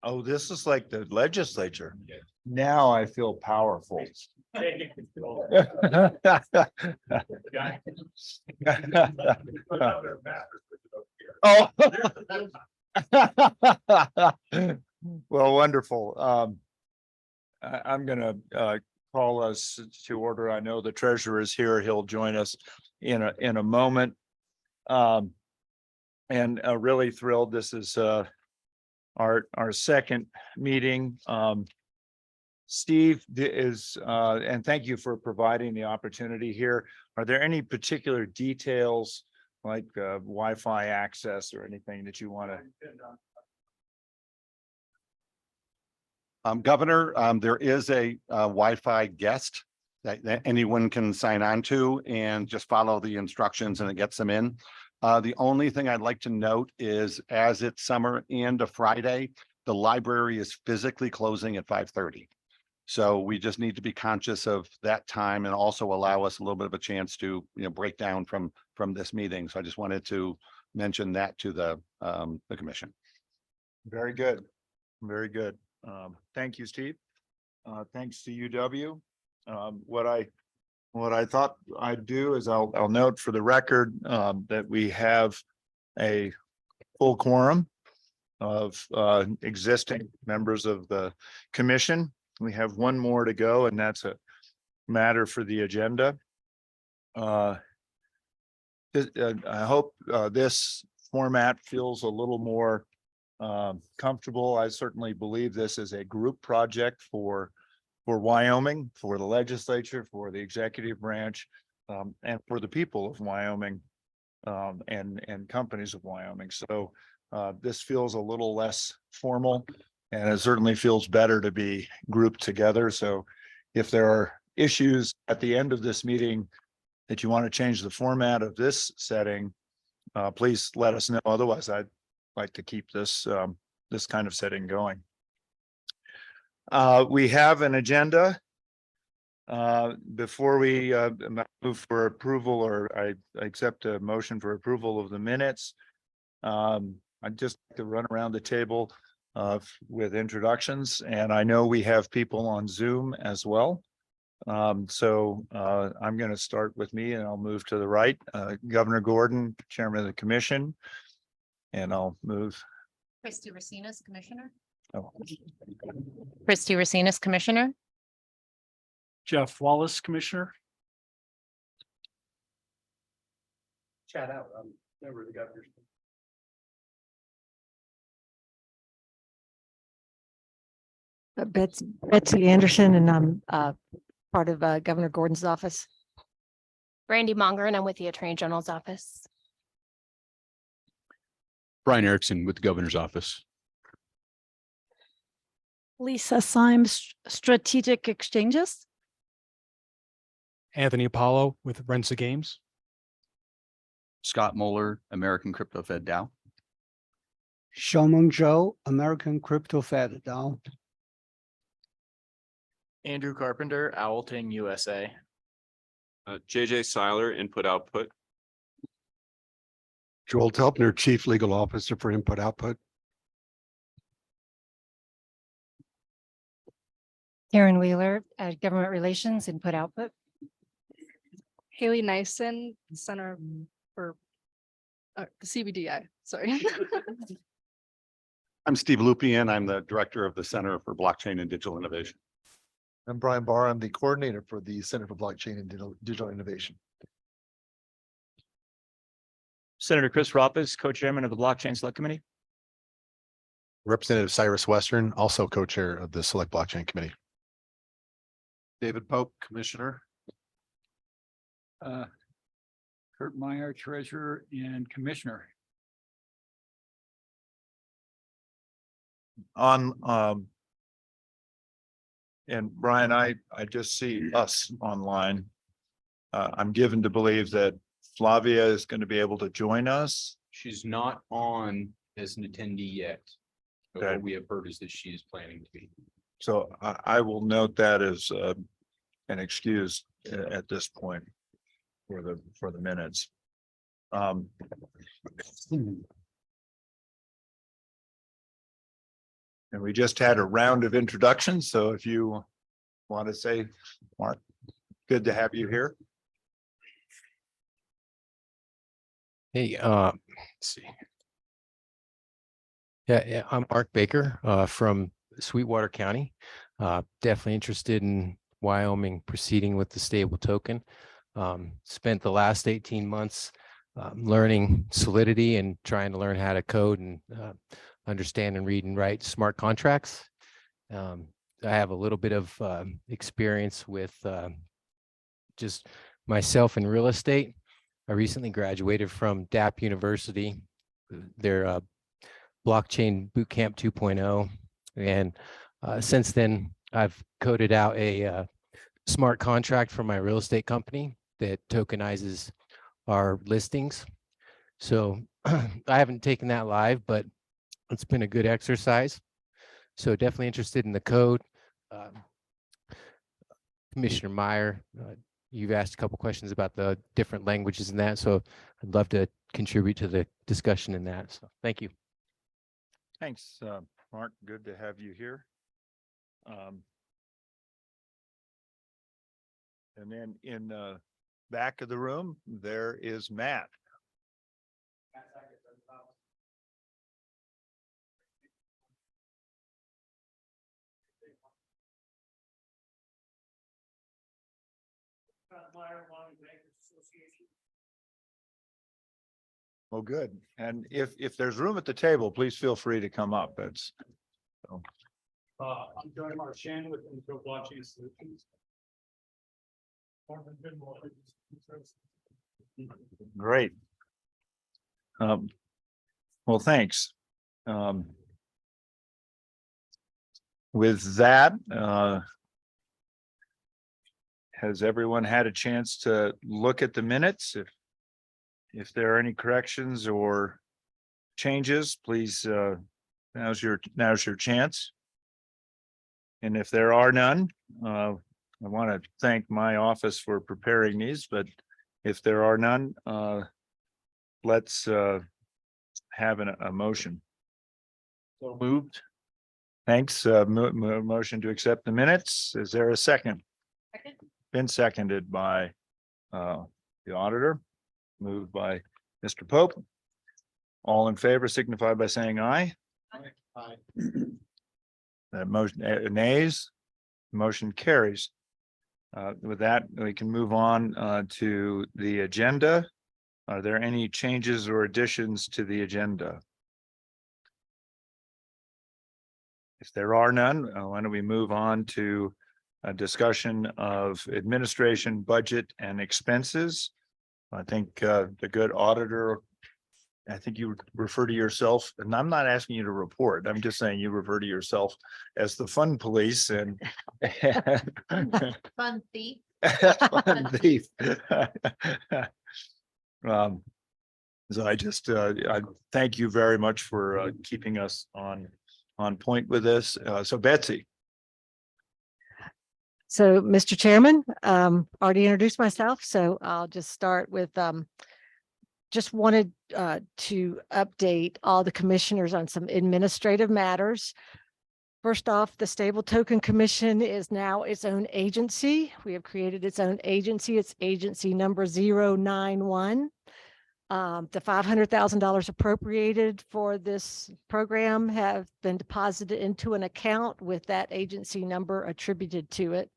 Oh, this is like the legislature. Now I feel powerful. Oh. Well, wonderful. I'm gonna call us to order. I know the treasurer is here. He'll join us in a moment. And really thrilled. This is our second meeting. Steve is and thank you for providing the opportunity here. Are there any particular details like Wi-Fi access or anything that you want to? Governor, there is a Wi-Fi guest that anyone can sign on to and just follow the instructions and it gets them in. The only thing I'd like to note is as it's summer and a Friday, the library is physically closing at 5:30. So we just need to be conscious of that time and also allow us a little bit of a chance to, break down from this meeting. So I just wanted to mention that to the commission. Very good. Very good. Thank you, Steve. Thanks to UW. What I thought I'd do is I'll note for the record that we have a full quorum of existing members of the commission. We have one more to go, and that's a matter for the agenda. I hope this format feels a little more comfortable. I certainly believe this is a group project for Wyoming, for the legislature, for the executive branch, and for the people of Wyoming, and companies of Wyoming. So this feels a little less formal, and it certainly feels better to be grouped together. So if there are issues at the end of this meeting that you want to change the format of this setting, please let us know. Otherwise, I'd like to keep this this kind of setting going. We have an agenda. Before we move for approval, or I accept a motion for approval of the minutes, I'd just like to run around the table with introductions, and I know we have people on Zoom as well. So I'm going to start with me and I'll move to the right. Governor Gordon, Chairman of the Commission, and I'll move. Christy Racinas, Commissioner. Oh. Christy Racinas, Commissioner. Jeff Wallace, Commissioner. Chat out. Member of the governor's. Betsy Anderson, and I'm part of Governor Gordon's office. Brandy Monger, and I'm with the Attorney General's office. Brian Erickson with the governor's office. Lisa Symes, Strategic Exchanges. Anthony Apollo with Rensa Games. Scott Moeller, American Crypto Fed DAO. Xiaomeng Zhou, American Crypto Fed DAO. Andrew Carpenter, Owlton, USA. JJ Seiler, Input Output. Joel Telpner, Chief Legal Officer for Input Output. Karen Wheeler, Government Relations, Input Output. Haley Nyson, Center for CBDI, sorry. I'm Steve Lupian. I'm the Director of the Center for Blockchain and Digital Innovation. I'm Brian Barr. I'm the coordinator for the Center for Blockchain and Digital Innovation. Senator Chris Roppes, co-chairman of the Blockchain Select Committee. Representative Cyrus Western, also co-chair of the Select Blockchain Committee. David Pope, Commissioner. Kurt Meyer, Treasurer and Commissioner. On and Brian, I just see us online. I'm given to believe that Flavia is going to be able to join us. She's not on as an attendee yet. But Okay. what we have heard is that she is planning to be. So I will note that as an excuse at this point for the minutes. And we just had a round of introductions, so if you want to say, Mark, good to have you here. Hey, let's see. Yeah, I'm Mark Baker, from Sweetwater County. Definitely interested in Wyoming proceeding with the stable token. Spent the last 18 months learning Solidity and trying to learn how to code and understand and read and write smart contracts. I have a little bit of experience with just myself in real estate. I recently graduated from DAP University, their blockchain bootcamp 2.0. And since then, I've coded out a smart contract for my real estate company that tokenizes our listings. So I haven't taken that live, but it's been a good exercise. So definitely interested in the code. Commissioner Meyer, you've asked a couple questions about the different languages and that, so I'd love to contribute to the discussion in that. So thank you. Thanks, Mark. Good to have you here. And then in the back of the room, there is Matt. Well, good. And if there's room at the table, please feel free to come up. That's I'm Johnny Marchand with Intro Blockchain Solutions. great. Well, thanks. With that, has everyone had a chance to look at the minutes? If there are any corrections or changes, please, now's your chance. And if there are none, I want to thank my office for preparing these, but if there are none, let's have a motion. So moved. Thanks. Motion to accept the minutes. Is there a second? Second. Been seconded by the auditor, moved by Mr. Pope. All in favor signify by saying aye. Aye. That motion, nays, motion carries. With that, we can move on to the agenda. Are there any changes or additions to the agenda? If there are none, why don't we move on to a discussion of administration, budget, and expenses. I think the good auditor, I think you refer to yourself, and I'm not asking you to report, I'm just saying you refer to yourself as the fun police and Fun thief. fun thief. So I just, I thank you very much for keeping us on point with this. So Betsy. So, Mr. Chairman, already introduced myself, so I'll just start with, just wanted to update all the commissioners on some administrative matters. First off, the Stable Token Commission is now its own agency. We have created its own agency. It's agency number 091. The $500,000 appropriated for this program have been deposited into an account with that agency number attributed to it.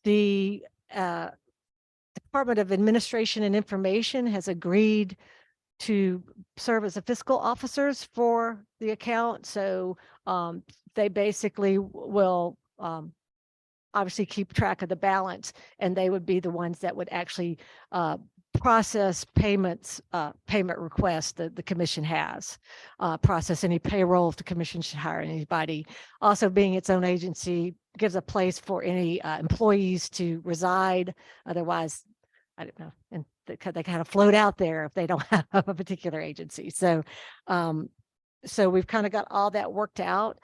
The Department of Administration and Information has agreed to serve as the fiscal officers for the account. So they basically will obviously keep track of the balance, and they would be the ones that would actually process payments, payment requests that the commission has, process any payroll if the commission should hire anybody. Also, being its own agency gives a place for any employees to reside. Otherwise, I don't know, and they kind of float out there if they don't have a particular agency. So, so we've kind of got all that worked out.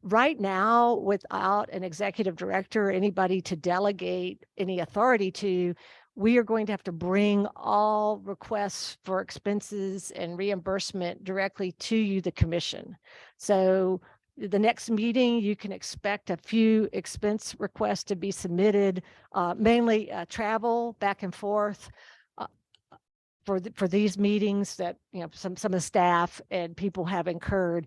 Right now, without an executive director, or anybody to delegate any authority to, we are going to have to bring all requests for expenses and reimbursement directly to you, the commission. So the next meeting, you can expect a few expense requests to be submitted, mainly travel back and forth for these meetings that, you know, some of the staff and people have incurred.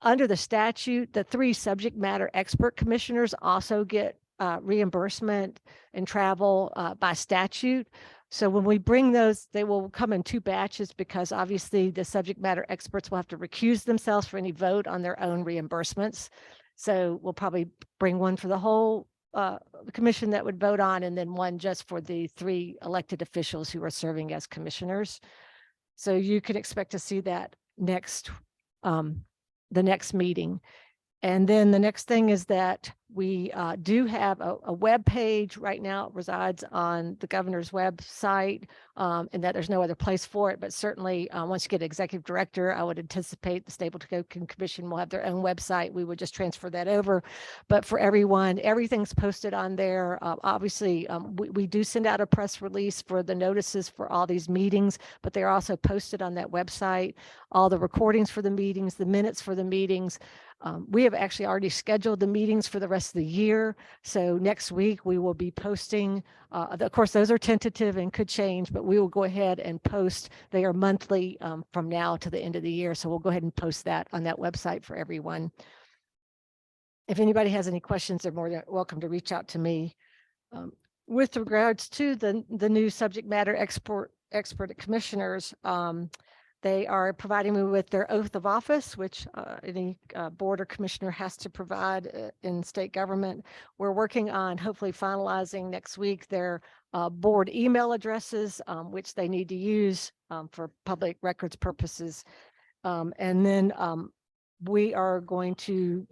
Under the statute, the 3 subject matter expert commissioners also get reimbursement and travel by statute. So when we bring those, they will come in 2 batches because obviously the subject matter experts will have to recuse themselves for any vote on their own reimbursements. So we'll probably bring one for the whole commission that would vote on, and then one just for the 3 elected officials who are serving as commissioners. So you can expect to see that next, the next meeting. And then the next thing is that we do have a web page right now. It resides on the governor's website, and that there's no other place for it. But certainly, once you get executive director, I would anticipate the Stable Token Commission will have their own website. We would just transfer that over. But for everyone, everything's posted on there. Obviously, we do send out a press release for the notices for all these meetings, but they're also posted on that website. All the recordings for the meetings, the minutes for the meetings. We have actually already scheduled the meetings for the rest of the year. So next week we will be posting, of course, those are tentative and could change, but we will go ahead and post. They are monthly from now to the end of the year. So we'll go ahead and post that on that website for everyone. If anybody has any questions, they're more than welcome to reach out to me. With regards to the new subject matter expert commissioners, they are providing me with their oath of office, which any board or commissioner has to provide in state government. We're working on hopefully finalizing next week their board email addresses, which they need to use for public records purposes. And then we are going to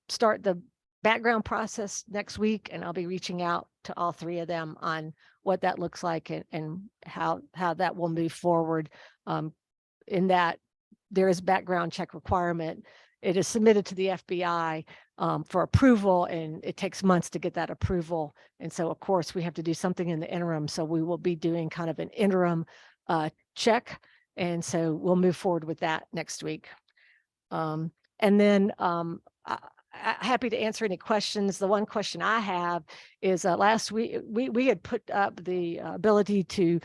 start the background process next week, and I'll be reaching out to all 3 of them on what that looks like and how that will move forward. In that there is background check requirement. It is submitted to the FBI for approval, and it takes months to get that approval. And so of course we have to do something in the interim. So we will be doing kind of an interim check. And so we'll move forward with that next week. And then happy to answer any questions. The one question I have is last week we had put up the ability to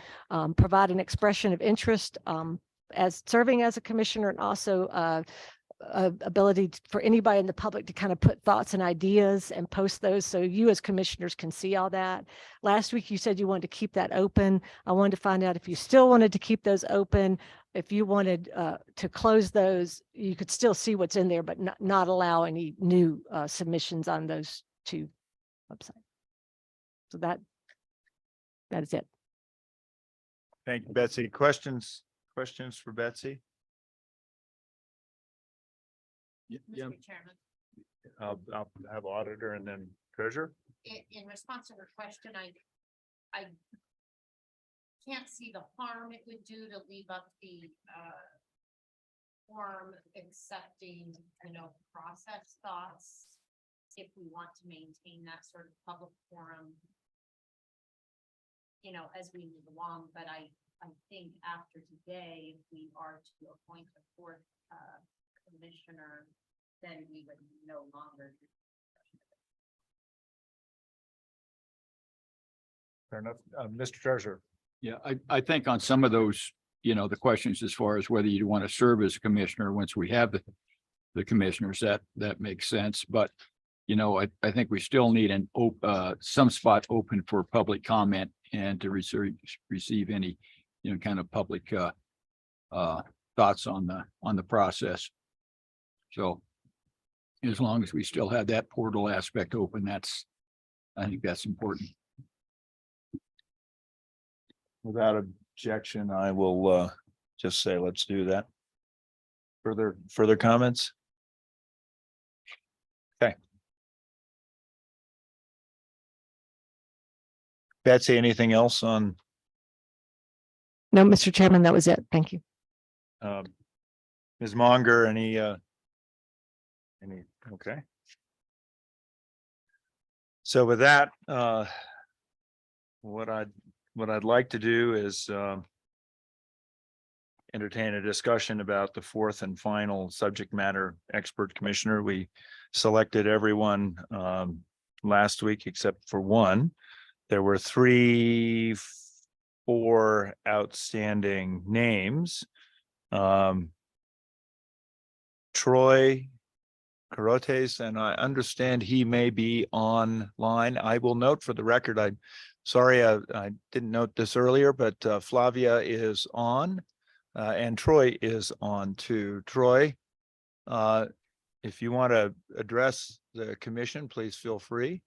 provide an expression of interest as serving as a commissioner, and also ability for anybody in the public to kind of put thoughts and ideas and post those so you as commissioners can see all that. Last week you said you wanted to keep that open. I wanted to find out if you still wanted to keep those open. If you wanted to close those, you could still see what's in there, but not allow any new submissions on those 2 websites. So that is it. Thank you, Betsy. Questions for Betsy? Yeah. Mr. Chairman, I'll have auditor and then treasurer. in response to her question, I can't see the harm it would do to leave up the form accepting, process thoughts if we want to maintain that sort of public forum, as we move along. But I think after today, if we are to appoint a 4th commissioner, then we would no longer. Fair enough. Mr. Treasurer. Yeah, I think on some of those, the questions as far as whether you want to serve as a commissioner, once we have the commissioners, that makes sense. But, I think we still need some spot open for public comment and to receive any, kind of public thoughts on the process. So as long as we still have that portal aspect open, I think that's important. Without objection, I will just say, let's do that. Further comments? Okay. Betsy, anything else on? No, Mr. Chairman, that was it. Thank you. Ms. Monger, any, okay. So with that, what I'd what I'd like to do is entertain a discussion about the fourth and final subject matter expert commissioner. We selected everyone last week except for one. There were four outstanding names. Troy Carotes, and I understand he may be online. I will note for the record, I'm sorry, I didn't note this earlier, but Flavia is on and Troy is on too. Troy, if you want to address the commission, please feel free.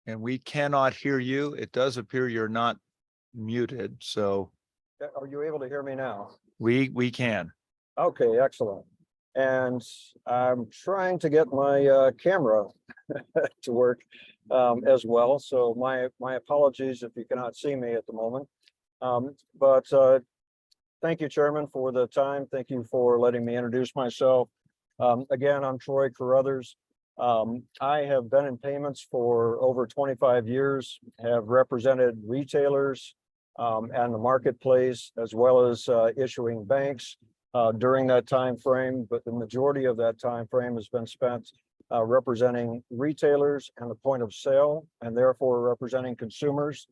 And we cannot hear you. It does appear you're not muted, so Are you able to hear me now? we can. Okay, excellent. And I'm trying to get my camera to work as well. So my apologies if you cannot see me at the moment. But thank you, Chairman, for the time. Thank you for letting me introduce myself. Again, I'm Troy Carruthers. I have been in payments for over 25 years, have represented retailers and the marketplace, as well as issuing banks during that time frame. But the majority of that time frame has been spent representing retailers and the point of sale, and therefore representing consumers.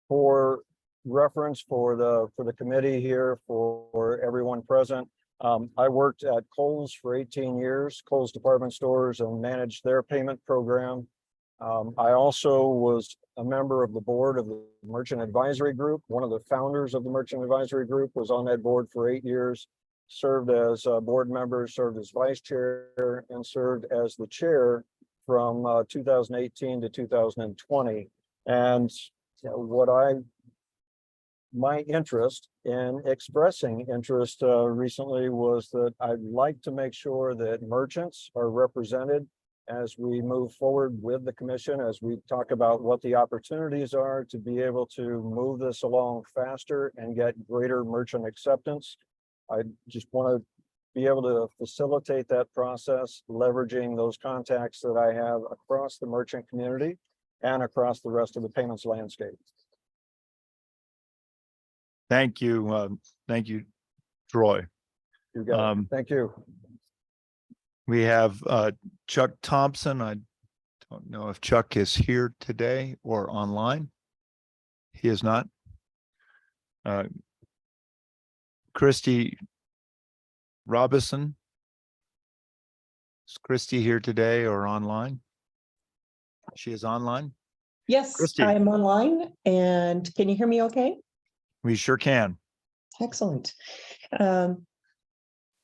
For reference for the committee here, for everyone present, I worked at Kohl's for 18 years, Kohl's department stores, and managed their payment program. I also was a member of the board of the Merchant Advisory Group. One of the founders of the Merchant Advisory Group was on that board for 8 years, served as a board member, served as vice chair, and served as the chair from 2018 to 2020. And my interest in expressing interest recently was that I'd like to make sure that merchants are represented as we move forward with the commission, as we talk about what the opportunities are to be able to move this along faster and get greater merchant acceptance. I just want to be able to facilitate that process, leveraging those contacts that I have across the merchant community and across the rest of the payments landscape. Thank you. Thank you, Troy. You got it. Thank you. We have Chuck Thompson. I don't know if Chuck is here today or online. He is not. Christy Robinson. Is Christy here today or online? She is online. Yes, Christy. I'm online. And can you hear me okay? We sure can. Excellent.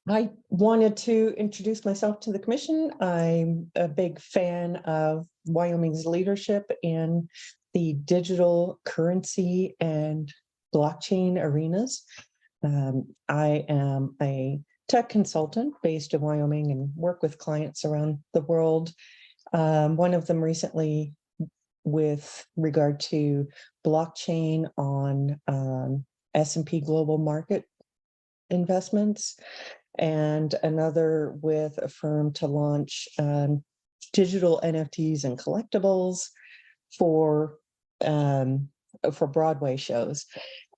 I wanted to introduce myself to the commission. I'm a big fan of Wyoming's leadership in the digital currency and blockchain arenas. I am a tech consultant based in Wyoming and work with clients around the world. One of them recently with regard to blockchain on S&P Global Market investments, and another with a firm to launch digital NFTs and collectibles for Broadway shows.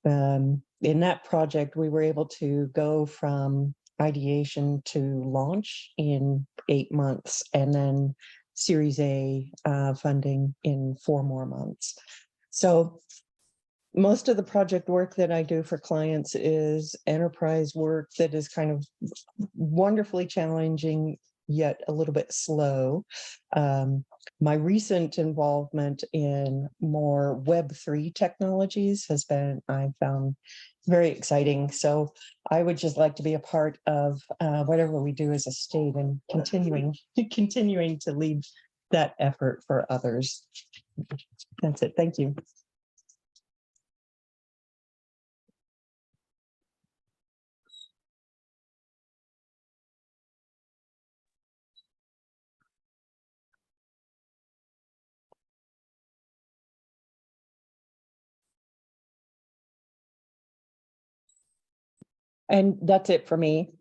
In that project, we were able to go from ideation to launch in 8 months, and then Series A funding in 4 more months. So most of the project work that I do for clients is enterprise work that is kind of wonderfully challenging, yet a little bit slow. My recent involvement in more Web3 technologies has been, I found, very exciting. So I would just like to be a part of whatever we do as a state and continuing to lead that effort for others. That's it. Thank you. And that's it for me.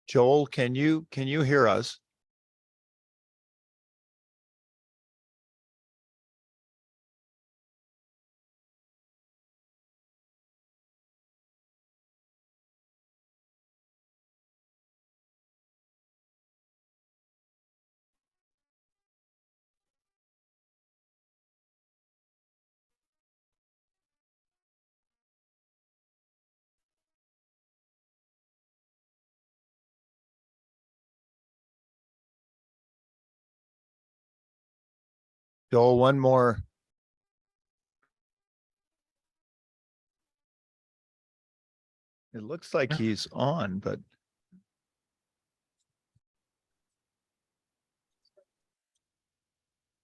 Joel, can you hear us? Joel, one more. It looks like he's on, but.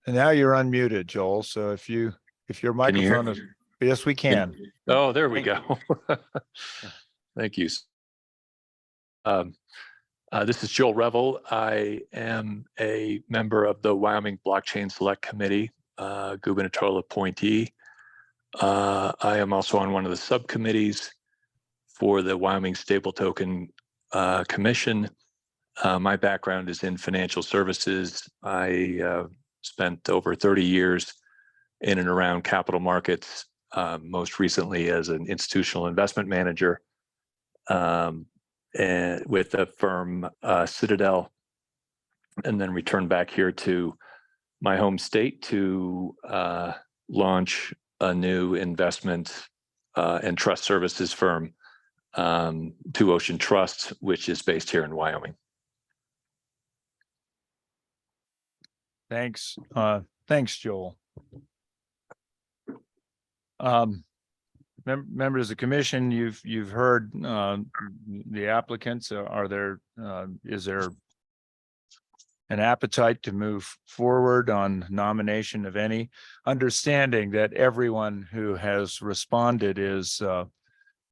And now you're unmuted, Joel. So if your Can you hear microphone me? is, yes, we can. Oh, there we go. Thank you. This is Joel Revel. I am a member of the Wyoming Blockchain Select Committee, gubernatorial appointee. I am also on one of the subcommittees for the Wyoming Stable Token Commission. My background is in financial services. I spent over 30 years in and around capital markets, most recently as an institutional investment manager and with the firm Citadel, and then returned back here to my home state to launch a new investment and trust services firm, Two Ocean Trust, which is based here in Wyoming. Thanks. Thanks, Joel. Members of the commission, you've heard the applicants. Is there an appetite to move forward on nomination of any, understanding that everyone who has responded is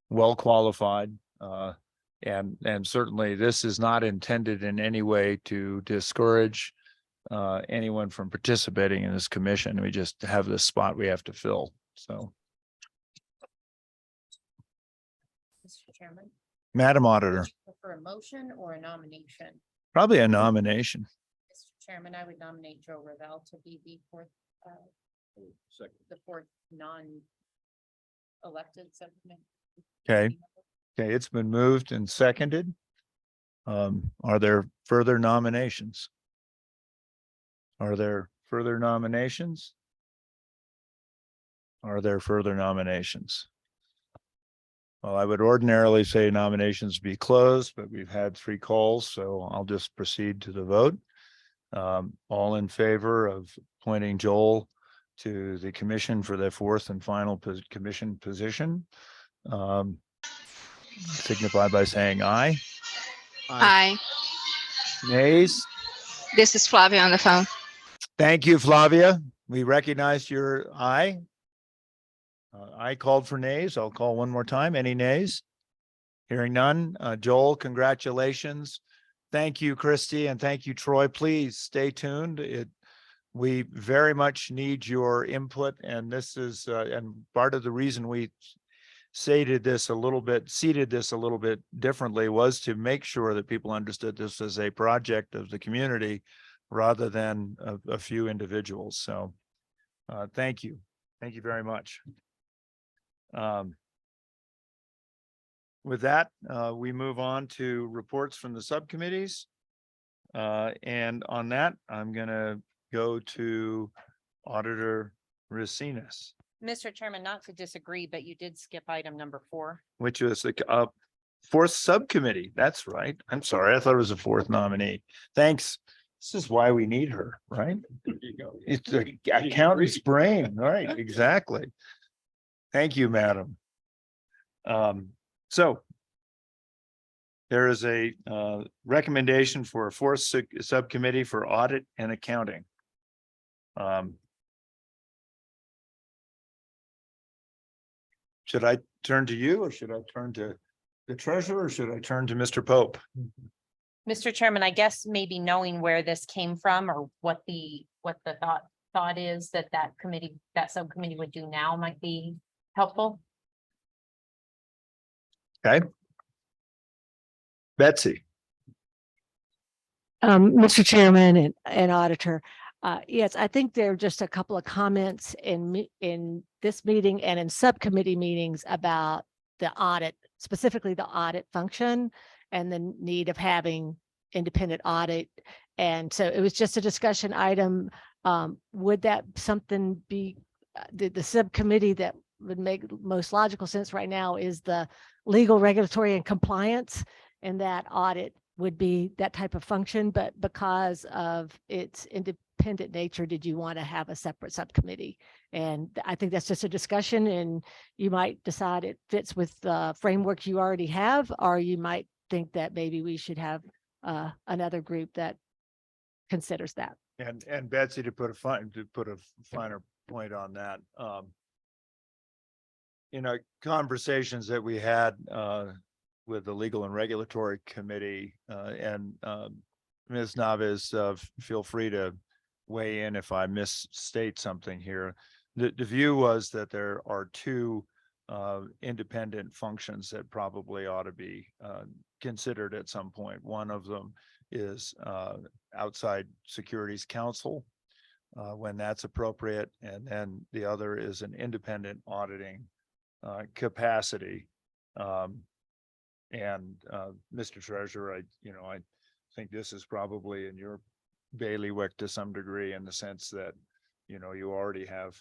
well qualified, and certainly this is not intended in any way to discourage anyone from participating in this commission. We just have this spot we have to fill. So, Mr. Chairman, Madam Auditor, prefer a motion or a nomination? probably a nomination. Mr. Chairman, I would nominate Joe Revelle to be the fourth non-elected subcommittee. Okay. Okay, it's been moved and seconded. Are there further nominations? Are there further nominations? Are there further nominations? Well, I would ordinarily say nominations be closed, but we've had 3 calls, so I'll just proceed to the vote. All in favor of appointing Joel to the commission for the 4th and final commission position, signify by saying aye. Aye. Nays? This is Flavia on the phone. Thank you, Flavia. We recognize your aye. I called for nays. I'll call one more time. Any nays? Hearing none. Joel, congratulations. Thank you, Christy, and thank you, Troy. Please stay tuned. We very much need your input, and this is and part of the reason we seated this a little bit differently was to make sure that people understood this as a project of the community rather than a few individuals. So thank you. Thank you very much. With that, we move on to reports from the subcommittees. And on that, I'm going to go to Auditor Racinas, Mr. Chairman, not to disagree, but you did skip item number 4. which is the 4th subcommittee. That's right. I'm sorry. I thought it was a 4th nominee. Thanks. This is why we need her, right? It's the accountant's brain, right? Exactly. Thank you, madam. So there is a recommendation for a fourth subcommittee for audit and accounting. Should I turn to you or should I turn to the treasurer or should I turn to Mr. Pope? Mr. Chairman, I guess maybe knowing where this came from or what the thought is that that subcommittee would do now might be helpful. Okay. Betsy. Mr. Chairman and Auditor, yes, I think there are just a couple of comments in this meeting and in subcommittee meetings about the audit, specifically the audit function and the need of having independent audit. And so it was just a discussion item. Would that something be the subcommittee that would make most logical sense right now is the legal, regulatory, and compliance, and that audit would be that type of function, but because of its independent nature, did you want to have a separate subcommittee? And I think that's just a discussion, and you might decide it fits with the framework you already have, or you might think that maybe we should have another group that considers that. And Betsy, to put a finer point on that, conversations that we had with the Legal and Regulatory Committee and Ms. Naves, feel free to weigh in if I misstate something here. The view was that there are two independent functions that probably ought to be considered at some point. One of them is outside securities counsel when that's appropriate, and then the other is an independent auditing capacity. Mr. Treasurer, I think this is probably in your bailiwick to some degree, in the sense that, you already have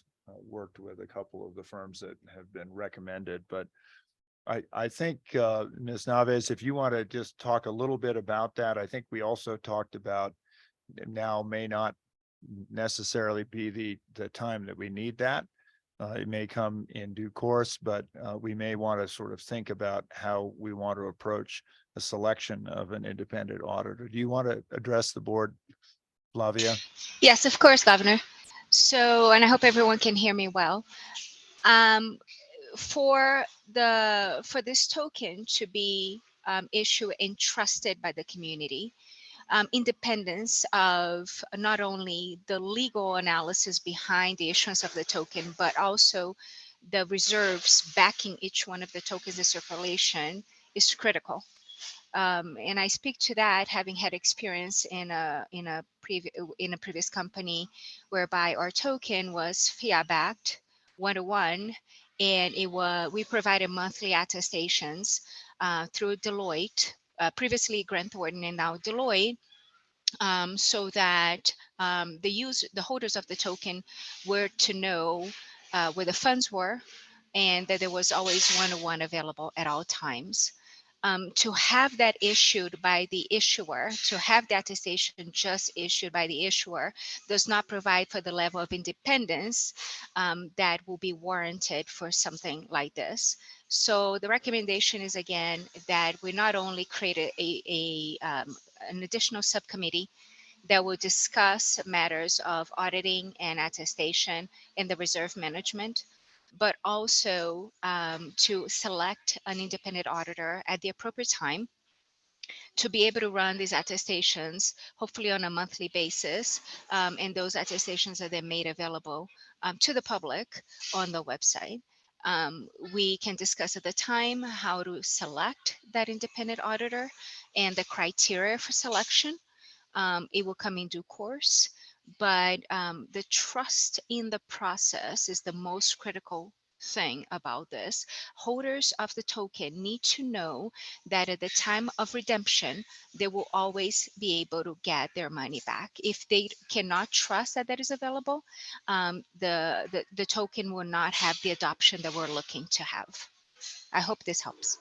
worked with a couple of the firms that have been recommended, but I think, Ms. Naves, if you want to just talk a little bit about that. I think we also talked about now may not necessarily be the time that we need that. It may come in due course, but we may want to sort of think about how we want to approach the selection of an independent auditor. Do you want to address the board, Flavia? Yes, of course, Governor. So, and I hope everyone can hear me well. For this token to be issued and trusted by the community, independence of not only the legal analysis behind the issuance of the token, but also the reserves backing each one of the tokens in circulation is critical. And I speak to that having had experience in a previous company whereby our token was fiat backed 1-to-1, and we provided monthly attestations through Deloitte, previously Grant Thornton and now Deloitte, so that the holders of the token were to know where the funds were, and that there was always 1-to-1 available at all times. To have that issued by the issuer, to have the attestation just issued by the issuer, does not provide for the level of independence that will be warranted for something like this. So the recommendation is, again, that we not only create an additional subcommittee that will discuss matters of auditing and attestation and the reserve management, but also to select an independent auditor at the appropriate time to be able to run these attestations, hopefully on a monthly basis. And those attestations are then made available to the public on the website. We can discuss at the time how to select that independent auditor and the criteria for selection. It will come in due course, but the trust in the process is the most critical thing about this. Holders of the token need to know that at the time of redemption, they will always be able to get their money back. If they cannot trust that that is available, the token will not have the adoption that we're looking to have. I hope this helps.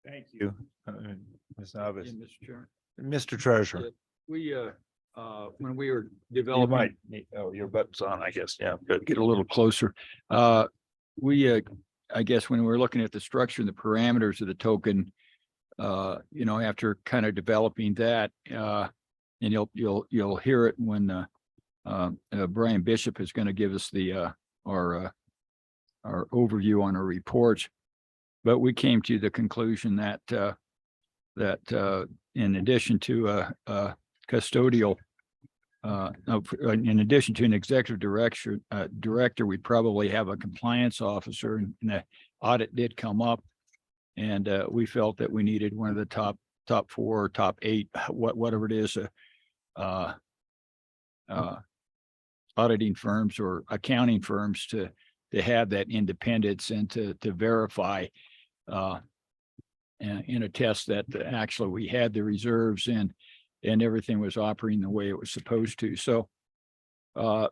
Thank you. Ms. Navas. Yeah, Mr. Chairman. Mr. Treasurer. We, when we were You developing. might, your button's on, I guess. Yeah, good. Get a little closer. I guess when we were looking at the structure and the parameters of the token, after kind of developing that, and you'll hear it when, Brian Bishop is going to give us our overview on our reports. But we came to the conclusion that, in addition to custodial, in addition to an executive director, we probably have a compliance officer, and the audit did come up. And we felt that we needed one of the top 4 or top 8, whatever it is, auditing firms or accounting firms to have that independence and to verify and attest that actually we had the reserves and everything was operating the way it was supposed to. So, but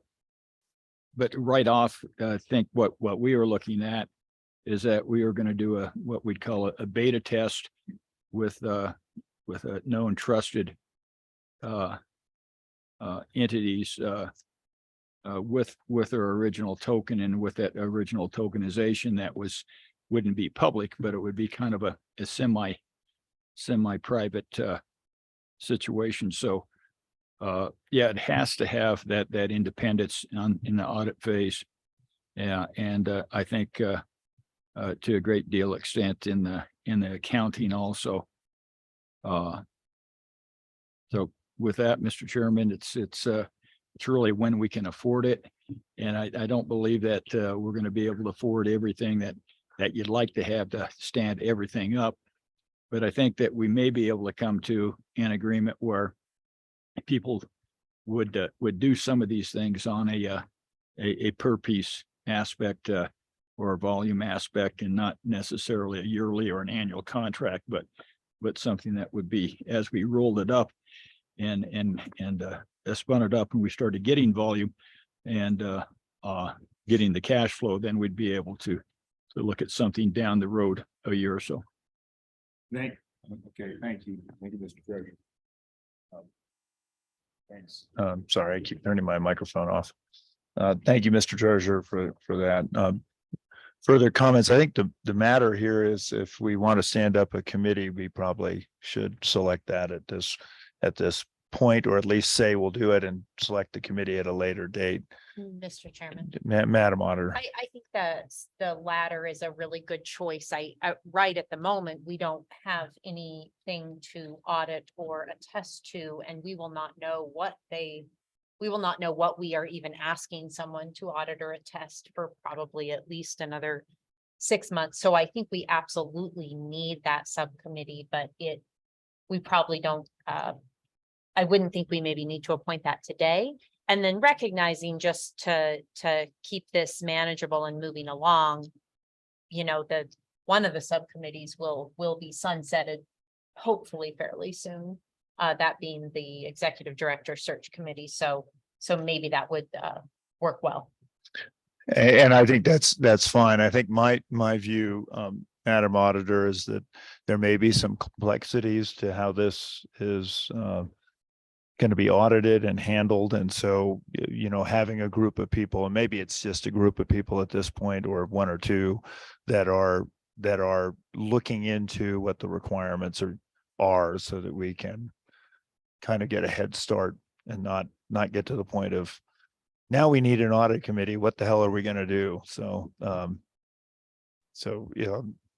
right off, I think what we were looking at is that we are going to do what we'd call a beta test with a known trusted entities with our original token, and with that original tokenization that wouldn't be public, but it would be kind of a semi-private situation. So it has to have that independence in the audit phase. Yeah, and I think to a great deal extent in the accounting also. So with that, Mr. Chairman, it's really when we can afford it. And I don't believe that we're going to be able to afford everything that you'd like to have to stand everything up. But I think that we may be able to come to an agreement where people would do some of these things on a per piece aspect or a volume aspect, and not necessarily a yearly or an annual contract, but something that would be, as we rolled it up and spun it up and we started getting volume and getting the cash flow, then we'd be able to look at something down the road a year or so. Okay, thank you. Thank you, Mr. Treasurer. Thanks. Sorry, I keep turning my microphone off. Thank you, Mr. Treasurer, for that. Further comments? I think the matter here is, if we want to stand up a committee, we probably should select that at this point, or at least say we'll do it and select the committee at a later date. Mr. Chairman. Madam Auditor. I think the latter is a really good choice. Right at the moment, we don't have anything to audit or attest to, and we will not know what we are even asking someone to audit or attest for probably at least another 6 months. So I think we absolutely need that subcommittee, but we probably don't, I wouldn't think we maybe need to appoint that today. And then recognizing, just to keep this manageable and moving along, that one of the subcommittees will be sunsetted hopefully fairly soon. That being the executive director search committee. So maybe that would work well. And I think that's fine. I think my view, Madam Auditor, is that there may be some complexities to how this is going to be audited and handled. And so, having a group of people, and maybe it's just a group of people at this point, or 1 or 2 that are looking into what the requirements are so that we can kind of get a head start and not get to the point of, now we need an audit committee. What the hell are we going to do? So,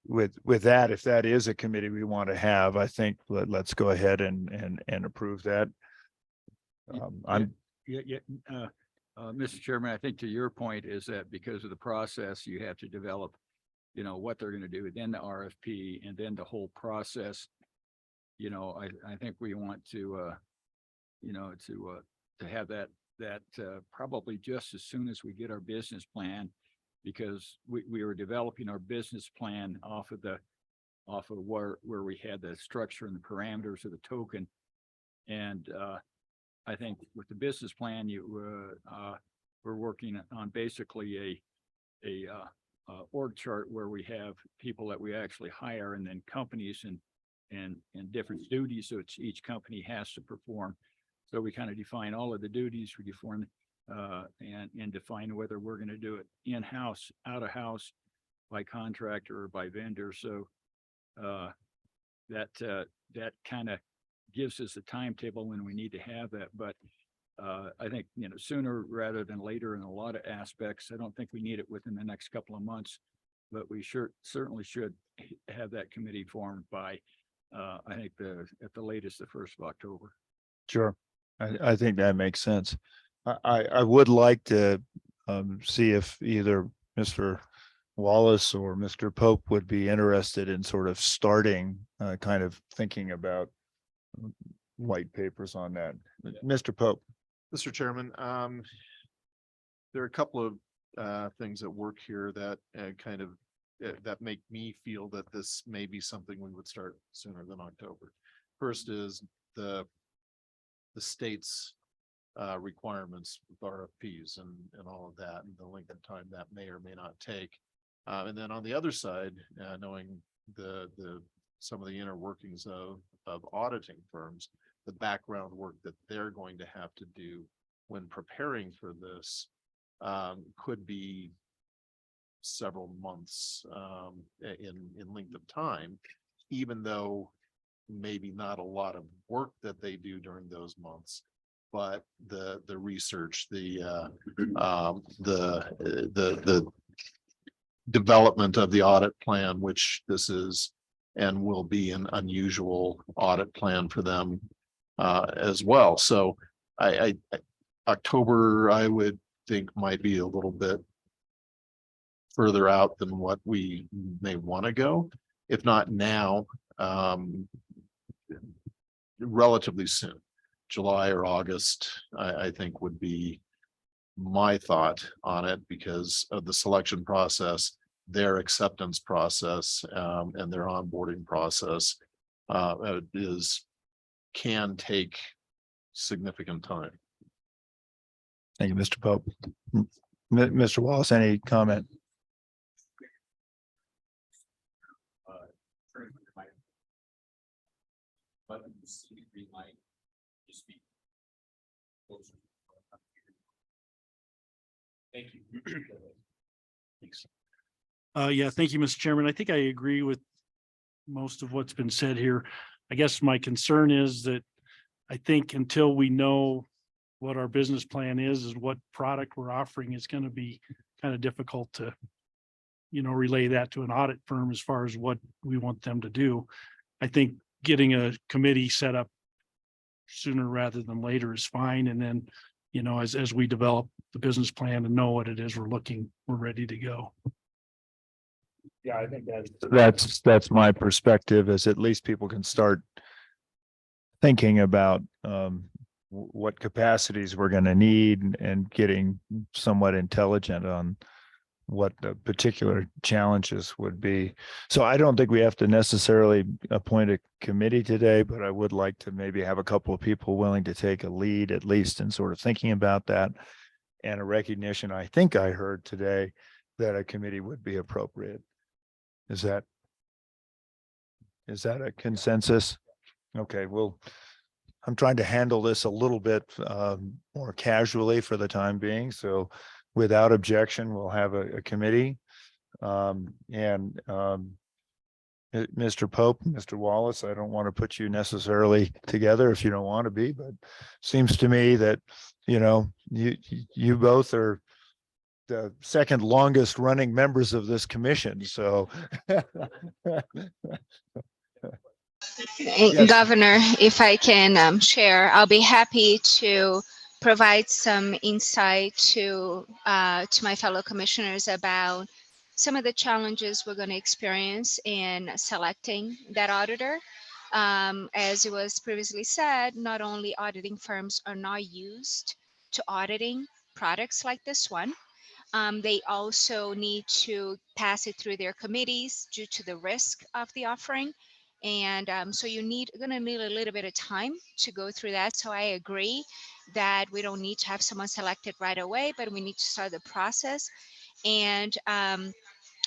with that, if that is a committee we want to have, I think let's go ahead and approve that. Mr. Chairman, I think to your point is that because of the process, you have to develop, what they're going to do, then the RFP, and then the whole process. I think we want to have that probably just as soon as we get our business plan, because we were developing our business plan off of where we had the structure and the parameters of the token. And I think with the business plan, we're working on basically a org chart where we have people that we actually hire and then companies and different duties, so it's each company has to perform. So we kind of define all of the duties, we define and define whether we're going to do it in-house, out-of-house, by contractor or by vendor. So that kind of gives us a timetable when we need to have that. But I think, sooner rather than later in a lot of aspects. I don't think we need it within the next couple of months, but we certainly should have that committee formed by, I think at the latest, the 1st of October. Sure. I think that makes sense. I would like to see if either Mr. Wallace or Mr. Pope would be interested in sort of starting kind of thinking about white papers on that. Mr. Pope. Mr. Chairman, there are a couple of things at work here that that make me feel that this may be something we would start sooner than October. First is the state's requirements with RFPs and all of that, and the length of time that may or may not take. And then on the other side, knowing some of the inner workings of auditing firms, the background work that they're going to have to do when preparing for this could be several months in length of time, even though maybe not a lot of work that they do during those months, but the research, the development of the audit plan, which this is and will be an unusual audit plan for them as well. So October, I would think, might be a little bit further out than what we may want to go, if not now, relatively soon. July or August, I think would be my thought on it, because of the selection process, their acceptance process, and their onboarding process can take significant time. Thank you, Mr. Pope. Mr. Wallace, any comment? Thank you. Yeah, thank you, Mr. Chairman. I think I agree with most of what's been said here. I guess my concern is that I think until we know what our business plan is what product we're offering, it's going to be kind of difficult to, relay that to an audit firm as far as what we want them to do. I think getting a committee set up sooner rather than later is fine. And then, as we develop the business plan and know what it is we're ready to go. Yeah, I think that's my perspective, is at least people can start thinking about what capacities we're going to need and getting somewhat intelligent on what the particular challenges would be. So I don't think we have to necessarily appoint a committee today, but I would like to maybe have a couple of people willing to take a lead, at least in sort of thinking about that, and a recognition, I think I heard today, that a committee would be appropriate. Is that a consensus? Okay, well, I'm trying to handle this a little bit more casually for the time being. So without objection, we'll have a committee. Mr. Pope, Mr. Wallace, I don't want to put you necessarily together if you don't want to be, but seems to me that, you both are the second longest running members of this commission. So Yes. Governor, if I can share, I'll be happy to provide some insight to my fellow commissioners about some of the challenges we're going to experience in selecting that auditor. As it was previously said, not only auditing firms are not used to auditing products like this one, they also need to pass it through their committees due to the risk of the offering. And so gonna need a little bit of time to go through that. So I agree that we don't need to have someone selected right away, but we need to start the process. And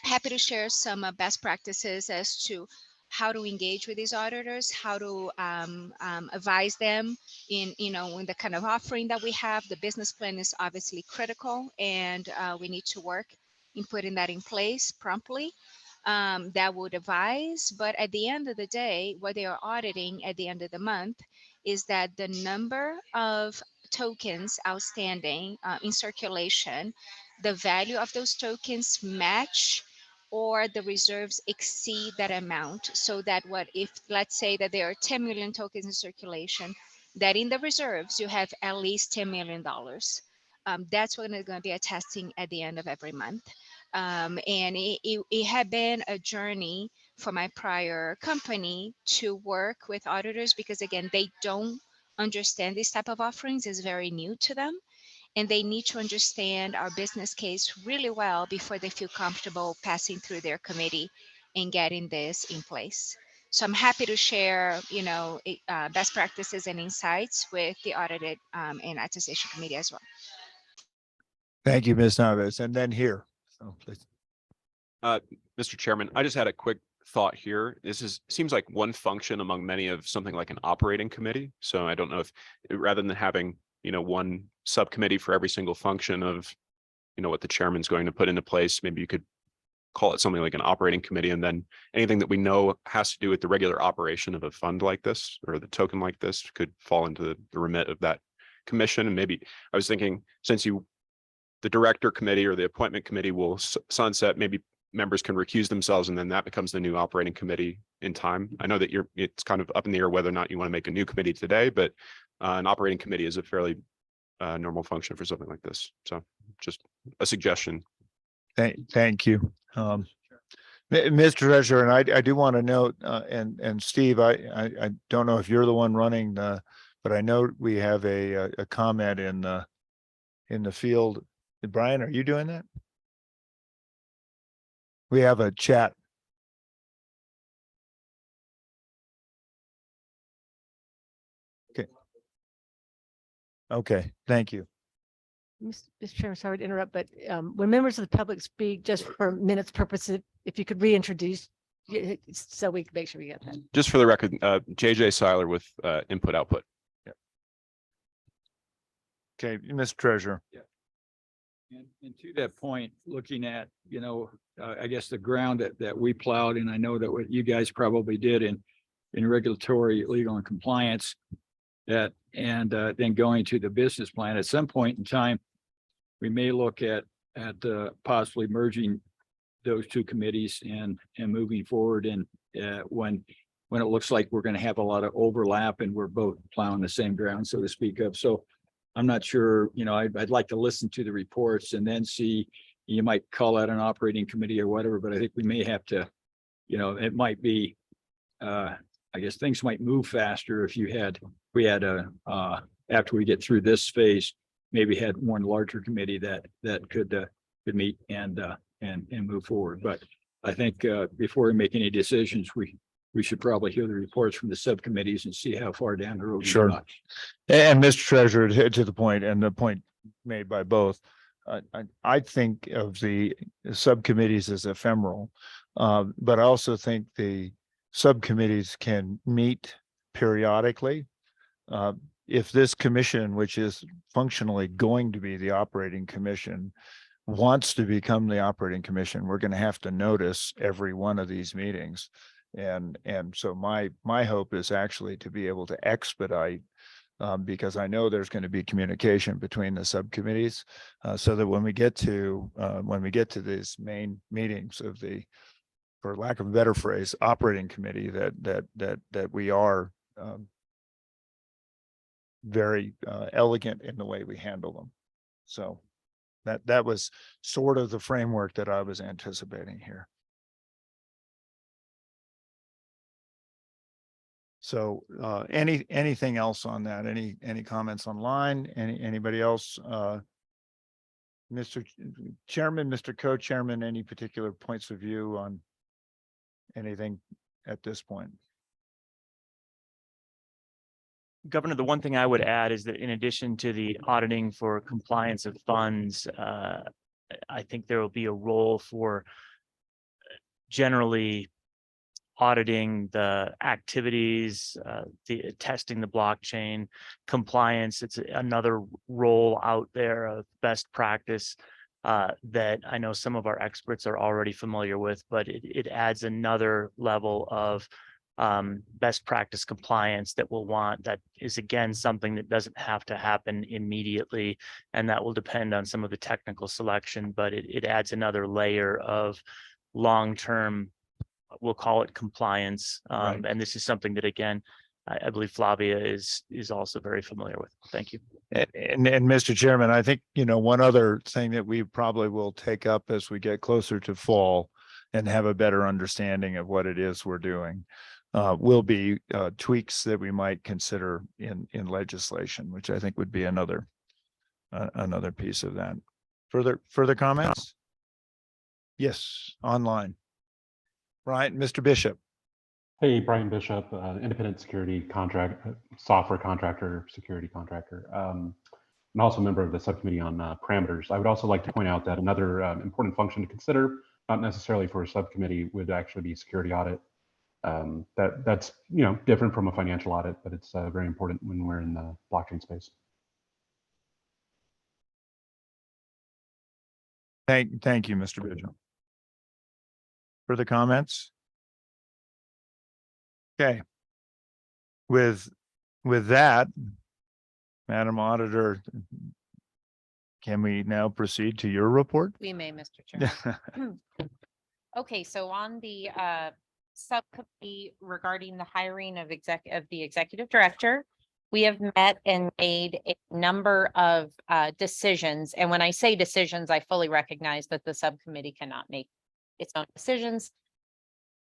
happy to share some best practices as to how to engage with these auditors, how to advise them in, in the kind of offering that we have. The business plan is obviously critical, and we need to work in putting that in place promptly. That would advise, but at the end of the day, what they are auditing at the end of the month is that the number of tokens outstanding in circulation, the value of those tokens match or the reserves exceed that amount, so that what if, let's say that there are 10 million tokens in circulation, that in the reserves you have at least $10 million. That's what they're going to be attesting at the end of every month. And it had been a journey for my prior company to work with auditors, because again, they don't understand this type of offerings, is very new to them. And they need to understand our business case really well before they feel comfortable passing through their committee and getting this in place. So I'm happy to share, best practices and insights with the audited and attestation committee as well. Thank you, Ms. Naves. And then here. So please. Mr. Chairman, I just had a quick thought here. Seems like one function among many of something like an operating committee. So I don't know if, rather than having, one subcommittee for every single function of, what the chairman's going to put into place, maybe you could call it something like an operating committee, and then anything that we know has to do with the regular operation of a fund like this or the token like this could fall into the remit of that commission. And maybe I was thinking, since the director committee or the appointment committee will sunset, maybe members can recuse themselves, and then that becomes the new operating committee in time. I know that it's kind of up in the air whether or not you want to make a new committee today, but an operating committee is a fairly normal function for something like this. So just a suggestion. Thank you. Mr. Treasurer, and I do want to note, and Steve, I don't know if you're the one running but I know we have a comment in the field. Brian, are you doing that? We have a chat. Okay. Okay, thank you. Mr. Chairman, sorry to interrupt, but when members of the public speak, just for minutes purposes, if you could reintroduce, so we can make sure we get that. Just for the record, JJ Seiler with input output. Yeah. Okay, Mr. Treasurer. Yeah. And to that point, looking at, I guess the ground that we plowed, and I know that what you guys probably did in regulatory, legal and compliance, then going to the business plan at some point in time, we may look at possibly merging those two committees and moving forward. And when it looks like we're going to have a lot of overlap and we're both plowing the same ground, so to speak of. So I'm not sure, I'd like to listen to the reports and then see, you might call that an operating committee or whatever, but I think we may have to, it might be, I guess things might move faster if we had after we get through this phase, maybe had one larger committee that could meet and move forward. But I think before we make any decisions, we should probably hear the reports from the subcommittees and see how far down the road. Sure. And Mr. Treasurer, to the point, and the point made by both, I think of the subcommittees as ephemeral, but I also think the subcommittees can meet periodically. If this commission, which is functionally going to be the operating commission, wants to become the operating commission, we're going to have to notice every one of these meetings. And so my hope is actually to be able to expedite, because I know there's going to be communication between the subcommittees, so that when we get to these main meetings of the, for lack of a better phrase, operating committee, that we are very elegant in the way we handle them. So that was sort of the framework that I was anticipating here. So anything else on that? Any comments online? Anybody else? Mr. Chairman, Mr. Co-Chairman, any particular points of view on anything at this point? Governor, the one thing I would add is that in addition to the auditing for compliance of funds, I think there will be a role for generally auditing the activities, the testing the blockchain compliance. It's another role out there of best practice that I know some of our experts are already familiar with, but it adds another level of best practice compliance that we'll want. That is again something that doesn't have to happen immediately, and that will depend on some of the technical selection, but it adds another layer of long-term, we'll call it compliance. Right. And this is something that, again, I believe Flavia is also very familiar with. Thank you. And Mr. Chairman, I think, one other thing that we probably will take up as we get closer to fall and have a better understanding of what it is we're doing will be tweaks that we might consider in legislation, which I think would be another piece of that. Further comments? Yes, online. Right, Mr. Bishop. Hey, Brian Bishop, independent security software contractor, security contractor. I'm also a member of the subcommittee on parameters. I would also like to point out that another important function to consider, not necessarily for a subcommittee, would actually be security audit. That's different from a financial audit, but it's very important when we're in the blockchain space. Thank you, Mr. Bishop. Further comments? Okay. With that, Madam Auditor, can we now proceed to your report? We may, Mr. Chair. Okay, so on the subcommittee regarding the hiring of the executive director, we have met and made a number of decisions. And when I say decisions, I fully recognize that the subcommittee cannot make its own decisions.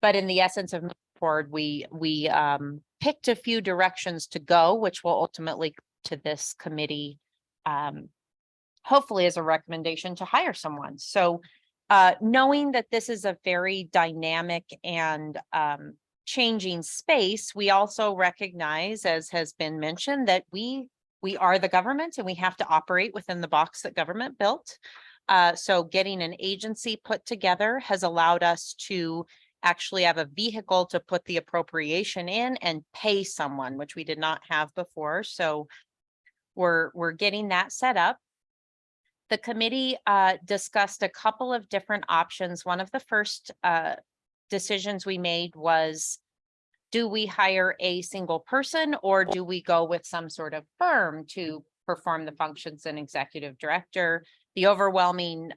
But in the essence of moving forward, we picked a few directions to go, which will ultimately go to this committee, hopefully as a recommendation to hire someone. So knowing that this is a very dynamic and changing space, we also recognize, as has been mentioned, that we are the government and we have to operate within the box that government built. So getting an agency put together has allowed us to actually have a vehicle to put the appropriation in and pay someone, which we did not have before. So we're getting that set up. The committee discussed a couple of different options. One of the first decisions we made was, do we hire a single person or do we go with some sort of firm to perform the functions an executive director? The overwhelming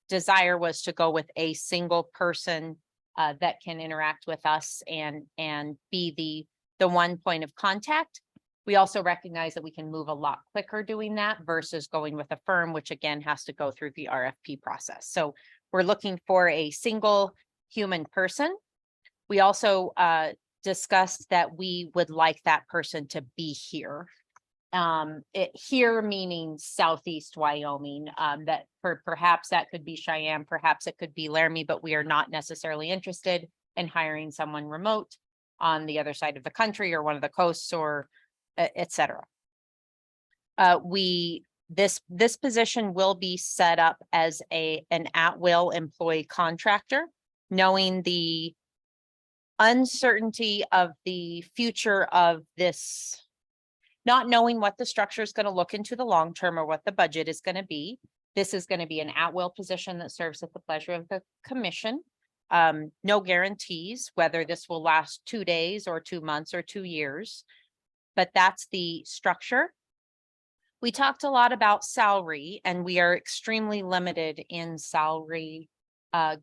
desire was to go with a single person that can interact with us and be the one point of contact. We also recognize that we can move a lot quicker doing that versus going with a firm, which again has to go through the RFP process. So we're looking for a single human person. We also discussed that we would like that person to be here. Here meaning Southeast Wyoming, that perhaps that could be Cheyenne, perhaps it could be Laramie, but we are not necessarily interested in hiring someone remote on the other side of the country or one of the coasts or et cetera. This position will be set up as an at-will employee contractor, knowing the uncertainty of the future of this, not knowing what the structure is going to look into the long term or what the budget is going to be. This is going to be an at-will position that serves at the pleasure of the commission. No guarantees whether this will last 2 days or 2 months or 2 years, but that's the structure. We talked a lot about salary, and we are extremely limited in salary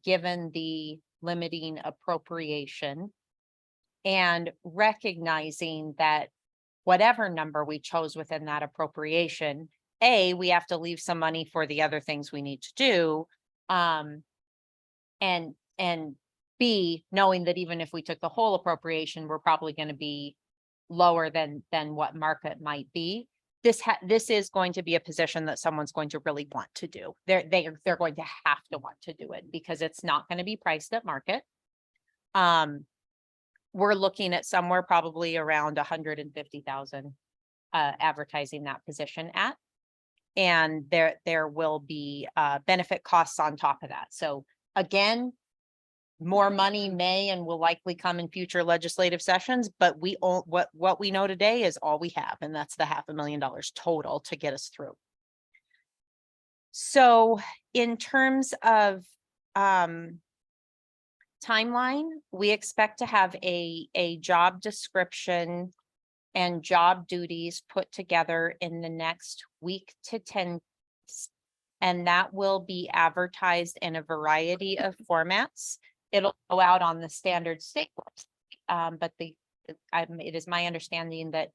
given the limiting appropriation, and recognizing that whatever number we chose within that appropriation, A, we have to leave some money for the other things we need to do. And B, knowing that even if we took the whole appropriation, we're probably going to be lower than what market might be. This is going to be a position that someone's going to really want to do. They're going to have to want to do it because it's not going to be priced at market. We're looking at somewhere probably around 150,000 advertising that position at, and there will be benefit costs on top of that. So again, more money may and will likely come in future legislative sessions, but we all, what we know today is all we have, and that's the $500,000 total to get us through. So in terms of timeline, we expect to have a job description and job duties put together in the next week to 10 days. And that will be advertised in a variety of formats. It'll go out on the standard state website, but it is my understanding that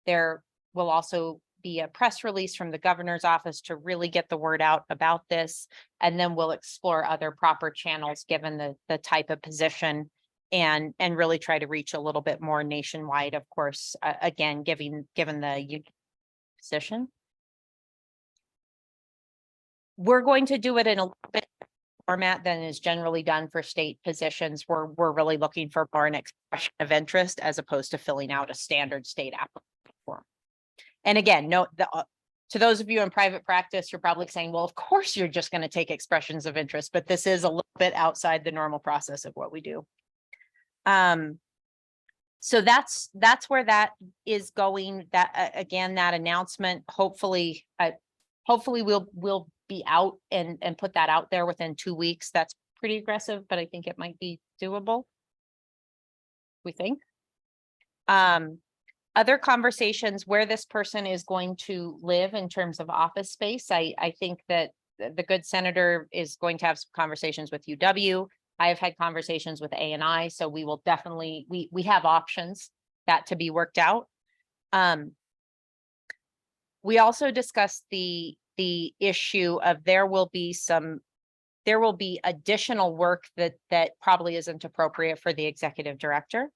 there will also be a press release from the governor's office to really get the word out about this. And then we'll explore other proper channels given the type of position and really try to reach a little bit more nationwide, of course, again, given the unique position. We're going to do it in a little bit format than is generally done for state positions. We're really looking for more an expression of interest as opposed to filling out a standard state application form. And again, to those of you in private practice, you're probably saying, well, of course, you're just going to take expressions of interest, but this is a little bit outside the normal process of what we do. So that's where that is going. That again, that announcement, hopefully we'll be out and put that out there within 2 weeks. That's pretty aggressive, but I think it might be doable. We think. Other conversations where this person is going to live in terms of office space. I think that the good senator is going to have some conversations with UW. I have had conversations with A&I, so we will definitely, we have options that to be worked out. We also discussed the issue of there will be additional work that probably isn't appropriate for the executive director.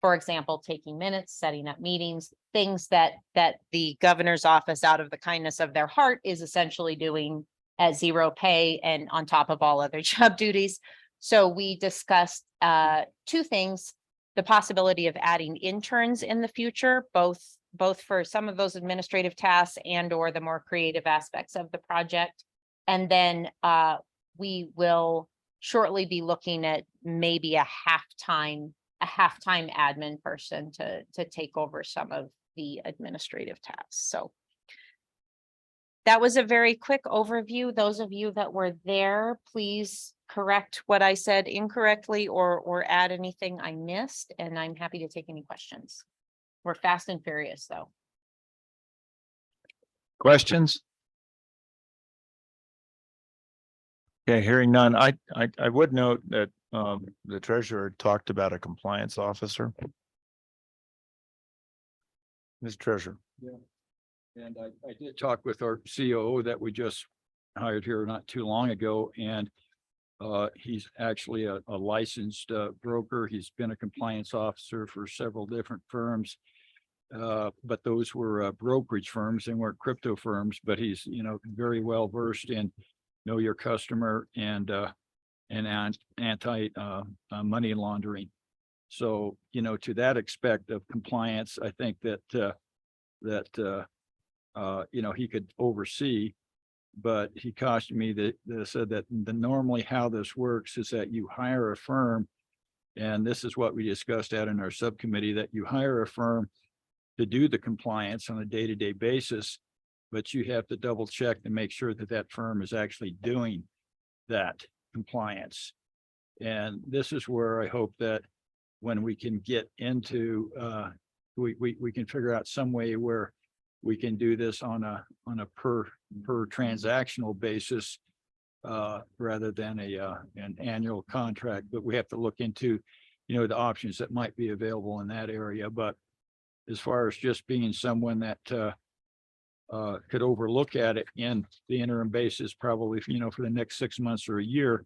For example, taking minutes, setting up meetings, things that the governor's office, out of the kindness of their heart, is essentially doing at zero pay and on top of all other job duties. So we discussed two things: the possibility of adding interns in the future, both for some of those administrative tasks and or the more creative aspects of the project. And then we will shortly be looking at maybe a half-time admin person to take over some of the administrative tasks. So that was a very quick overview. Those of you that were there, please correct what I said incorrectly or add anything I missed, and I'm happy to take any questions. We're fast and furious, though. Questions? Okay, hearing none. I would note that the treasurer talked about a compliance officer. Ms. Treasurer. Yeah. And I did talk with our COO that we just hired here not too long ago, and he's actually a licensed broker. He's been a compliance officer for several different firms. But those were brokerage firms and weren't crypto firms, but he's, very well versed in know your customer and anti money laundering. So, to that aspect of compliance, I think that he could oversee, but he cautioned me that said that normally how this works is that you hire a firm, and this is what we discussed in our subcommittee, that you hire a firm to do the compliance on a day-to-day basis, but you have to double check to make sure that that firm is actually doing that compliance. And this is where I hope that when we can get into, we can figure out some way where we can do this on a per transactional basis, rather than an annual contract. But we have to look into, the options that might be available in that area. But as far as just being someone that could overlook at it in the interim basis, probably, for the next 6 months or a year,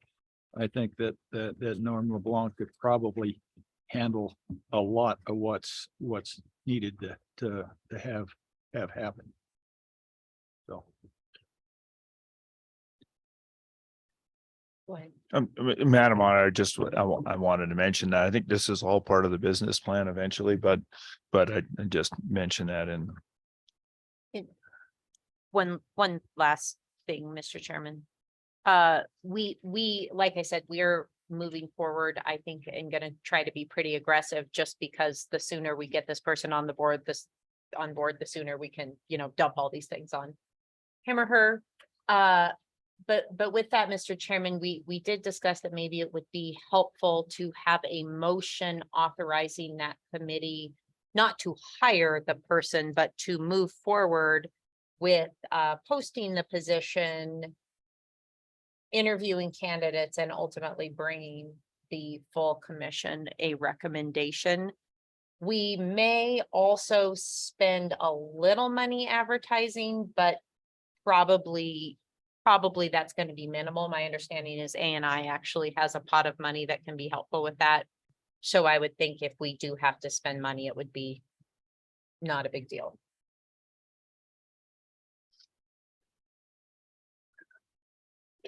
I think that Norm LeBlanc could probably handle a lot of what's needed to have happen. So. Go ahead. Madam Auditor, I wanted to mention that I think this is all part of the business plan eventually, but I just mentioned that in. One last thing, Mr. Chairman. We, like I said, we're moving forward, I think, and gonna try to be pretty aggressive, just because the sooner we get this person on the board, the sooner we can, dump all these things on him or her. But with that, Mr. Chairman, we did discuss that maybe it would be helpful to have a motion authorizing that committee not to hire the person, but to move forward with posting the position, interviewing candidates, and ultimately bringing the full commission a recommendation. We may also spend a little money advertising, but probably that's going to be minimal. My understanding is A&I actually has a pot of money that can be helpful with that. So I would think if we do have to spend money, it would be not a big deal.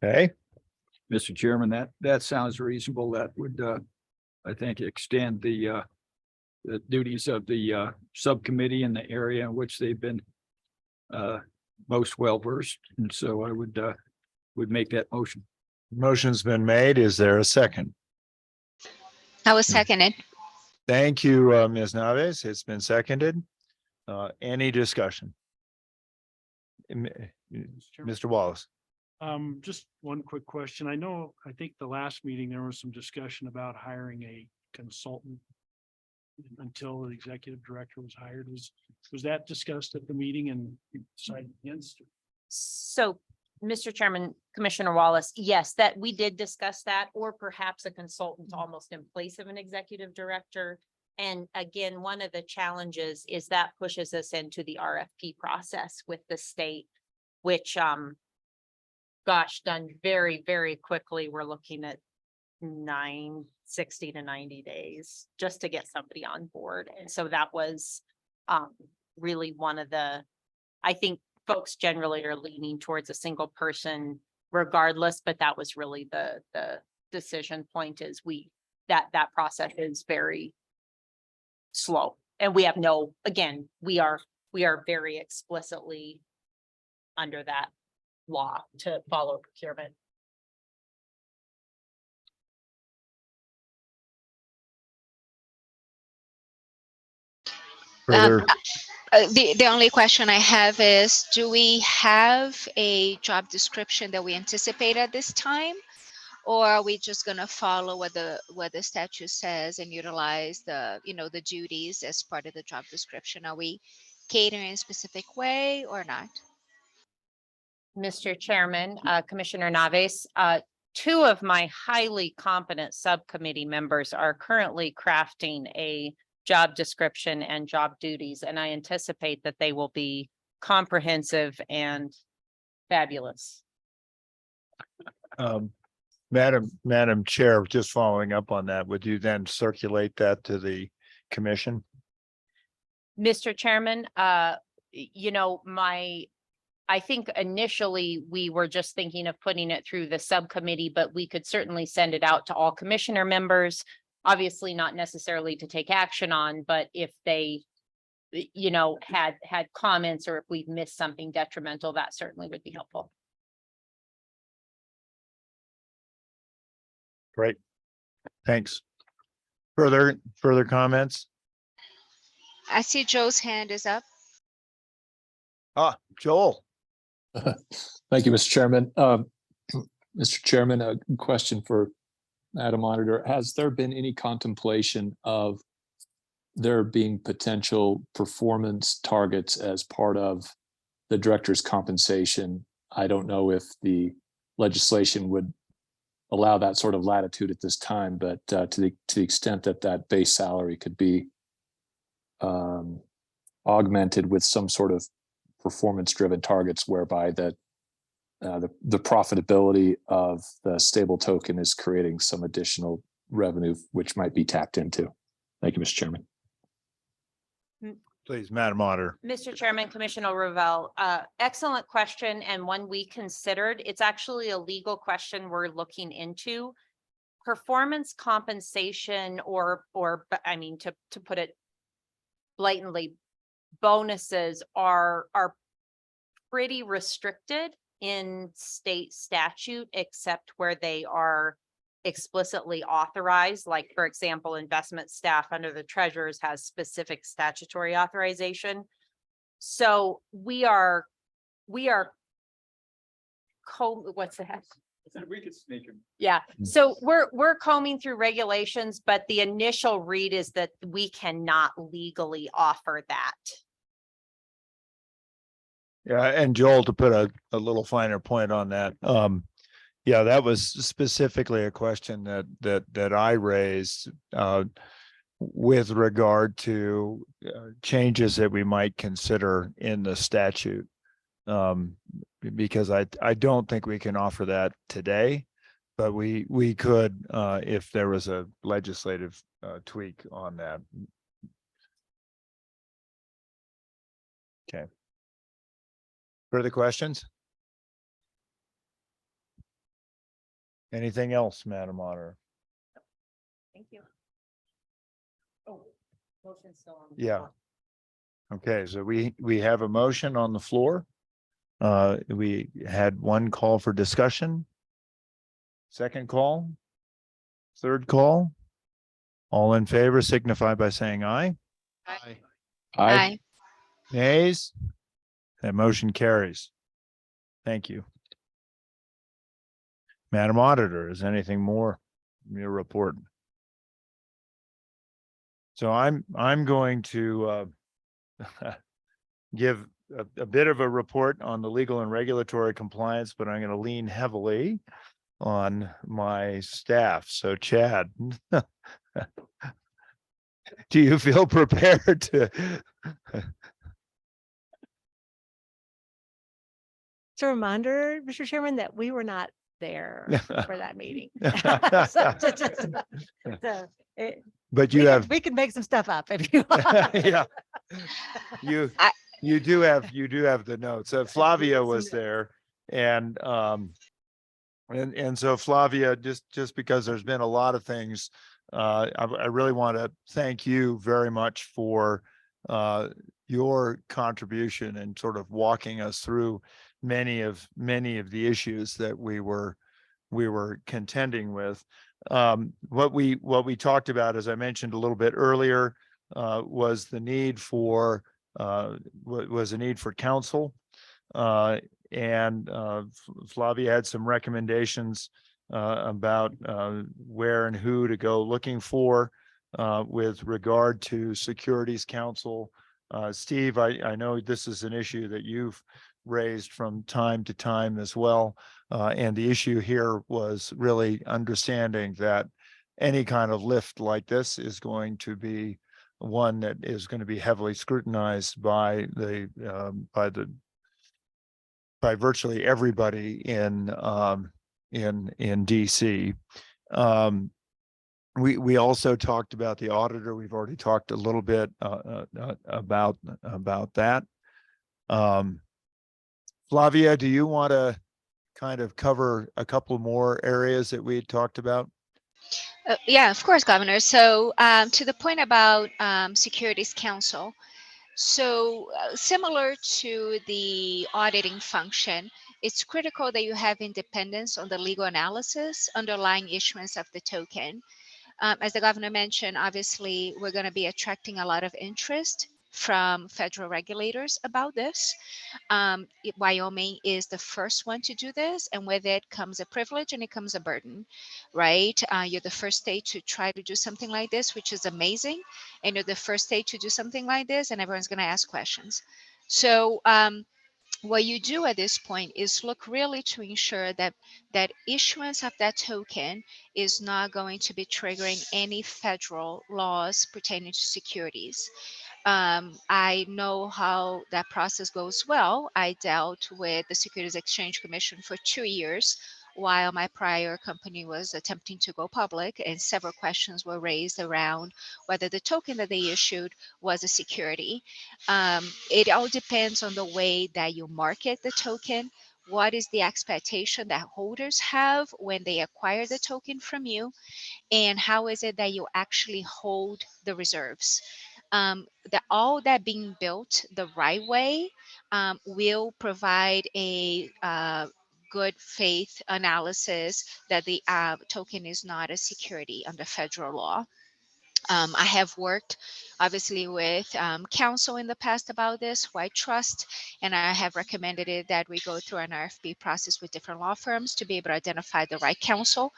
Okay, Mr. Chairman, that sounds reasonable. That would, I think, extend the duties of the subcommittee in the area in which they've been most well versed. And so I would make that motion. motion's been made. Is there a second? I will second it. Thank you, Ms. Naves. It's been seconded. Any discussion? Mr. Wallace. Just one quick question. I think the last meeting, there was some discussion about hiring a consultant until the executive director was hired. Was that discussed at the meeting and you decided against? So, Mr. Chairman, Commissioner Wallace, yes, that we did discuss that, or perhaps a consultant almost in place of an executive director. And again, one of the challenges is that pushes us into the RFP process with the state, which, gosh, done very, very quickly. We're looking at 60 to 90 days just to get somebody on board. And so that was really one of the, I think folks generally are leaning towards a single person regardless, but that was really the decision point is that process is very slow. And we have we are very explicitly under that law to follow procurement. Further, The only question I have is, do we have a job description that we anticipate at this time? Or are we just gonna follow what the statute says and utilize the duties as part of the job description? Are we catering in a specific way or not? Mr. Chairman, Commissioner Naves, two of my highly competent subcommittee members are currently crafting a job description and job duties, and I anticipate that they will be comprehensive and fabulous. Madam Chair, just following up on that, would you then circulate that to the commission? Mr. Chairman, I think initially we were just thinking of putting it through the subcommittee, but we could certainly send it out to all commissioner members. Obviously not necessarily to take action on, but if they, had comments or if we've missed something detrimental, that certainly would be helpful. Great. Thanks. Further comments? I see Joe's hand is up. Joel. Thank you, Mr. Chairman. Mr. Chairman, a question for Madam Auditor. Has there been any contemplation of there being potential performance targets as part of the director's compensation? I don't know if the legislation would allow that sort of latitude at this time, but to the extent that base salary could be augmented with some sort of performance-driven targets whereby the profitability of the stable token is creating some additional revenue which might be tapped into. Thank you, Mr. Chairman. Please, Madam Auditor. Mr. Chairman, Commissioner Ravel, excellent question and one we considered. It's actually a legal question we're looking into. Performance compensation or I mean, to put it blatantly, bonuses are pretty restricted in state statute, except where they are explicitly authorized, like, for example, investment staff under the treasurers has specific statutory authorization. So we are what's that? We could sneak him. Yeah, so we're combing through regulations, but the initial read is that we cannot legally offer that. Yeah, and Joel, to put a little finer point on that, yeah, that was specifically a question that I raised with regard to changes that we might consider in the statute. Because I don't think we can offer that today, but we could if there was a legislative tweak on that. Okay. Further questions? Anything else, Madam Auditor? Thank you. Oh, motion's still on. Yeah. Okay, so we have a motion on the floor. We had one call for discussion. Second call. Third call. All in favor signify by saying aye. Aye. Aye. Nays? That motion carries. Thank you. Madam Auditor, is anything more in your report? So I'm going to give a bit of a report on the legal and regulatory compliance, but I'm going to lean heavily on my staff. So Chad, do you feel prepared to? It's a reminder, Mr. Chairman, that we were not there for that meeting. But you have, we can make some stuff up if you want. yeah, you do have the notes. Flavia was there, and so Flavia, just because there's been a lot of things, I really want to thank you very much for your contribution and sort of walking us through many of the issues that we were contending with. What we talked about, as I mentioned a little bit earlier, was the need for counsel, and Flavia had some recommendations about where and who to go looking for with regard to securities counsel. Steve, I know this is an issue that you've raised from time to time as well. And the issue here was really understanding that any kind of lift like this is going to be one that is going to be heavily scrutinized by virtually everybody in DC. We also talked about the auditor. We've already talked a little bit about that. Flavia, do you want to kind of cover a couple more areas that we talked about? Yeah, of course, Governor. So to the point about Securities Counsel, so similar to the auditing function, it's critical that you have independence on the legal analysis underlying issuance of the token. As the governor mentioned, obviously, we're going to be attracting a lot of interest from federal regulators about this. Wyoming is the first one to do this, and with it comes a privilege and it comes a burden, right? You're the first state to try to do something like this, which is amazing. And you're the first state to do something like this, and everyone's going to ask questions. So what you do at this point is look really to ensure that issuance of that token is not going to be triggering any federal laws pertaining to securities. I know how that process goes well. I dealt with the Securities Exchange Commission for 2 years while my prior company was attempting to go public, and several questions were raised around whether the token that they issued was a security. It all depends on the way that you market the token. What is the expectation that holders have when they acquire the token from you? And how is it that you actually hold the reserves? All that being built the right way will provide a good faith analysis that the token is not a security under federal law. I have worked obviously with counsel in the past about this, White Trust, and I have recommended it that we go through an RFP process with different law firms to be able to identify the right counsel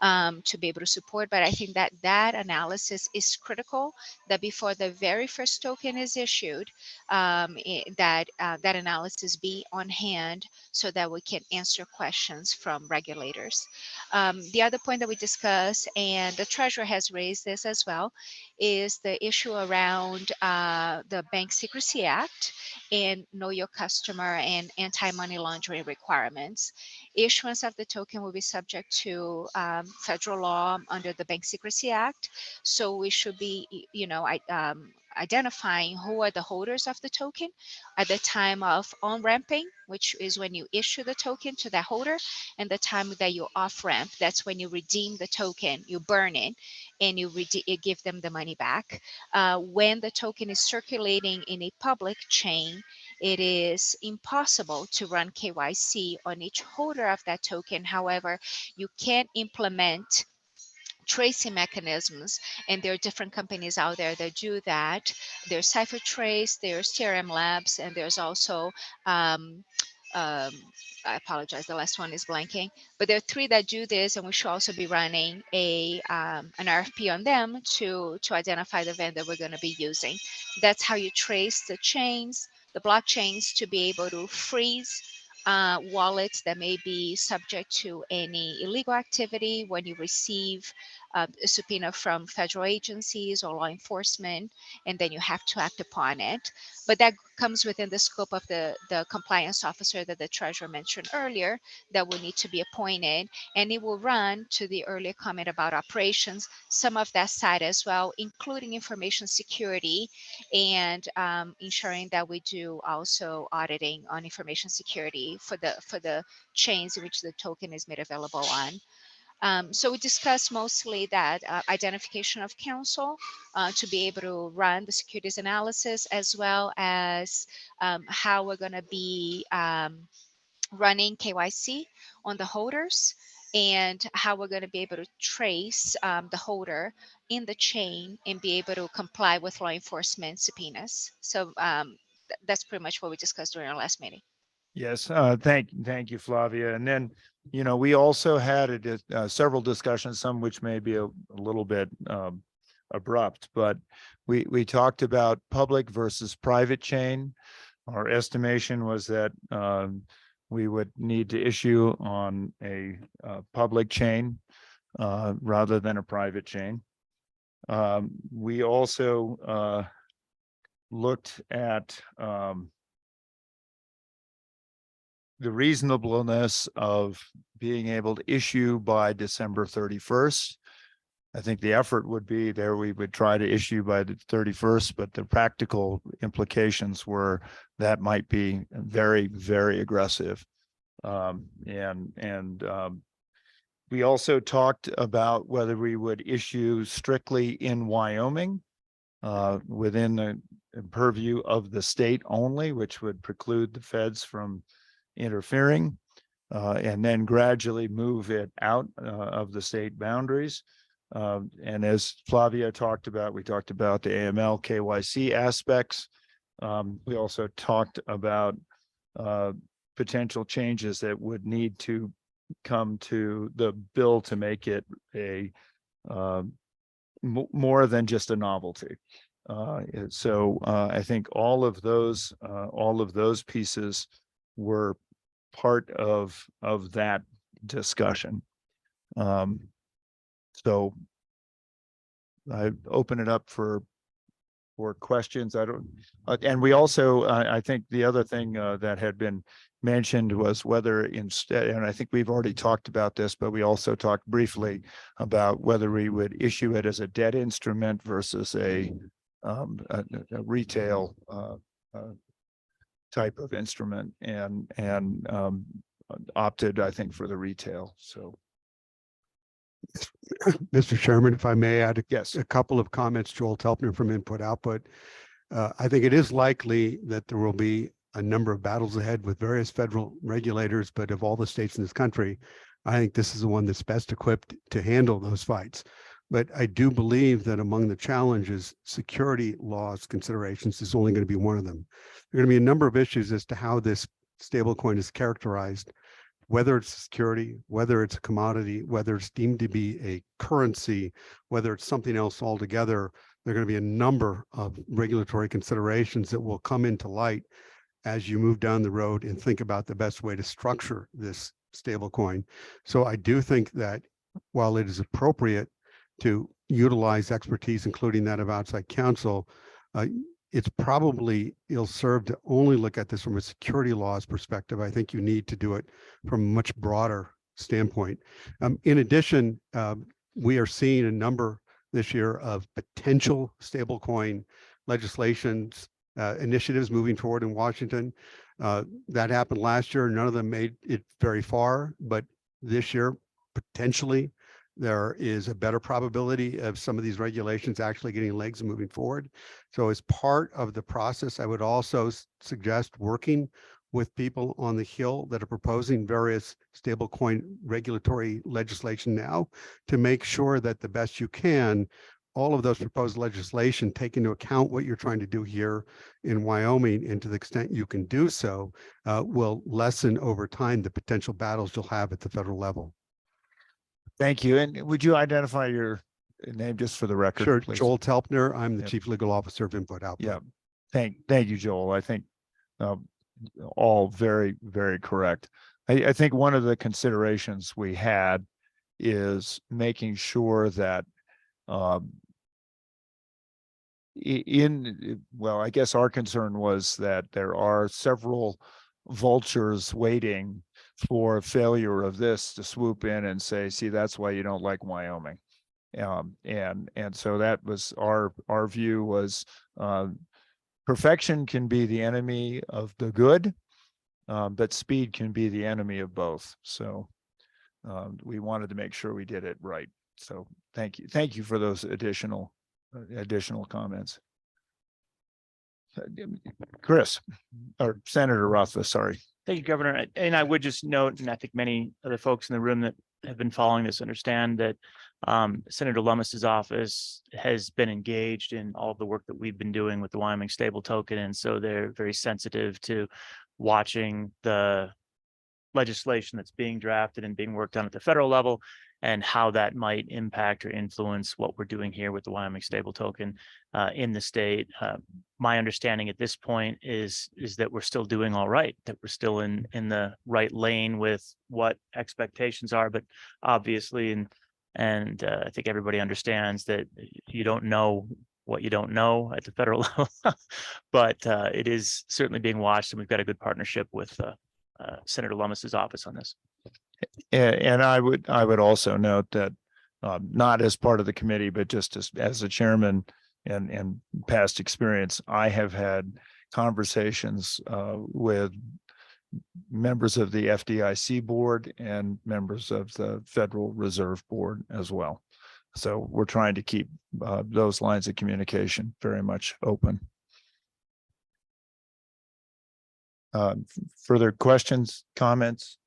to be able to support. But I think that that analysis is critical, that before the very first token is issued, that analysis be on hand so that we can answer questions from regulators. The other point that we discussed, and the treasurer has raised this as well, is the issue around the Bank Secrecy Act and Know Your Customer and anti-money laundering requirements. Issuance of the token will be subject to federal law under the Bank Secrecy Act. So we should be, identifying who are the holders of the token at the time of on-ramping, which is when you issue the token to the holder, and the time that you off-ramp, that's when you redeem the token, you burn it, and you give them the money back. When the token is circulating in a public chain, it is impossible to run KYC on each holder of that token. However, you can implement tracing mechanisms, and there are different companies out there that do that. There's CipherTrace, there's TRM Labs, and there's also I apologize, the last one is blanking, but there are 3 that do this, and we should also be running an RFP on them to identify the vendor we're going to be using. That's how you trace the chains, the blockchains, to be able to freeze wallets that may be subject to any illegal activity when you receive a subpoena from federal agencies or law enforcement, and then you have to act upon it. But that comes within the scope of the compliance officer that the treasurer mentioned earlier that will need to be appointed, and it will run, to the earlier comment about operations, some of that side as well, including information security and ensuring that we do also auditing on information security for the chains in which the token is made available on. So we discussed mostly that identification of counsel to be able to run the securities analysis, as well as how we're going to be running KYC on the holders, and how we're going to be able to trace the holder in the chain and be able to comply with law enforcement subpoenas. So that's pretty much what we discussed during our last meeting. Yes, thank you, Flavia. And then, we also had several discussions, some which may be a little bit abrupt, but we talked about public versus private chain. Our estimation was that we would need to issue on a public chain rather than a private chain. We also looked at the reasonableness of being able to issue by December 31st. I think the effort would be there, we would try to issue by the 31st, but the practical implications were that might be very, very aggressive. We also talked about whether we would issue strictly in Wyoming within the purview of the state only, which would preclude the feds from interfering, and then gradually move it out of the state boundaries. And as Flavia talked about, we talked about the AML KYC aspects. We also talked about potential changes that would need to come to the bill to make it a more than just a novelty. So I think all of those pieces were part of that discussion. So I open it up for questions. And we also, I think the other thing that had been mentioned was whether instead, and I think we've already talked about this, but we also talked briefly about whether we would issue it as a debt instrument versus a retail type of instrument, and opted, I think, for the retail. So, Mr. Chairman, if I may add yes, a couple of comments, Joel Telpner from Input Output. I think it is likely that there will be a number of battles ahead with various federal regulators, but of all the states in this country, I think this is the one that's best equipped to handle those fights. But I do believe that among the challenges, security laws considerations is only going to be one of them. There are going to be a number of issues as to how this stablecoin is characterized, whether it's security, whether it's a commodity, whether it's deemed to be a currency, whether it's something else altogether. There are going to be a number of regulatory considerations that will come into light as you move down the road and think about the best way to structure this stablecoin. So I do think that while it is appropriate to utilize expertise, including that of outside counsel, it's probably ill-served to only look at this from a security laws perspective. I think you need to do it from a much broader standpoint. In addition, we are seeing a number this year of potential stablecoin legislations, initiatives moving forward in Washington. That happened last year. None of them made it very far, but this year, potentially, there is a better probability of some of these regulations actually getting legs and moving forward. So as part of the process, I would also suggest working with people on the Hill that are proposing various stablecoin regulatory legislation now to make sure that the best you can, all of those proposed legislation take into account what you're trying to do here in Wyoming, and to the extent you can do so, will lessen over time the potential battles you'll have at the federal level. Thank you. And would you identify your name just for the record? Sure, please? Joel Telpner. I'm the Yep. Chief Legal Officer of Input Output. Yeah. Thank you, Joel. I think all very, very correct. I think one of the considerations we had is making sure that well, I guess our concern was that there are several vultures waiting for failure of this to swoop in and say, see, that's why you don't like Wyoming. And so that was our view was perfection can be the enemy of the good, but speed can be the enemy of both. So we wanted to make sure we did it right. So thank you for those additional comments. Chris, or Senator Rothfuss, sorry. Thank you, Governor. And I would just note, and I think many of the folks in the room that have been following this understand that Senator Lummis's office has been engaged in all of the work that we've been doing with the Wyoming stable token. And so they're very sensitive to watching the legislation that's being drafted and being worked on at the federal level, and how that might impact or influence what we're doing here with the Wyoming stable token in the state. My understanding at this point is that we're still doing all right, that we're still in the right lane with what expectations are, but obviously, and I think everybody understands that you don't know what you don't know at the federal level, but it is certainly being watched, and we've got a good partnership with Senator Lummis's office on this. And I would also note that not as part of the committee, but just as a chairman and past experience, I have had conversations with members of the FDIC board and members of the Federal Reserve Board as well. So we're trying to keep those lines of communication very much open. Further questions, comments?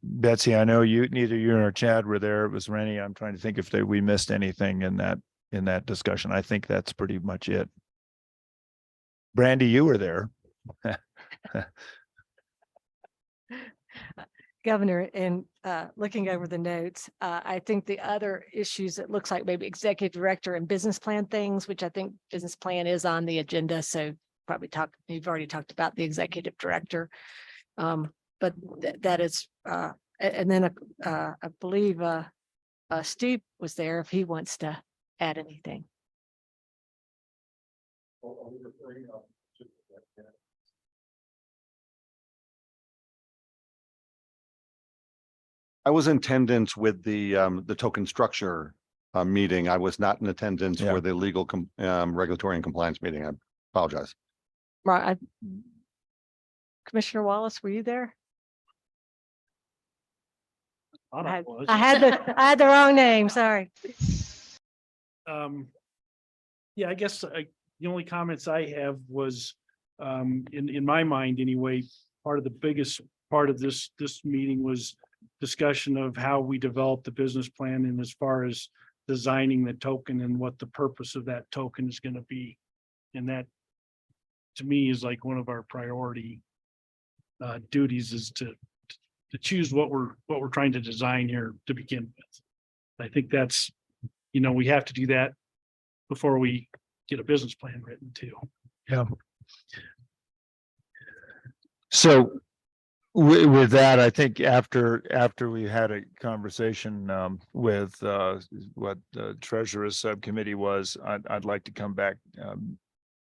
Betsy, I know neither you nor Chad were there. It was Rennie. I'm trying to think if we missed anything in that discussion. I think that's pretty much it. Brandy, you were there. Governor, and looking over the notes, I think the other issues, it looks like maybe executive director and business plan things, which I think business plan is on the agenda. So probably you've already talked about the executive director. But that is, and then I believe Steve was there if he wants to add anything. I was in attendance with the token structure meeting. I was not in attendance for the legal regulatory and compliance meeting. I apologize. Right. Commissioner Wallace, were you there? I had the wrong name. Sorry. Yeah, I guess the only comments I have was, in my mind anyway, part of the biggest part of this meeting was discussion of how we develop the business plan and as far as designing the token and what the purpose of that token is going to be. And that, to me, is like one of our priority duties is to choose what we're trying to design here to begin with. I think that's, we have to do that before we get a business plan written too. Yeah. So with that, I think after we had a conversation with what the treasurer's subcommittee was, I'd like to come back.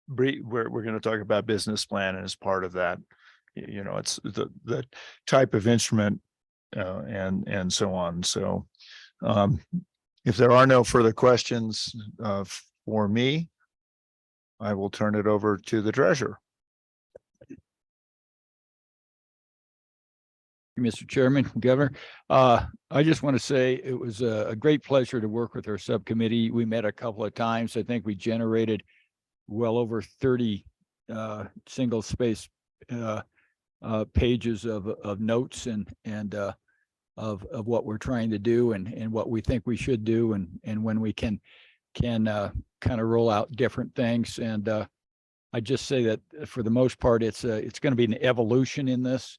We're going to talk about business plan, and as part of that, it's the type of instrument and so on. So if there are no further questions for me, I will turn it over to the treasurer. Mr. Chairman, Governor, I just want to say it was a great pleasure to work with our subcommittee. We met a couple of times. I think we generated well over 30 single space pages of notes and of what we're trying to do and what we think we should do and when we can kind of roll out different things. And I just say that for the most part, it's going to be an evolution in this.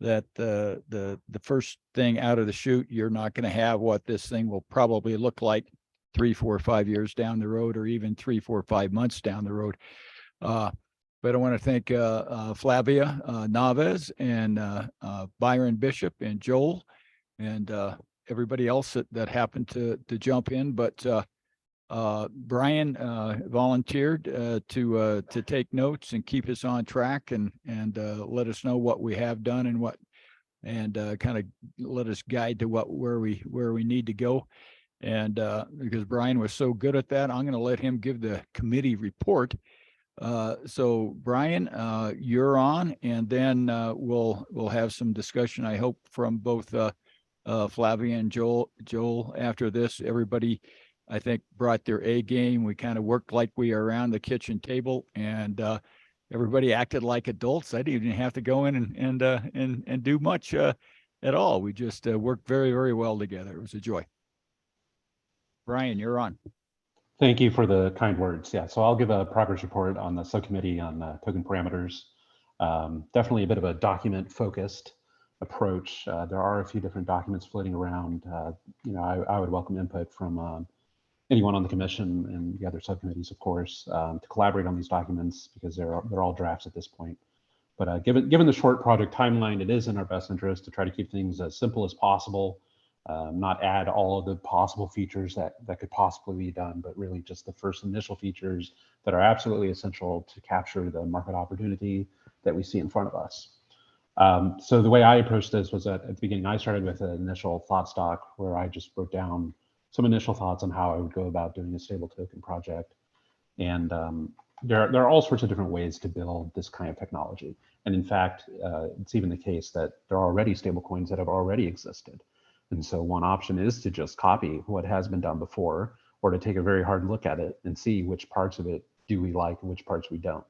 That the first thing out of the chute, you're not going to have what this thing will probably look like 3, 4, 5 years down the road, or even 3, 4, 5 months down the road. But I want to thank Flavia Naves and Byron Bishop and Joel and everybody else that happened to jump in. But Brian volunteered to take notes and keep us on track and let us know what we have done and kind of let us guide to where we need to go. And because Brian was so good at that, I'm going to let him give the committee report. So Brian, you're on, and then we'll have some discussion, I hope, from both Flavia and Joel after this. Everybody, I think, brought their A game. We kind of worked like we are around the kitchen table, and everybody acted like adults. I didn't even have to go in and do much at all. We just worked very, very well together. It was a joy. Brian, you're on. Thank you for the kind words. Yeah, so I'll give a progress report on the subcommittee on token parameters. Definitely a bit of a document-focused approach. There are a few different documents floating around. I would welcome input from anyone on the commission and the other subcommittees, of course, to collaborate on these documents because they're all drafts at this point. But given the short project timeline, it is in our best interest to try to keep things as simple as possible, not add all of the possible features that could possibly be done, but really just the first initial features that are absolutely essential to capture the market opportunity that we see in front of us. So the way I approached this was at the beginning, I started with an initial thought stock where I just wrote down some initial thoughts on how I would go about doing a stable token project. And there are all sorts of different ways to build this kind of technology. And in fact, it's even the case that there are already stable coins that have already existed. And so one option is to just copy what has been done before, or to take a very hard look at it and see which parts of it do we like and which parts we don't.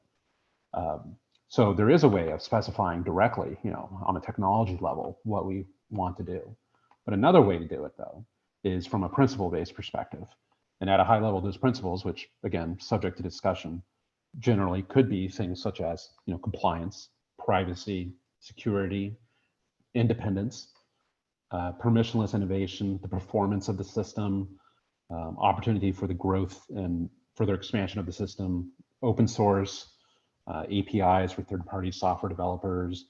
So there is a way of specifying directly, on a technology level, what we want to do. But another way to do it, though, is from a principle-based perspective. And at a high level, those principles, which again, subject to discussion, generally could be things such as compliance, privacy, security, independence, permissionless innovation, the performance of the system, opportunity for the growth and further expansion of the system, open source, APIs for third-party software developers,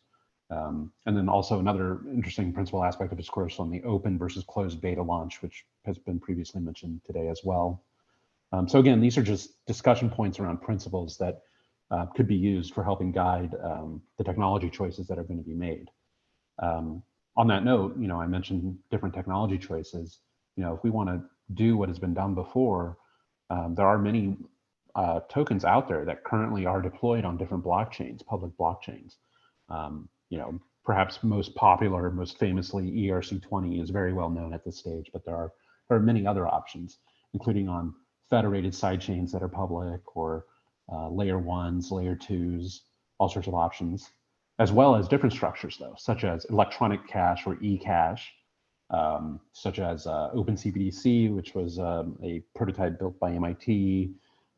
and then also another interesting principal aspect of discourse on the open versus closed beta launch, which has been previously mentioned today as well. So again, these are just discussion points around principles that could be used for helping guide the technology choices that are going to be made. On that note, I mentioned different technology choices. If we want to do what has been done before, there are many tokens out there that currently are deployed on different blockchains, public blockchains. Perhaps most popular, most famously, ERC20 is very well known at this stage, but there are many other options, including on federated side chains that are public, or layer ones, layer twos, all sorts of options, as well as different structures though, such as electronic cash or e-cash, such as OpenCBDC, which was a prototype built by MIT,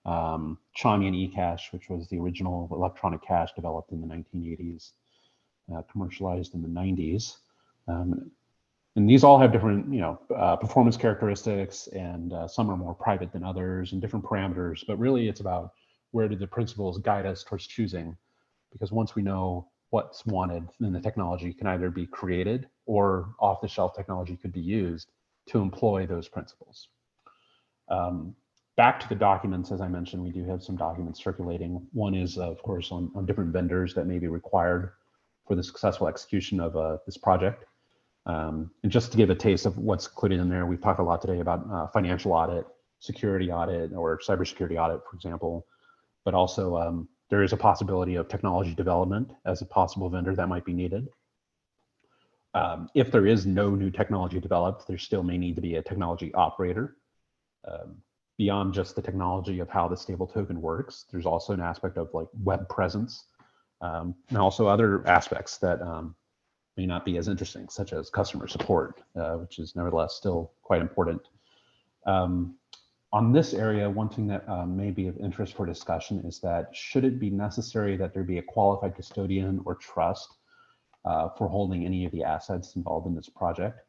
Chaumian eCash, which was the original electronic cash developed in the 1980s, commercialized in the 90s. And these all have different, performance characteristics, and some are more private than others and different parameters, but really it's about where do the principles guide us towards choosing, because once we know what's wanted, then the technology can either be created or off-the-shelf technology could be used to employ those principles. Back to the documents, as I mentioned, we do have some documents circulating. One is, of course, on different vendors that may be required for the successful execution of this project. And just to give a taste of what's included in there, we've talked a lot today about financial audit, security audit, or cybersecurity audit, for example, but also there is a possibility of technology development as a possible vendor that might be needed. If there is no new technology developed, there still may need to be a technology operator. Beyond just the technology of how the stable token works, there's also an aspect of like web presence, and also other aspects that may not be as interesting, such as customer support, which is nevertheless still quite important. On this area, one thing that may be of interest for discussion is that should it be necessary that there be a qualified custodian or trust for holding any of the assets involved in this project?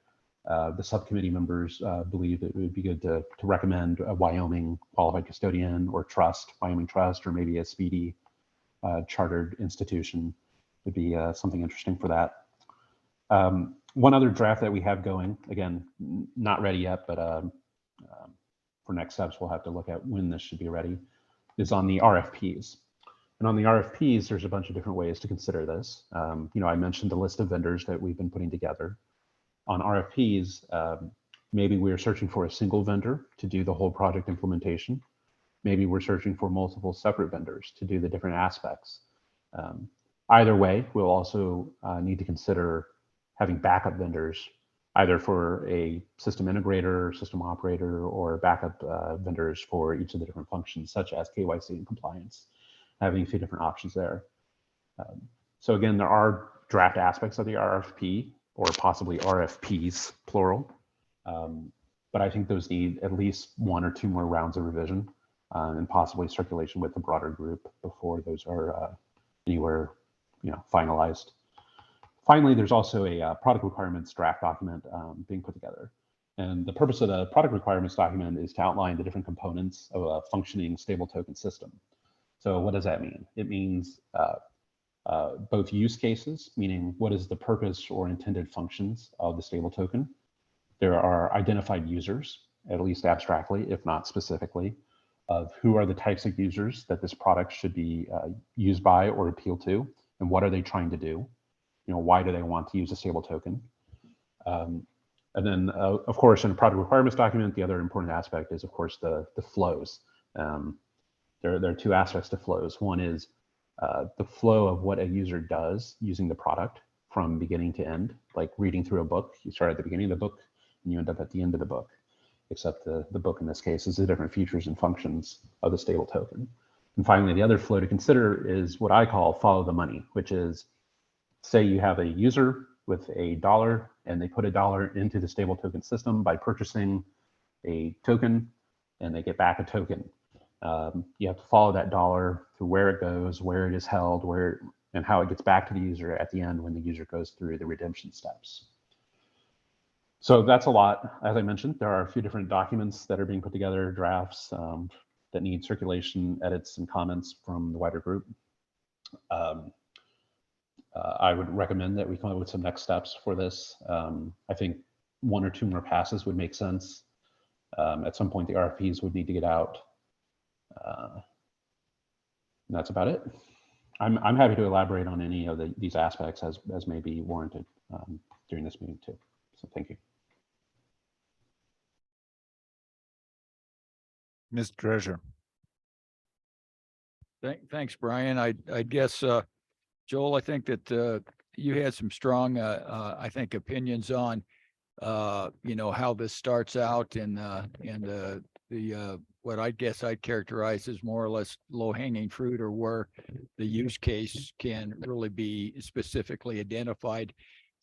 The subcommittee members believe that it would be good to recommend a Wyoming qualified custodian or trust, Wyoming Trust, or maybe a speedy chartered institution would be something interesting for that. One other draft that we have going, again, not ready yet, but for next steps, we'll have to look at when this should be ready, is on the RFPs. And on the RFPs, there's a bunch of different ways to consider this. I mentioned the list of vendors that we've been putting together. On RFPs, maybe we're searching for a single vendor to do the whole project implementation. Maybe we're searching for multiple separate vendors to do the different aspects. Either way, we'll also need to consider having backup vendors, either for a system integrator, system operator, or backup vendors for each of the different functions, such as KYC and compliance, having a few different options there. So again, there are draft aspects of the RFP, or possibly RFPs, plural. But I think those need at least 1 or 2 more rounds of revision and possibly circulation with the broader group before those are anywhere finalized. Finally, there's also a product requirements draft document being put together. And the purpose of the product requirements document is to outline the different components of a functioning stable token system. So what does that mean? It means both use cases, meaning what is the purpose or intended functions of the stable token. There are identified users, at least abstractly, if not specifically, of who are the types of users that this product should be used by or appeal to, and what are they trying to do? Why do they want to use a stable token? And then, of course, in a product requirements document, the other important aspect is, of course, the flows. There are 2 aspects to flows. One is the flow of what a user does using the product from beginning to end, like reading through a book. You start at the beginning of the book and you end up at the end of the book, except the book in this case is the different features and functions of the stable token. And finally, the other flow to consider is what I call follow the money, which is, say you have a user with $1 and they put $1 into the stable token system by purchasing a token, and they get back a token. You have to follow that dollar to where it goes, where it is held, and how it gets back to the user at the end when the user goes through the redemption steps. So that's a lot. As I mentioned, there are a few different documents that are being put together, drafts that need circulation, edits, and comments from the wider group. I would recommend that we come up with some next steps for this. I think 1 or 2 more passes would make sense. At some point, the RFPs would need to get out. And that's about it. I'm happy to elaborate on any of these aspects as may be warranted during this meeting too. So thank you. Mr. Treasurer. Thanks, Brian. I guess, Joel, I think that you had some strong, I think, opinions on, how this starts out and the what I guess I'd characterize as more or less low hanging fruit, or where the use case can really be specifically identified.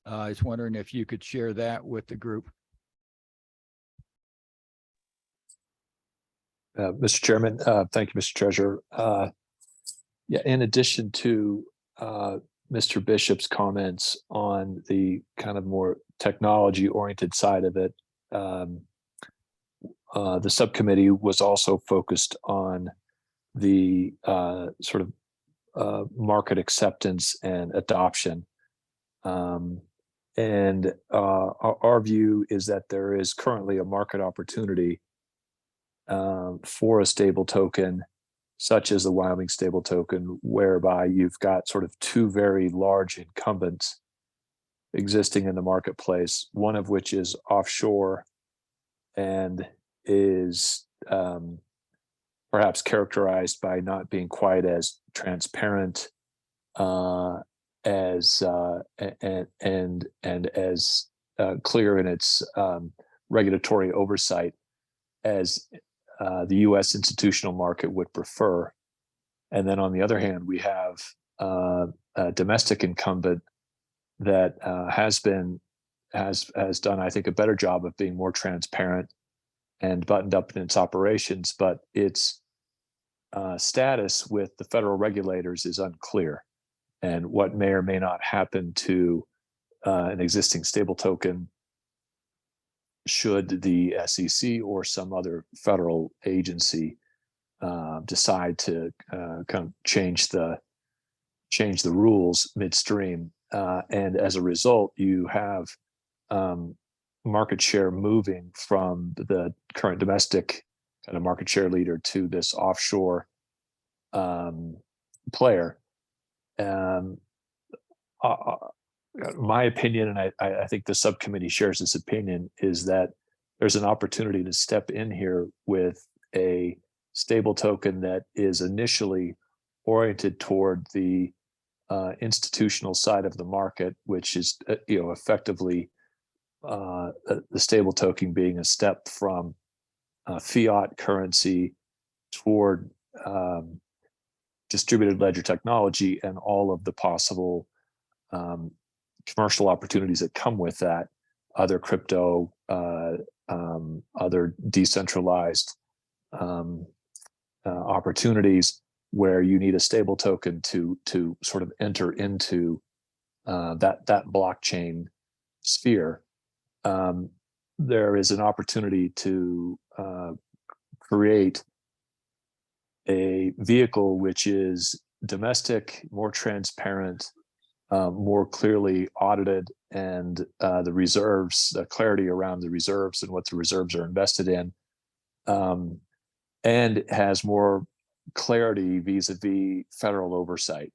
I was wondering if you could share that with the group. Mr. Chairman, thank you, Mr. Treasurer. Yeah, in addition to Mr. Bishop's comments on the kind of more technology-oriented side of it, the subcommittee was also focused on the sort of market acceptance and adoption. And our view is that there is currently a market opportunity for a stable token, such as the Wyoming stable token, whereby you've got sort of two very large incumbents existing in the marketplace, one of which is offshore and is perhaps characterized by not being quite as transparent as and as clear in its regulatory oversight as the U.S. institutional market would prefer. And then on the other hand, we have a domestic incumbent that has done, I think, a better job of being more transparent and buttoned up in its operations, but its status with the federal regulators is unclear. And what may or may not happen to an existing stable token should the SEC or some other federal agency decide to kind of change the rules midstream. And as a result, you have market share moving from the current domestic kind of market share leader to this offshore player. My opinion, and I think the subcommittee shares this opinion, is that there's an opportunity to step in here with a stable token that is initially oriented toward the institutional side of the market, which is effectively the stable token being a step from fiat currency toward distributed ledger technology and all of the possible commercial opportunities that come with that, other crypto, other decentralized opportunities where you need a stable token to sort of enter into that blockchain sphere. There is an opportunity to create a vehicle which is domestic, more transparent, more clearly audited, and the reserves, the clarity around the reserves and what the reserves are invested in, and has more clarity vis-a-vis federal oversight.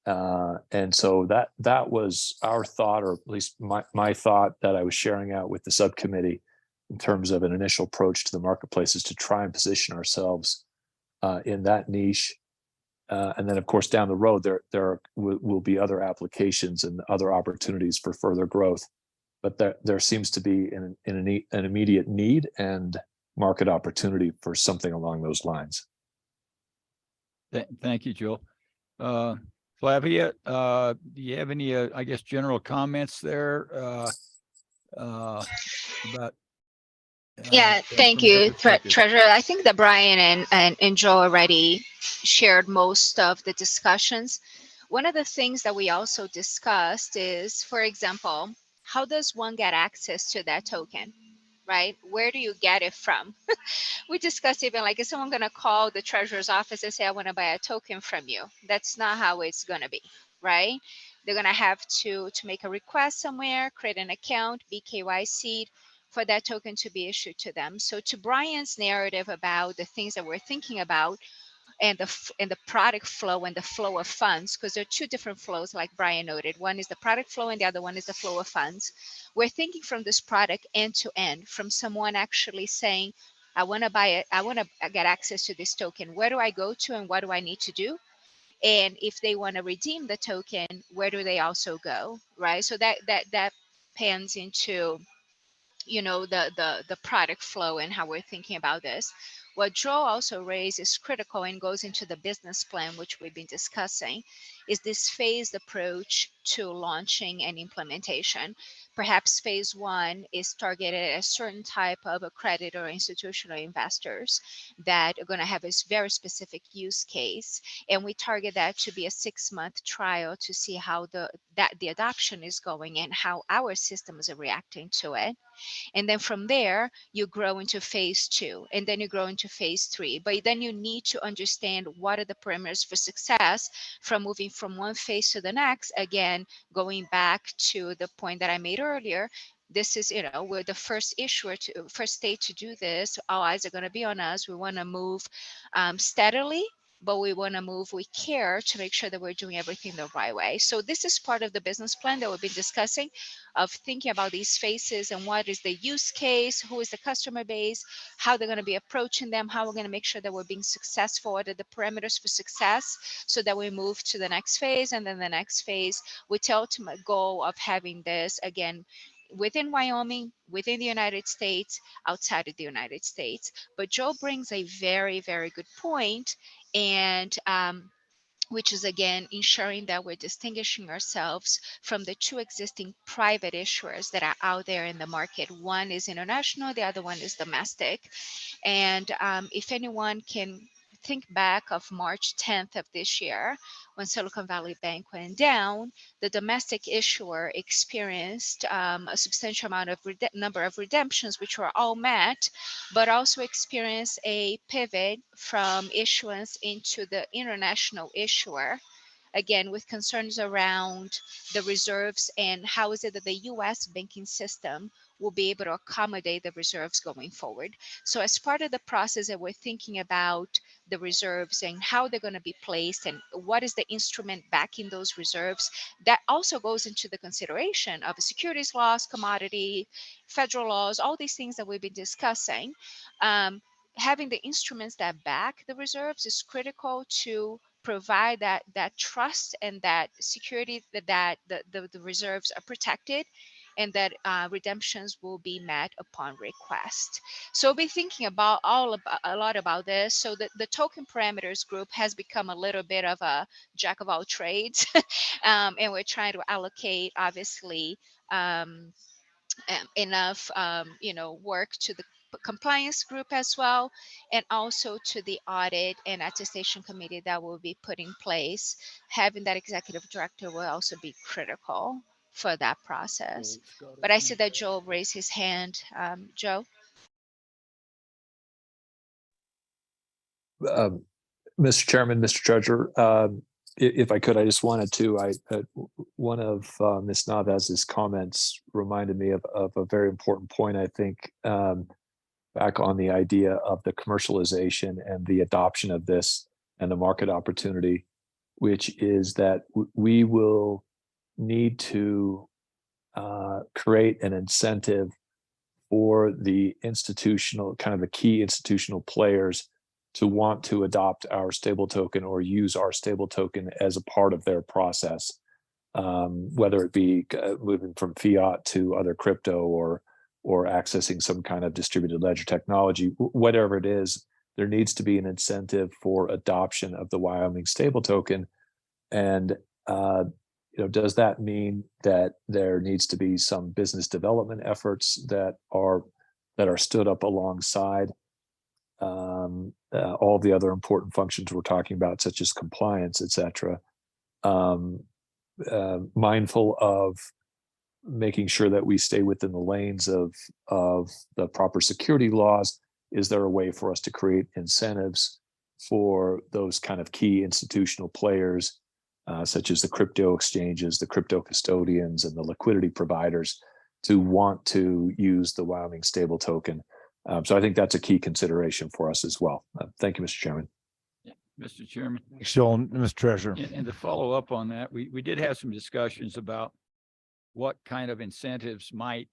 And so that was our thought, or at least my thought that I was sharing out with the subcommittee in terms of an initial approach to the marketplace, is to try and position ourselves in that niche. And then, of course, down the road, there will be other applications and other opportunities for further growth. But there seems to be an immediate need and market opportunity for something along those lines. Thank you, Joe. Flavia, do you have any, I guess, general comments there about? Yeah, thank you, Treasurer. I think that Brian and Joe already shared most of the discussions. One of the things that we also discussed is, for example, how does one get access to that token, right? Where do you get it from? We discussed even like, is someone going to call the treasurer's office and say, I want to buy a token from you? That's not how it's going to be, right? They're going to have to make a request somewhere, create an account, be KYC'd, for that token to be issued to them. So to Brian's narrative about the things that we're thinking about, and the product flow and the flow of funds, because there are two different flows, like Brian noted. One is the product flow and the other one is the flow of funds. We're thinking from this product end to end, from someone actually saying, I want to buy it, I want to get access to this token. Where do I go to and what do I need to do? And if they want to redeem the token, where do they also go, right? So that pans into the product flow and how we're thinking about this. What Joe also raised is critical and goes into the business plan, which we've been discussing, is this phased approach to launching and implementation. Perhaps phase one is targeted at a certain type of accredited or institutional investors that are going to have a very specific use case. And we target that to be a 6-month trial to see how the adoption is going and how our systems are reacting to it. And then from there, you grow into phase 2, and then you grow into phase 3. But then you need to understand what are the parameters for success from moving from one phase to the next. Again, going back to the point that I made earlier, this is, we're the first state to do this. All eyes are going to be on us. We want to move steadily, but we want to move with care to make sure that we're doing everything the right way. So this is part of the business plan that we've been discussing, of thinking about these phases and what is the use case, who is the customer base, how they're going to be approaching them, how we're going to make sure that we're being successful, what are the parameters for success, so that we move to the next phase. And then the next phase with the ultimate goal of having this, again, within Wyoming, within the United States, outside of the United States. But Joe brings a very, very good point, and which is again ensuring that we're distinguishing ourselves from the two existing private issuers that are out there in the market. One is international, the other one is domestic. And if anyone can think back of March 10th of this year, when Silicon Valley Bank went down, the domestic issuer experienced a substantial amount of number of redemptions, which were all met, but also experienced a pivot from issuance into the international issuer, again, with concerns around the reserves and how is it that the US banking system will be able to accommodate the reserves going forward. So as part of the process that we're thinking about the reserves and how they're going to be placed and what is the instrument backing those reserves, that also goes into the consideration of securities laws, commodity, federal laws, all these things that we've been discussing. Having the instruments that back the reserves is critical to provide that trust and that security that the reserves are protected and that redemptions will be met upon request. So we'll be thinking about a lot about this. So the token parameters group has become a little bit of a jack of all trades, and we're trying to allocate, obviously, enough work to the compliance group as well, and also to the audit and attestation committee that will be put in place. Having that executive director will also be critical for that process. But I see that Joe raised his hand. Joe? Mr. Chairman, Mr. Treasurer, if I could, I just wanted to, one of Ms. Navez's comments reminded me of a very important point, I think, back on the idea of the commercialization and the adoption of this and the market opportunity, which is that we will need to create an incentive for the institutional, kind of the key institutional players to want to adopt our stable token or use our stable token as a part of their process, whether it be moving from fiat to other crypto or accessing some kind of distributed ledger technology, whatever it is. There needs to be an incentive for adoption of the Wyoming stable token. And does that mean that there needs to be some business development efforts that are stood up alongside all the other important functions we're talking about, such as compliance, et cetera, mindful of making sure that we stay within the lanes of the proper security laws? Is there a way for us to create incentives for those kind of key institutional players, such as the crypto exchanges, the crypto custodians, and the liquidity providers, to want to use the Wyoming stable token? So I think that's a key consideration for us as well. Thank you, Mr. Chairman. Mr. Chairman. Still, Mr. Treasurer. And to follow up on that, we did have some discussions about what kind of incentives might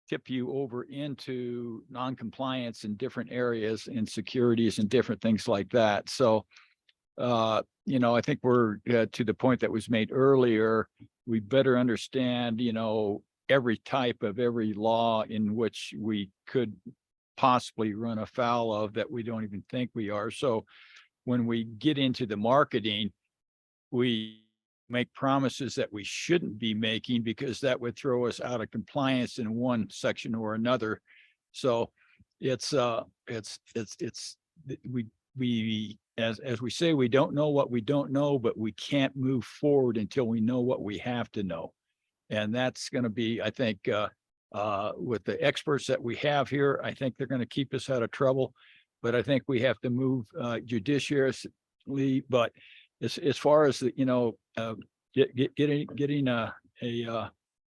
tip you over into non-compliance in different areas, in securities and different things like that. So, I think we're to the point that was made earlier. We better understand, every type of every law in which we could possibly run afoul of that we don't even think we are. So when we get into the marketing, we make promises that we shouldn't be making because that would throw us out of compliance in one section or another. So it's we as we say, we don't know what we don't know, but we can't move forward until we know what we have to know. And that's going to be, I think, with the experts that we have here, I think they're going to keep us out of trouble. But I think we have to move judiciously. But as far as the, getting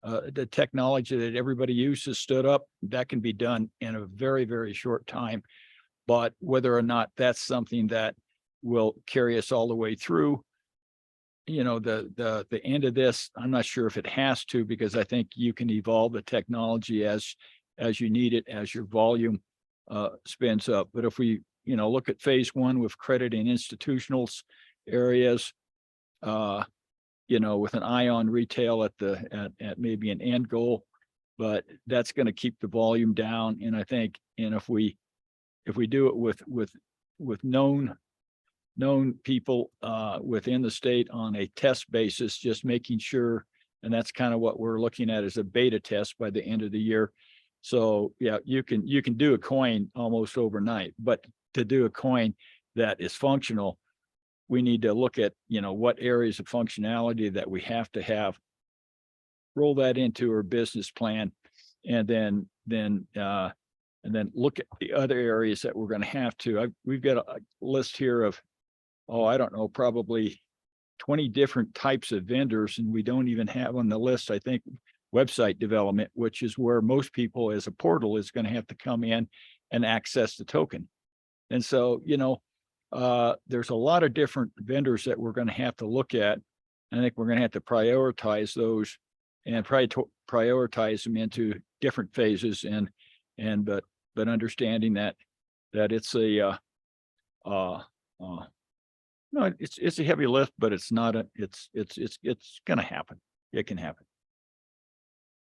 the technology that everybody uses stood up, that can be done in a very, very short time. But whether or not that's something that will carry us all the way through, the end of this, I'm not sure if it has to, because I think you can evolve the technology as you need it, as your volume spins up. But if we, look at phase one with credit and institutionals areas, with an eye on retail at maybe an end goal, but that's going to keep the volume down. And I think, and if we do it with known people within the state on a test basis, just making sure, and that's kind of what we're looking at as a beta test by the end of the year. So yeah, you can do a coin almost overnight, but to do a coin that is functional, we need to look at, what areas of functionality that we have to have, roll that into our business plan, and then look at the other areas that we're going to have to. We've got a list here of, I don't know, probably 20 different types of vendors, and we don't even have on the list, I think, website development, which is where most people as a portal is going to have to come in and access the token. And so, there's a lot of different vendors that we're going to have to look at. I think we're going to have to prioritize those and prioritize them into different phases, but understanding that it's a no, it's a heavy lift, but it's not it's going to happen. It can happen.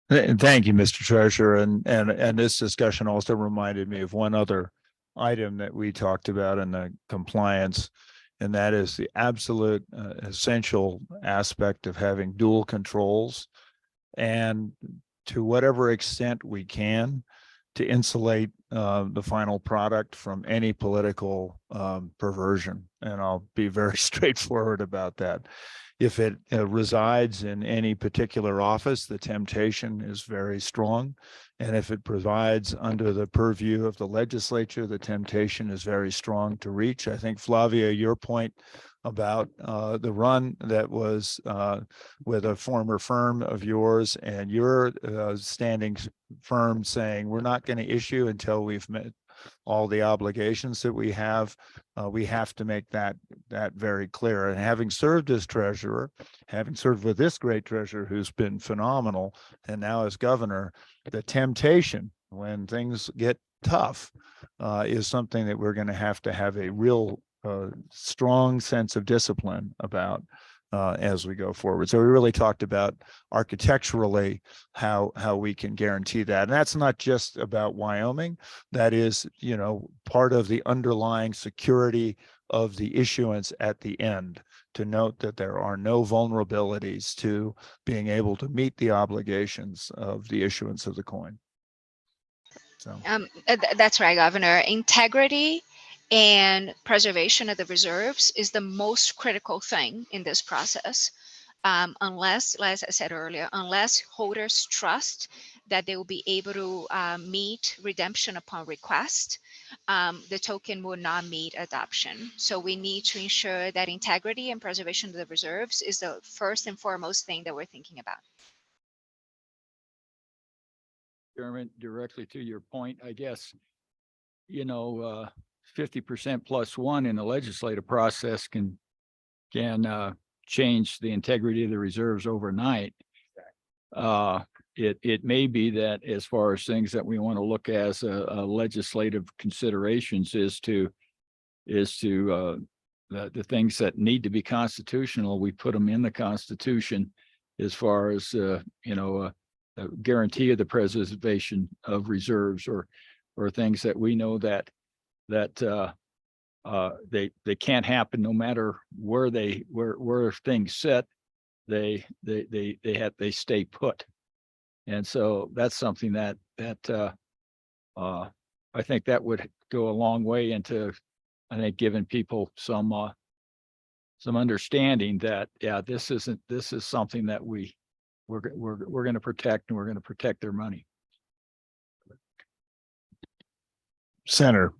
And thank you, Mr. Treasurer. And this discussion also reminded me of one other item that we talked about in the compliance, and that is the absolute essential aspect of having dual controls, and to whatever extent we can, to insulate the final product from any political perversion. And I'll be very straightforward about that. If it resides in any particular office, the temptation is very strong. And if it provides under the purview of the legislature, the temptation is very strong to reach. I think, Flavia, your point about the run that was with a former firm of yours, and your standing firm saying, we're not going to issue until we've met all the obligations that we have to make that very clear. And having served as treasurer, having served with this great treasurer who's been phenomenal, and now as governor, the temptation when things get tough is something that we're going to have a real strong sense of discipline about as we go forward. So we really talked about architecturally how we can guarantee that. And that's not just about Wyoming. That is, part of the underlying security of the issuance at the end, to note that there are no vulnerabilities to being able to meet the obligations of the issuance of the coin. So That's right, Governor. Integrity and preservation of the reserves is the most critical thing in this process. Unless, as I said earlier, unless holders trust that they will be able to meet redemption upon request, the token will not meet adoption. So we need to ensure that integrity and preservation of the reserves is the first and foremost thing that we're thinking about. Chairman, directly to your point, I guess, 50% plus one in the legislative process can change the integrity of the reserves overnight. It may be that as far as things that we want to look as a legislative considerations is to the things that need to be constitutional, we put them in the Constitution, as far as guarantee of the preservation of reserves or things that we know that they can't happen no matter where things sit. They stay put. And so that's something that I think that would go a long way into, I think, giving people some understanding that, yeah, this is something that we're going to protect, and we're going to protect their money. Senator.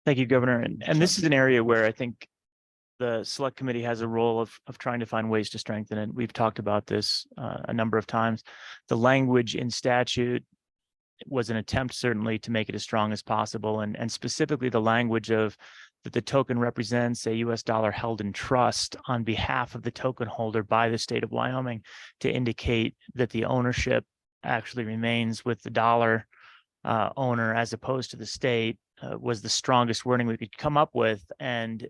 Thank you, Governor. And this is an area where I think the select committee has a role of trying to find ways to strengthen it. We've talked about this a number of times. The language in statute was an attempt certainly to make it as strong as possible. And specifically the language of that the token represents a US dollar held in trust on behalf of the token holder by the state of Wyoming, to indicate that the ownership actually remains with the dollar owner as opposed to the state, was the strongest wording we could come up with. And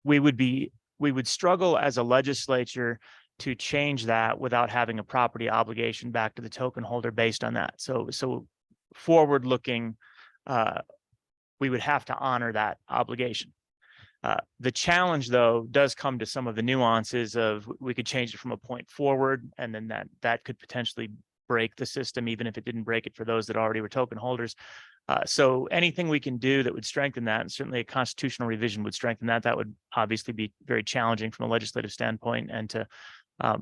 we would struggle as a legislature to change that without having a property obligation back to the token holder based on that. So forward looking, we would have to honor that obligation. The challenge, though, does come to some of the nuances of, we could change it from a point forward, and then that could potentially break the system, even if it didn't break it for those that already were token holders. So anything we can do that would strengthen that, and certainly a constitutional revision would strengthen that, that would obviously be very challenging from a legislative standpoint, and to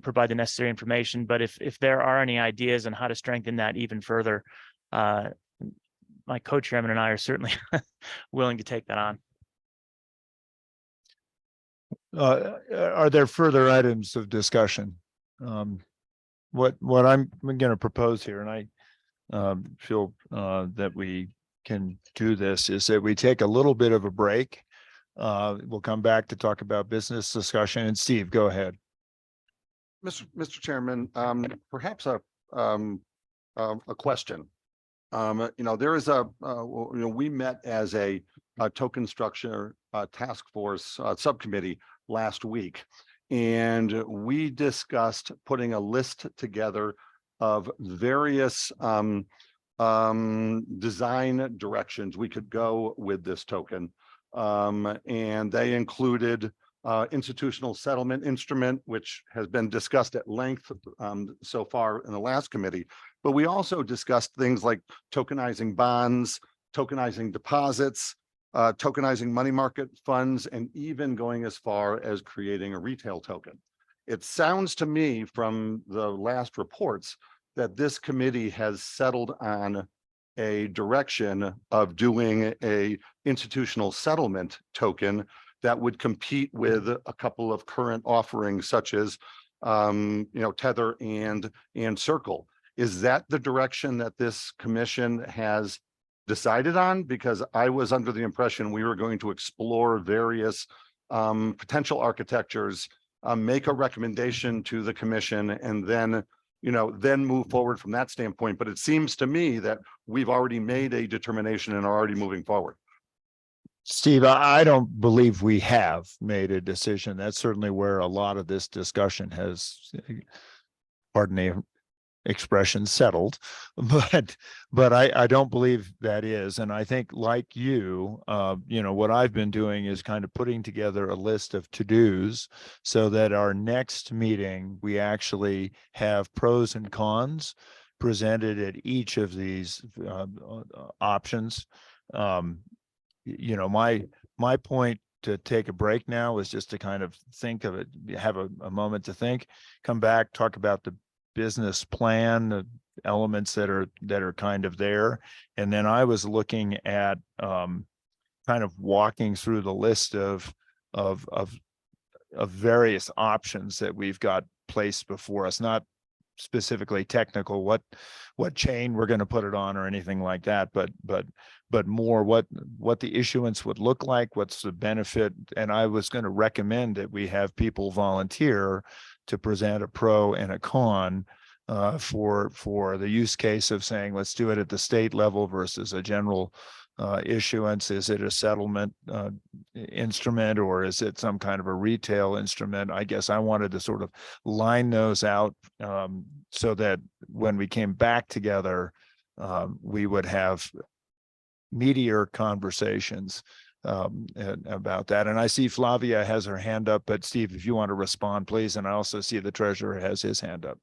provide the necessary information. But if there are any ideas on how to strengthen that even further, my co-chairman and I are certainly willing to take that on. Are there further items of discussion? What I'm going to propose here, and I feel that we can do this, is that we take a little bit of a break. We'll come back to talk about business discussion. And Steve, go ahead. Mr. Chairman, perhaps a question. There is we met as a token structure task force subcommittee last week, and we discussed putting a list together of various design directions we could go with this token. And they included institutional settlement instrument, which has been discussed at length so far in the last committee. But we also discussed things like tokenizing bonds, tokenizing deposits, tokenizing money market funds, and even going as far as creating a retail token. It sounds to me from the last reports that this committee has settled on a direction of doing a institutional settlement token that would compete with a couple of current offerings, such as Tether and Circle. Is that the direction that this commission has decided on? Because I was under the impression we were going to explore various potential architectures, make a recommendation to the commission, and then move forward from that standpoint. But it seems to me that we've already made a determination and are already moving forward. Steve, I don't believe we have made a decision. That's certainly where a lot of this discussion has, pardon the expression, settled, but I don't believe that is. And I think, like you, what I've been doing is kind of putting together a list of to-dos so that our next meeting, we actually have pros and cons presented at each of these options. My point to take a break now is just to kind of think of it, have a moment to think, come back, talk about the business plan, the elements that are kind of there. And then I was looking at kind of walking through the list of various options that we've got placed before us, not specifically technical, what chain we're going to put it on or anything like that, but more what the issuance would look like, what's the benefit. And I was going to recommend that we have people volunteer to present a pro and a con for the use case of saying, let's do it at the state level versus a general issuance. Is it a settlement instrument, or is it some kind of a retail instrument? I guess I wanted to sort of line those out so that when we came back together, we would have meatier conversations about that. And I see Flavia has her hand up, but Steve, if you want to respond, please. And I also see the treasurer has his hand up.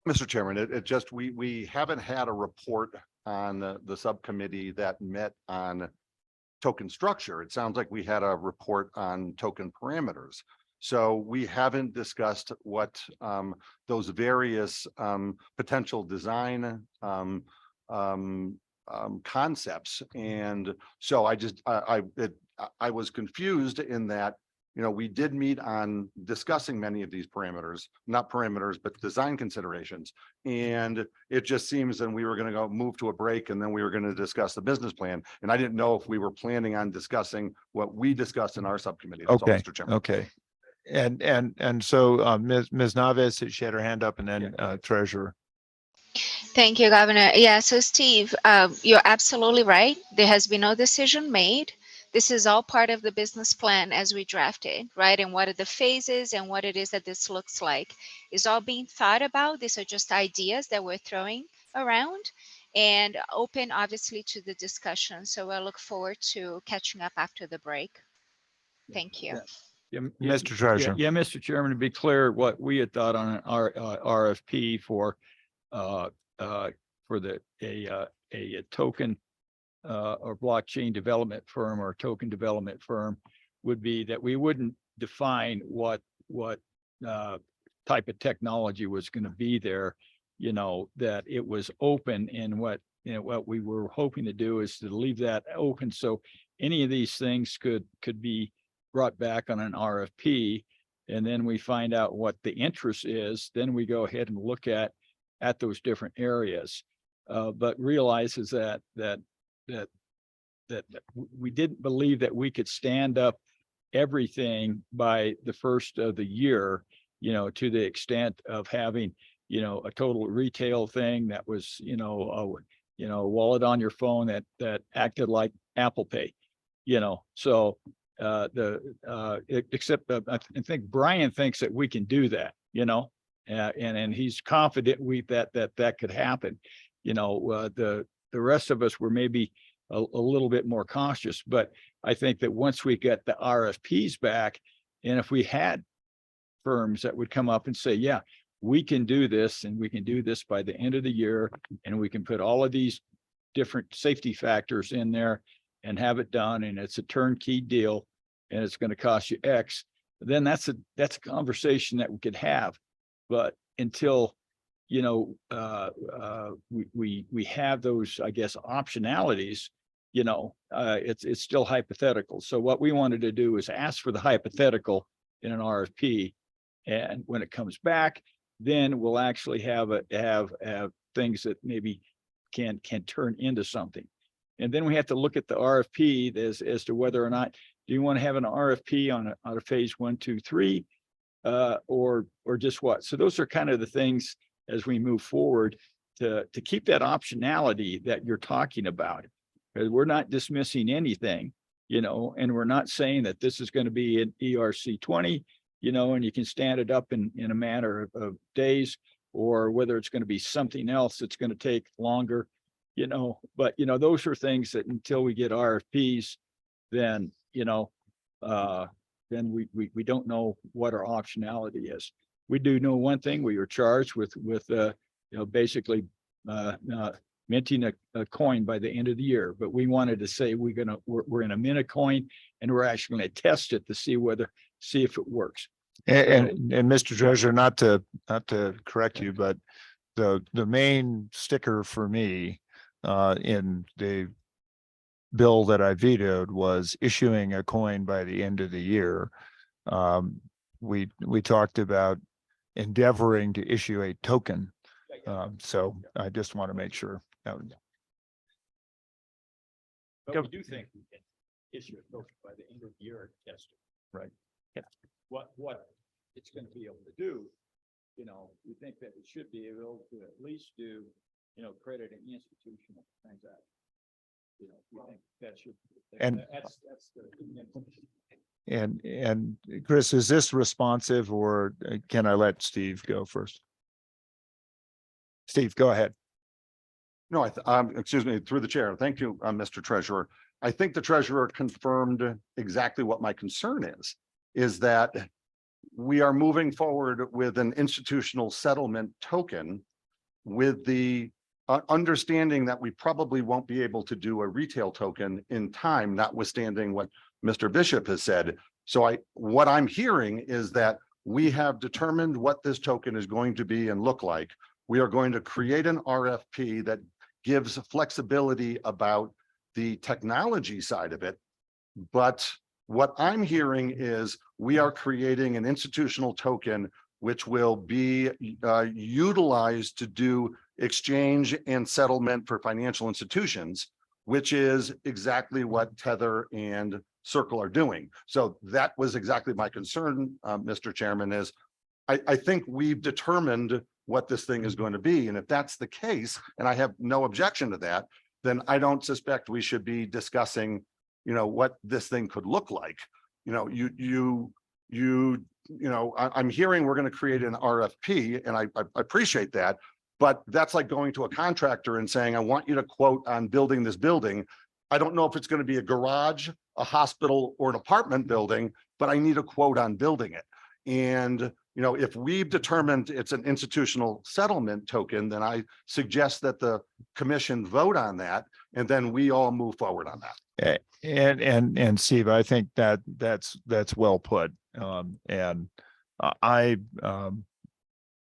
Mr. Chairman, it just, we haven't had a report on the subcommittee that met on token structure. It sounds like we had a report on token parameters. So we haven't discussed what those various potential design concepts. And so I was confused in that, you know, we did meet on discussing many of these parameters, not parameters, but design considerations. And it just seems that we were going to go move to a break and then we were going to discuss the business plan. And I didn't know if we were planning on discussing what we discussed in our subcommittee. That's all, Okay, Mr. Chairman. okay. And so Ms. Naves, she had her hand up, and then treasurer. Thank you, Governor. Yeah, so Steve, you're absolutely right. There has been no decision made. This is all part of the business plan as we draft it, right? And what are the phases and what it is that this looks like is all being thought about. These are just ideas that we're throwing around and open, obviously, to the discussion. So I look forward to catching up after the break. Thank you. Mr. Treasurer. Yeah, Mr. Chairman, to be clear, what we had thought on an RFP for a token or blockchain development firm or token development firm would be that we wouldn't define what type of technology was going to be there, you know, that it was open. And what we were hoping to do is to leave that open so any of these things could be brought back on an RFP, and then we find out what the interest is. Then we go ahead and look at those different areas, but realizes that we didn't believe that we could stand up everything by the first of the year, you know, to the extent of having, you know, a total retail thing that was, you know, a wallet on your phone that acted like Apple Pay, you know. So except I think Brian thinks that we can do that, you know, and he's confident that could happen. You know, the rest of us were maybe a little bit more cautious, but I think that once we get the RFPs back, and if we had firms that would come up and say, yeah, we can do this, and we can do this by the end of the year, and we can put all of these different safety factors in there and have it done, and it's a turnkey deal, and it's going to cost you X, then that's a conversation that we could have. But until, you know, we have those, I guess, optionalities, you know, it's still hypothetical. So what we wanted to do is ask for the hypothetical in an RFP, and when it comes back, then we'll actually have things that maybe can turn into something. And then we have to look at the RFP as to whether or not, do you want to have an RFP on a phase 1, 2, 3, or just what? So those are kind of the things as we move forward to keep that optionality that you're talking about. Because we're not dismissing anything, you know, and we're not saying that this is going to be an ERC 20, you know, and you can stand it up in a matter of days, or whether it's going to be something else that's going to take longer, you know. But, you know, those are things that until we get RFPs, then, you know, then we don't know what our optionality is. We do know one thing: we were charged with you know, basically minting a coin by the end of the year. But we wanted to say we're gonna mint a coin, and we're actually going to test it to see if it works. And Mr. Treasurer, not to correct you, but the main sticker for me in the bill that I vetoed was issuing a coin by the end of the year. We talked about endeavoring to issue a token. So I just want to make sure. But we do think we can issue a token by the end of the year and test it. Right. Yeah. What it's going to be able to do, you know, we think that it should be able to at least do, you know, credit and institutional transactions. You know, we think that should. And that's the. and Chris, is this responsive, or can I let Steve go first? Steve, go ahead. No, excuse me, through the chair. Thank you, Mr. Treasurer. I think the treasurer confirmed exactly what my concern is that we are moving forward with an institutional settlement token with the understanding that we probably won't be able to do a retail token in time, notwithstanding what Mr. Bishop has said. So what I'm hearing is that we have determined what this token is going to be and look like. We are going to create an RFP that gives flexibility about the technology side of it. But what I'm hearing is we are creating an institutional token which will be utilized to do exchange and settlement for financial institutions, which is exactly what Tether and Circle are doing. So that was exactly my concern, Mr. Chairman, is I think we've determined what this thing is going to be. And if that's the case, and I have no objection to that, then I don't suspect we should be discussing, what this thing could look like. I'm hearing we're going to create an RFP, and I appreciate that, but that's like going to a contractor and saying, I want you to quote on building this building. I don't know if it's going to be a garage, a hospital, or an apartment building, but I need a quote on building it. And if we've determined it's an institutional settlement token, then I suggest that the commission vote on that, and then we all move forward on that. And Steve, I think that's well put. I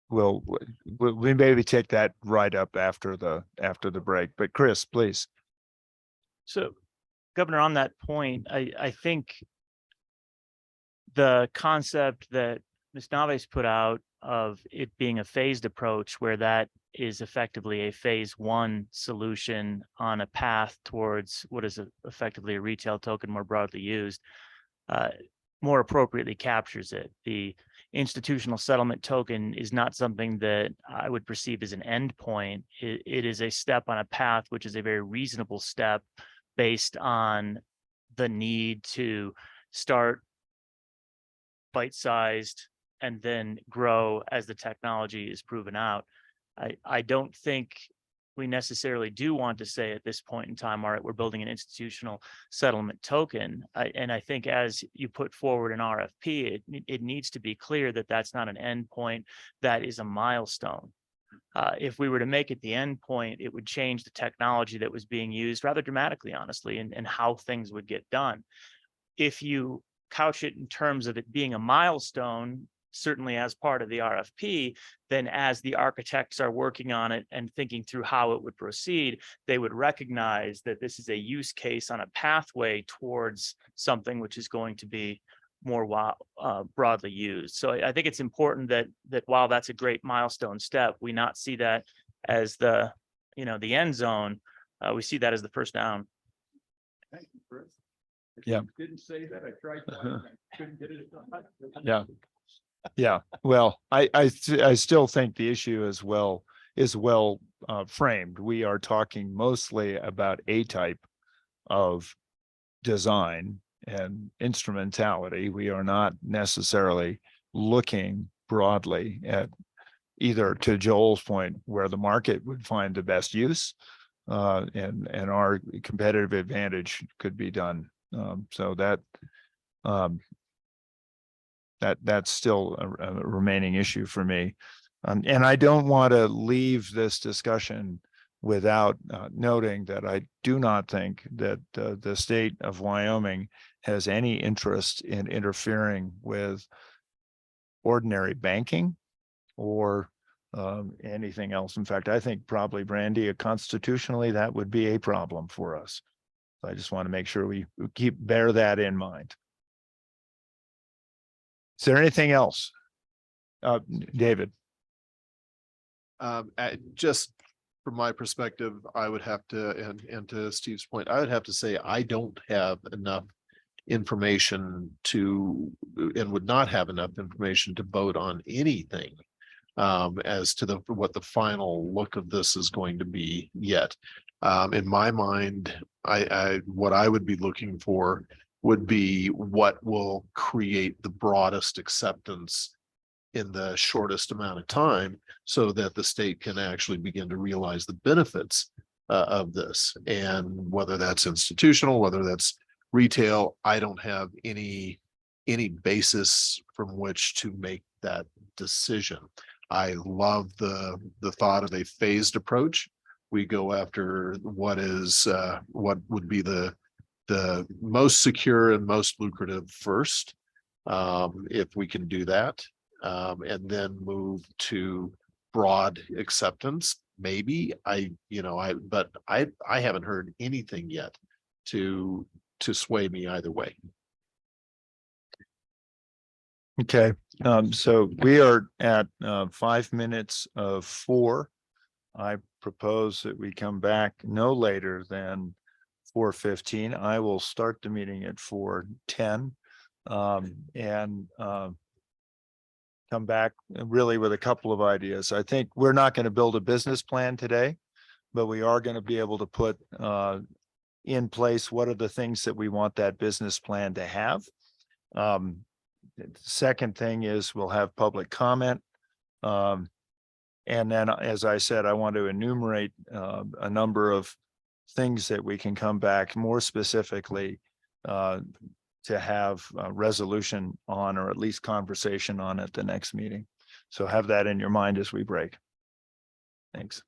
will we maybe take that right up after the break. But Chris, please. So, Governor, on that point, I think the concept that Ms. Naves put out of it being a phased approach, where that is effectively a phase one solution on a path towards what is effectively a retail token more broadly used, more appropriately captures it. The institutional settlement token is not something that I would perceive as an endpoint. It is a step on a path, which is a very reasonable step based on the need to start bite-sized and then grow as the technology is proven out. I don't think we necessarily do want to say at this point in time, all right, we're building an institutional settlement token. And I think as you put forward an RFP, it needs to be clear that that's not an endpoint, that is a milestone. If we were to make it the endpoint, it would change the technology that was being used rather dramatically, honestly, and how things would get done. If you couch it in terms of it being a milestone, certainly as part of the RFP, then as the architects are working on it and thinking through how it would proceed, they would recognize that this is a use case on a pathway towards something which is going to be more broadly used. So I think it's important that while that's a great milestone step, we not see that as the end zone. We see that as the first down. Thank you, Chris. Yeah. Didn't say that. I tried. I couldn't get it done. Yeah. Yeah. Well, I still think the issue is well framed. We are talking mostly about a type of design and instrumentality. We are not necessarily looking broadly at either, to Joel's point, where the market would find the best use, and our competitive advantage could be done. So that's still a remaining issue for me. And I don't want to leave this discussion without noting that I do not think that the state of Wyoming has any interest in interfering with ordinary banking or anything else. In fact, I think probably, Brandy, constitutionally, that would be a problem for us. So I just want to make sure we bear that in mind. Is there anything else? David? Just from my perspective, I would have to, and to Steve's point, I would have to say I don't have enough information to, and would not have enough information to vote on anything as to what the final look of this is going to be yet. In my mind, what I would be looking for would be what will create the broadest acceptance in the shortest amount of time so that the state can actually begin to realize the benefits of this. And whether that's institutional, whether that's retail, I don't have any basis from which to make that decision. I love the thought of a phased approach. We go after what would be the most secure and most lucrative first. If we can do that, and then move to broad acceptance, maybe but I haven't heard anything yet to sway me either way. Okay, so we are at 5 minutes of 4. I propose that we come back no later than 4:15. I will start the meeting at 4:10. And come back really with a couple of ideas. I think we're not going to build a business plan today, but we are going to be able to put in place what are the things that we want that business plan to have. Second thing is we'll have public comment. And then, as I said, I want to enumerate a number of things that we can come back more specifically to have a resolution on, or at least conversation on at the next meeting. So have that in your mind as we break. Thanks.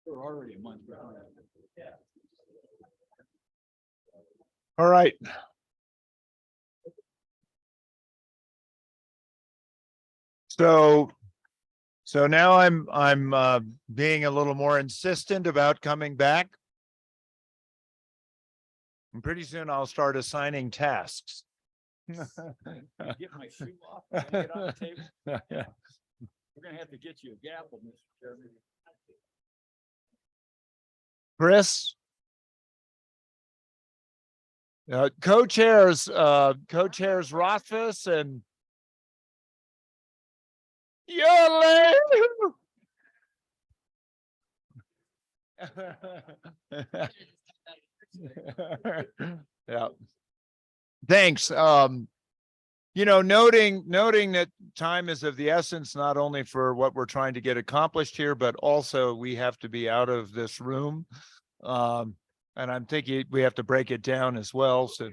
We're already a month behind. Yeah. All right. So now I'm being a little more insistent about coming back. And pretty soon I'll start assigning tasks. Get my shoe off. Can I get on the table? Yeah. We're gonna have to get you a gavel, Mr. Chairman. Chris? Co-chairs Rothfuss and Yole. Yeah. Thanks. Noting that time is of the essence, not only for what we're trying to get accomplished here, but also we have to be out of this room. And I'm thinking we have to break it down as well. So,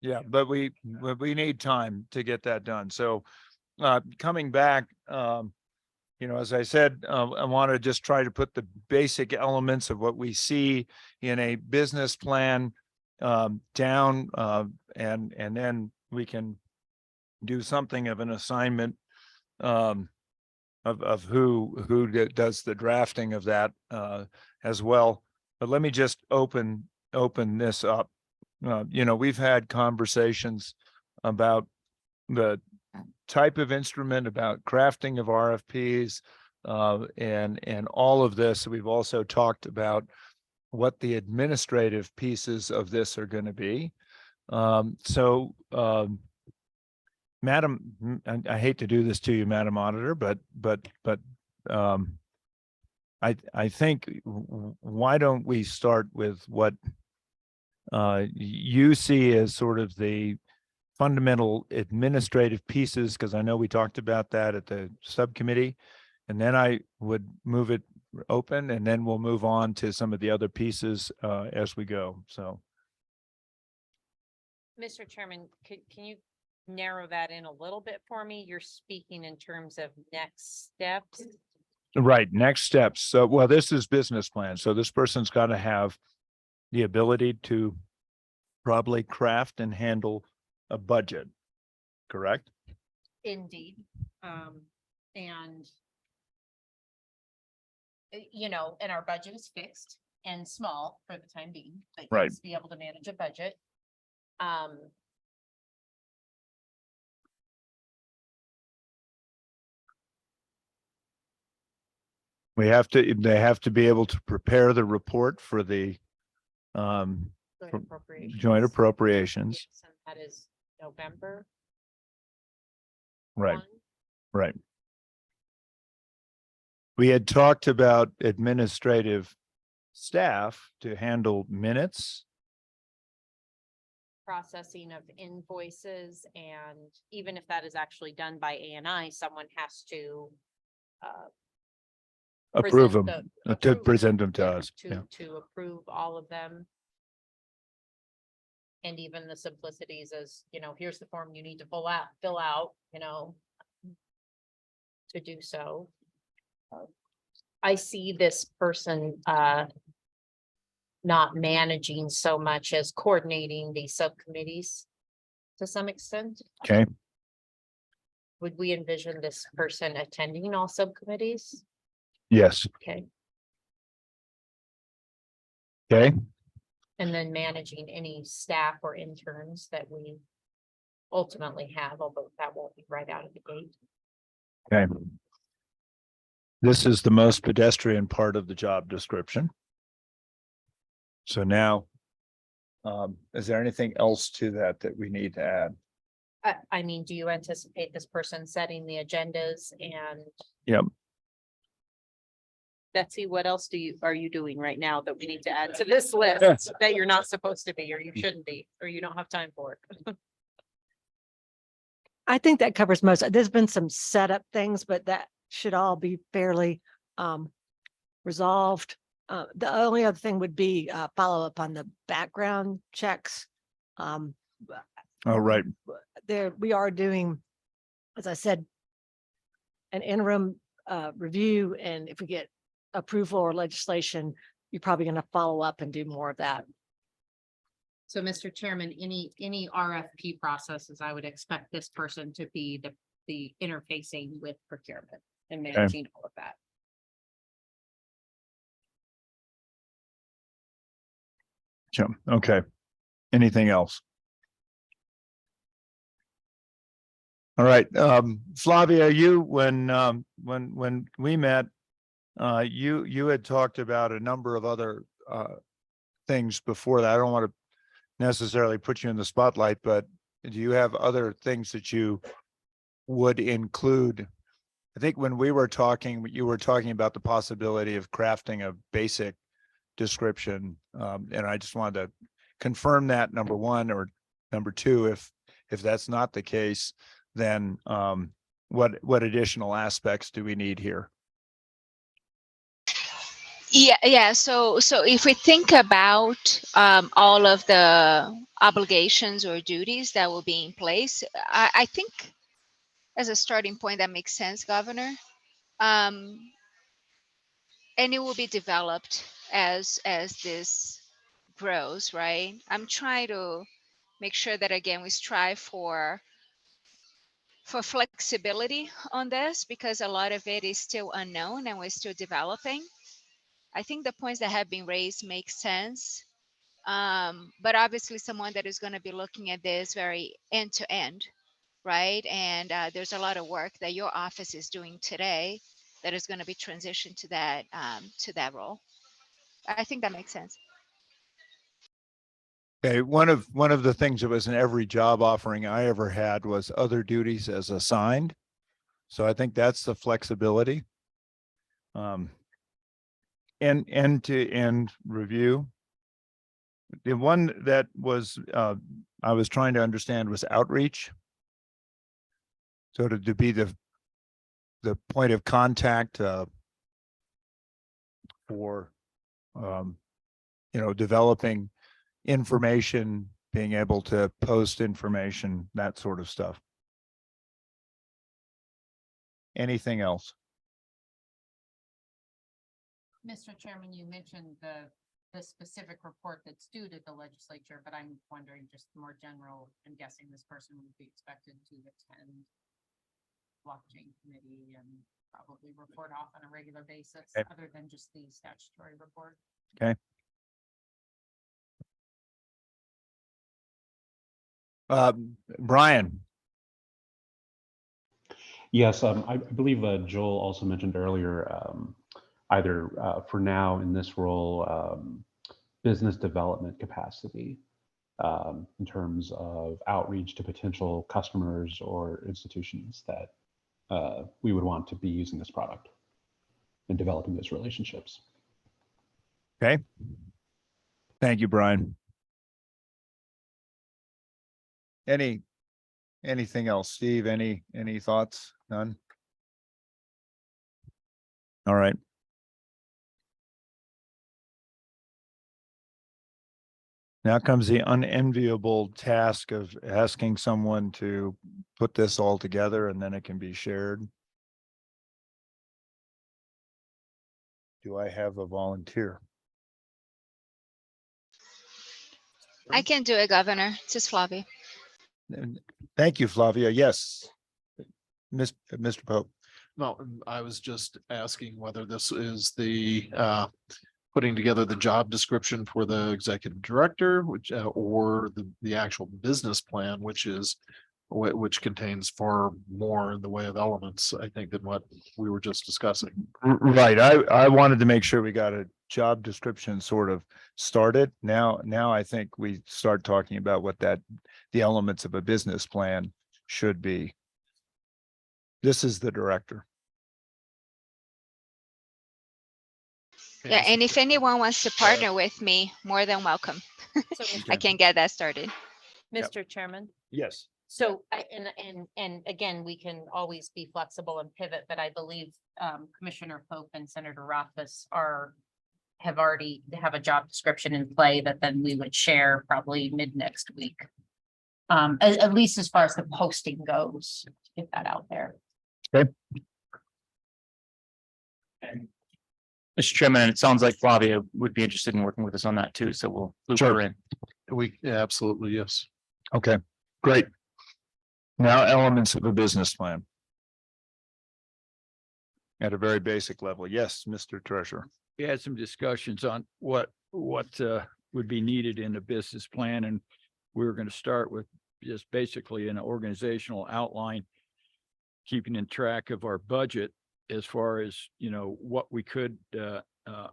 yeah, but we need time to get that done. So, coming back, as I said, I want to just try to put the basic elements of what we see in a business plan down, and then we can do something of an assignment of who does the drafting of that as well. But let me just open this up. We've had conversations about the type of instrument, about crafting of RFPs, and all of this. We've also talked about what the administrative pieces of this are going to be. Madam, I hate to do this to you, Madam Auditor, but I think why don't we start with what you see as sort of the fundamental administrative pieces, because I know we talked about that at the subcommittee. And then I would move it open, and then we'll move on to some of the other pieces as we go. So, Mr. Chairman, can you narrow that in a little bit for me? You're speaking in terms of next steps. right, next steps. So, well, this is business plan. So this person's got to have the ability to probably craft and handle a budget, correct? Indeed. And you know, and our budget is fixed and small for the time being, but Right. yes, be able to manage a budget. They have to be able to prepare the report for the Joint appropriations. joint appropriations. Yes, and that is November. Right, 1. right. We had talked about administrative staff to handle minutes. Processing of invoices, and even if that is actually done by ANI, someone has to Approve them, present to approve present them to yeah, us. Yeah. to approve all of them. And even the simplicities as, you know, here's the form you need to fill out, you know, to do so. I see this person not managing so much as coordinating the subcommittees to some extent. Okay, Would we envision this person attending all subcommittees? yes, Okay, okay, and then managing any staff or interns that we ultimately have, although that won't be right out of the gate. okay. This is the most pedestrian part of the job description. So now, is there anything else to that we need to add? I mean, do you anticipate this person setting the agendas and? Yep. Betsy, what else are you doing right now that we need to add to this list that you're not supposed to be, or you shouldn't be, or you don't have time for? I think that covers most. There's been some setup things, but that should all be fairly resolved. The only other thing would be follow up on the background checks. Oh, right. There, we are doing, as I said, an interim review, and if we get approval or legislation, you're probably going to follow up and do more of that. So, Mr. Chairman, any RFP processes, I would expect this person to be the interfacing with procurement and managing all of that. Sure. Okay. Anything else? All right. Flavia, when we met, you had talked about a number of other things before that. I don't want to necessarily put you in the spotlight, but do you have other things that you would include? I think when we were talking, you were talking about the possibility of crafting a basic description. And I just wanted to confirm that, number one, or number two, if that's not the case, then what additional aspects do we need here? Yeah. So if we think about all of the obligations or duties that will be in place, I think as a starting point, that makes sense, Governor. And it will be developed as this grows, right? I'm trying to make sure that, again, we strive for flexibility on this, because a lot of it is still unknown and we're still developing. I think the points that have been raised make sense. But obviously someone that is going to be looking at this very end to end, right? And there's a lot of work that your office is doing today that is going to be transitioned to that role. I think that makes sense. Okay, one of the things that was in every job offering I ever had was other duties as assigned. So I think that's the flexibility. End-to-end review. The one that was, I was trying to understand was outreach. So to be the point of contact, for, developing information, being able to post information, that sort of stuff. Anything else? Mr. Chairman, you mentioned the specific report that's due to the legislature, but I'm wondering just more general, I'm guessing this person would be expected to attend blockchain committee and probably report off on a regular basis, Okay. other than just the statutory report. Okay. Brian. Yes, I believe Joel also mentioned earlier, either for now in this role, business development capacity in terms of outreach to potential customers or institutions that we would want to be using this product and developing those relationships. Okay. Thank you, Brian. Anything else? Steve, any thoughts? None? All right. Now comes the unenviable task of asking someone to put this all together and then it can be shared. Do I have a volunteer? I can do it, Governor. Just Flavia. Thank you, Flavia. Yes. Mr. Pope. No, I was just asking whether this is the putting together the job description for the executive director, which or the actual business plan, which contains far more in the way of elements, I think, than what we were just discussing. Right. I wanted to make sure we got a job description sort of started. Now I think we start talking about what the elements of a business plan should be. This is the director. Yeah, and if anyone wants to partner with me, more than welcome. So, I can get that started. Mr. Chairman. Yes. So, and again, we can always be flexible and pivot, but I believe Commissioner Pope and Senator Rothfuss have already have a job description in play that then we would share probably mid next week. At least as far as the posting goes, to get that out there. Okay. Mr. Chairman, it sounds like Flavia would be interested in working with us on that too, so we'll loop her in. Absolutely, yes. Okay, great. Now elements of a business plan. At a very basic level. Yes, Mr. Treasurer. We had some discussions on what would be needed in a business plan, and we were going to start with just basically an organizational outline, keeping in track of our budget as far as, what we could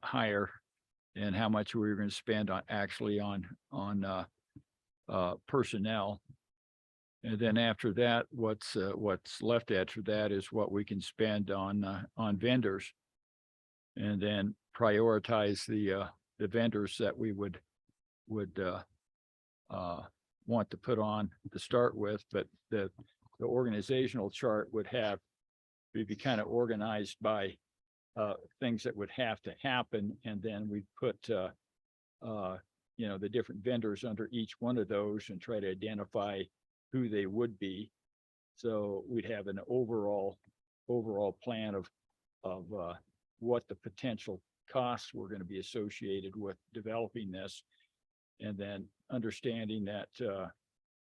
hire and how much we were going to spend on personnel. And then after that, what's left after that is what we can spend on vendors. And then prioritize the vendors that we would want to put on to start with, but the organizational chart would be kind of organized by things that would have to happen, and then we put the different vendors under each one of those and try to identify who they would be. So we'd have an overall plan of what the potential costs were going to be associated with developing this, and then understanding that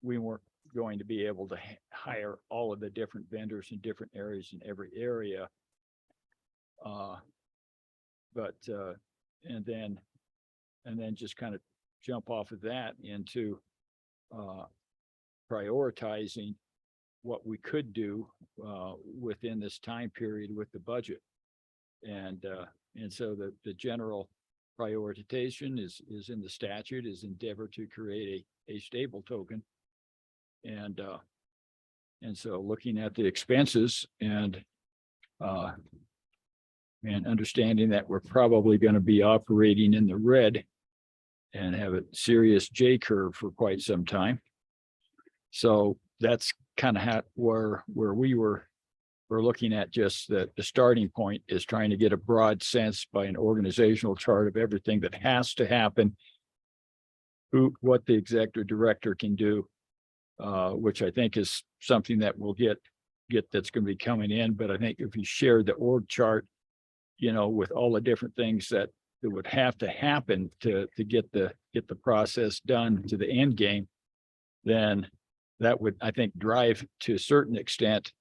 we weren't going to be able to hire all of the different vendors in different areas in every area. And then just kind of jump off of that into prioritizing what we could do within this time period with the budget. And so the general prioritization is in the statute, is endeavor to create a stable token. And so looking at the expenses and understanding that we're probably going to be operating in the red and have a serious J curve for quite some time. So that's kind of where we're looking at just the starting point is trying to get a broad sense by an organizational chart of everything that has to happen, what the executive director can do, which I think is something that we'll get that's going to be coming in. But I think if you share the org chart, with all the different things that would have to happen to get the process done to the end game, then that would, I think, drive to a certain extent,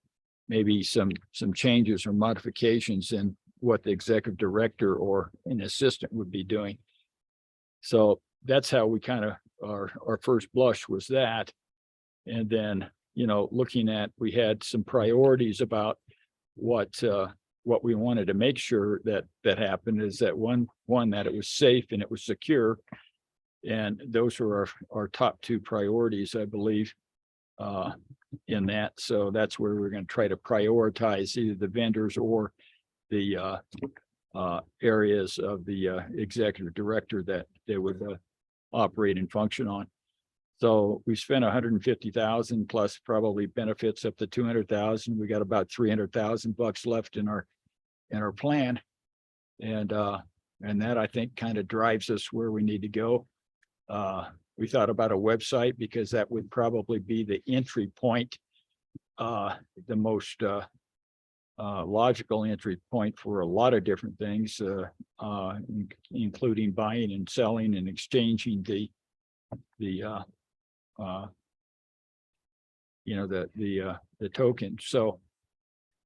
maybe some changes or modifications in what the executive director or an assistant would be doing. So that's how we kind of, our first blush was that. And then, looking at, we had some priorities about what we wanted to make sure that happened is that one, that it was safe and it was secure. And those were our top two priorities, I believe, in that. So that's where we're going to try to prioritize either the vendors or the areas of the executive director that they would operate and function on. So we spent 150,000 plus probably benefits up to 200,000. We got about 300,000 bucks left in our plan. And that, I think, kind of drives us where we need to go. We thought about a website because that would probably be the entry point, the most logical entry point for a lot of different things, including buying and selling and exchanging the token. So,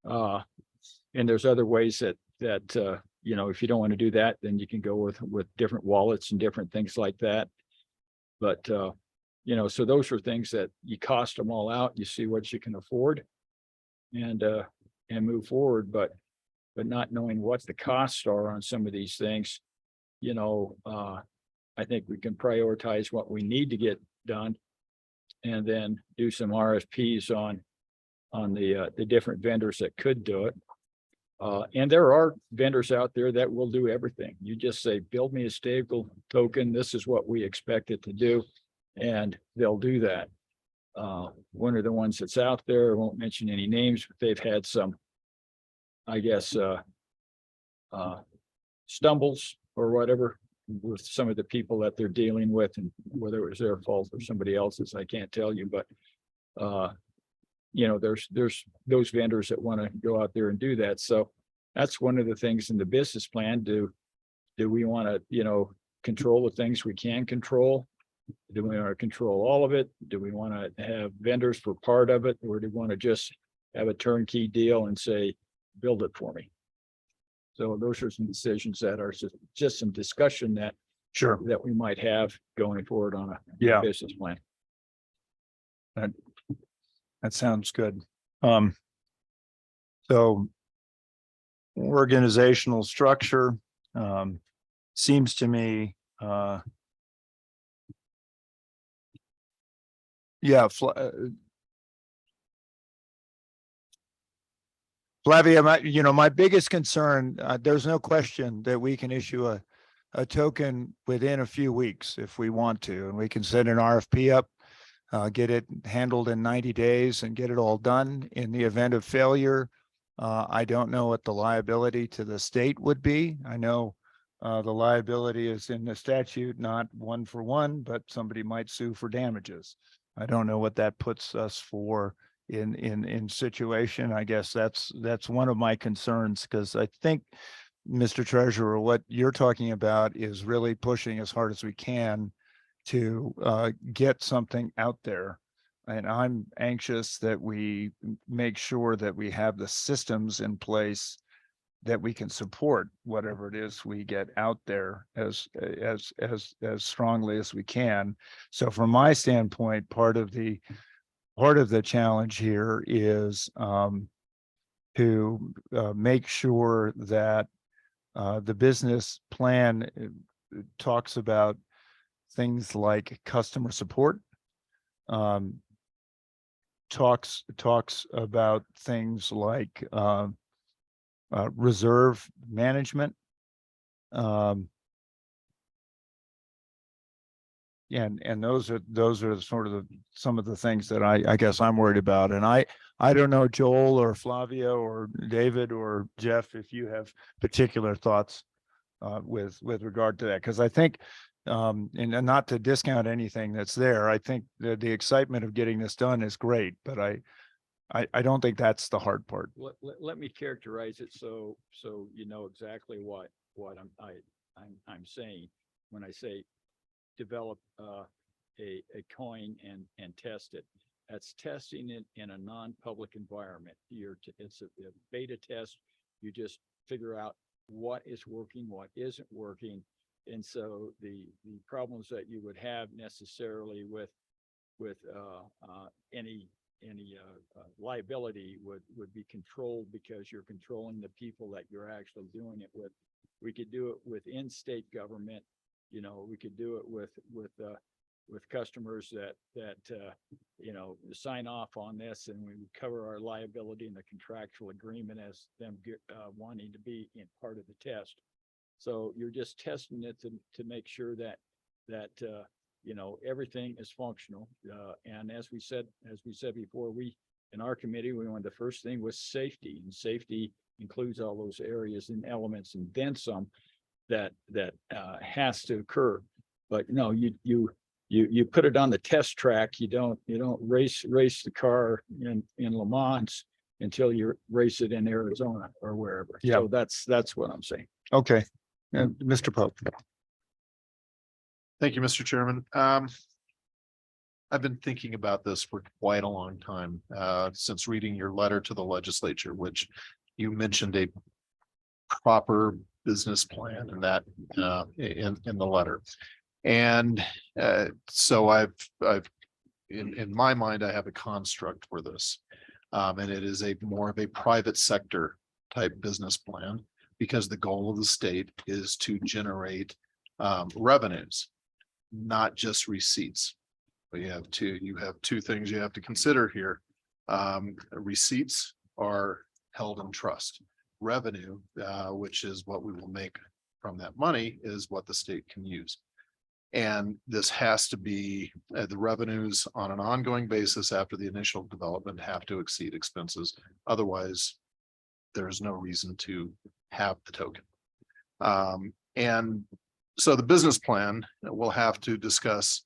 and there's other ways that if you don't want to do that, then you can go with different wallets and different things like that. But, so those are things that you cost them all out, you see what you can afford and move forward, but not knowing what the costs are on some of these things, I think we can prioritize what we need to get done and then do some RFPs on the different vendors that could do it. And there are vendors out there that will do everything. You just say, build me a stable token. This is what we expect it to do. And they'll do that. One of the ones that's out there, I won't mention any names, but they've had some, I guess, stumbles or whatever with some of the people that they're dealing with, and whether it was their fault or somebody else's, I can't tell you, but there's those vendors that want to go out there and do that. So that's one of the things in the business plan. Do we want to, control the things we can control? Do we want to control all of it? Do we want to have vendors for part of it? Or do we want to just have a turnkey deal and say, build it for me? So those are some decisions that are just some discussion that we might have going forward on a business plan. That sounds good. So organizational structure seems to me, Flavia, my biggest concern, there's no question that we can issue a token within a few weeks if we want to, and we can send an RFP up, get it handled in 90 days and get it all done. In the event of failure, I don't know what the liability to the state would be. I know the liability is in the statute, not 1-for-1, but somebody might sue for damages. I don't know what that puts us for in situation. I guess that's one of my concerns, because I think, Mr. Treasurer, what you're talking about is really pushing as hard as we can to get something out there. And I'm anxious that we make sure that we have the systems in place that we can support whatever it is we get out there as strongly as we can. So from my standpoint, part of the challenge here is to make sure that the business plan talks about things like customer support, talks about things like reserve management, And those are sort of some of the things that I guess I'm worried about. And I don't know, Joel or Flavia or David or Jeff, if you have particular thoughts with regard to that, because I think and not to discount anything that's there, I think the excitement of getting this done is great, but I don't think that's the hard part. Let me characterize it so you know exactly what I'm saying when I say develop a coin and test it. That's testing it in a non-public environment. It's a beta test. You just figure out what is working, what isn't working. And so the problems that you would have necessarily with any liability would be controlled, because you're controlling the people that you're actually doing it with. We could do it within state government. We could do it with customers that sign off on this, and we would cover our liability in the contractual agreement as them wanting to be in part of the test. So you're just testing it to make sure that everything is functional. And as we said before, in our committee, the first thing was safety, and safety includes all those areas and elements and then some that has to occur. But no, you put it on the test track. You don't race the car in Le Mans until you race it in Arizona or wherever. Yeah. So that's what I'm saying. Okay. Mr. Pope. Thank you, Mr. Chairman. I've been thinking about this for quite a long time, since reading your letter to the legislature, which you mentioned a proper business plan and that in the letter. And so I've in my mind, I have a construct for this. And it is more of a private sector type business plan, because the goal of the state is to generate revenues, not just receipts. But you have two things you have to consider here. Receipts are held in trust. Revenue, which is what we will make from that money, is what the state can use. And this has to be the revenues on an ongoing basis after the initial development have to exceed expenses. Otherwise, there's no reason to have the token. And so the business plan will have to discuss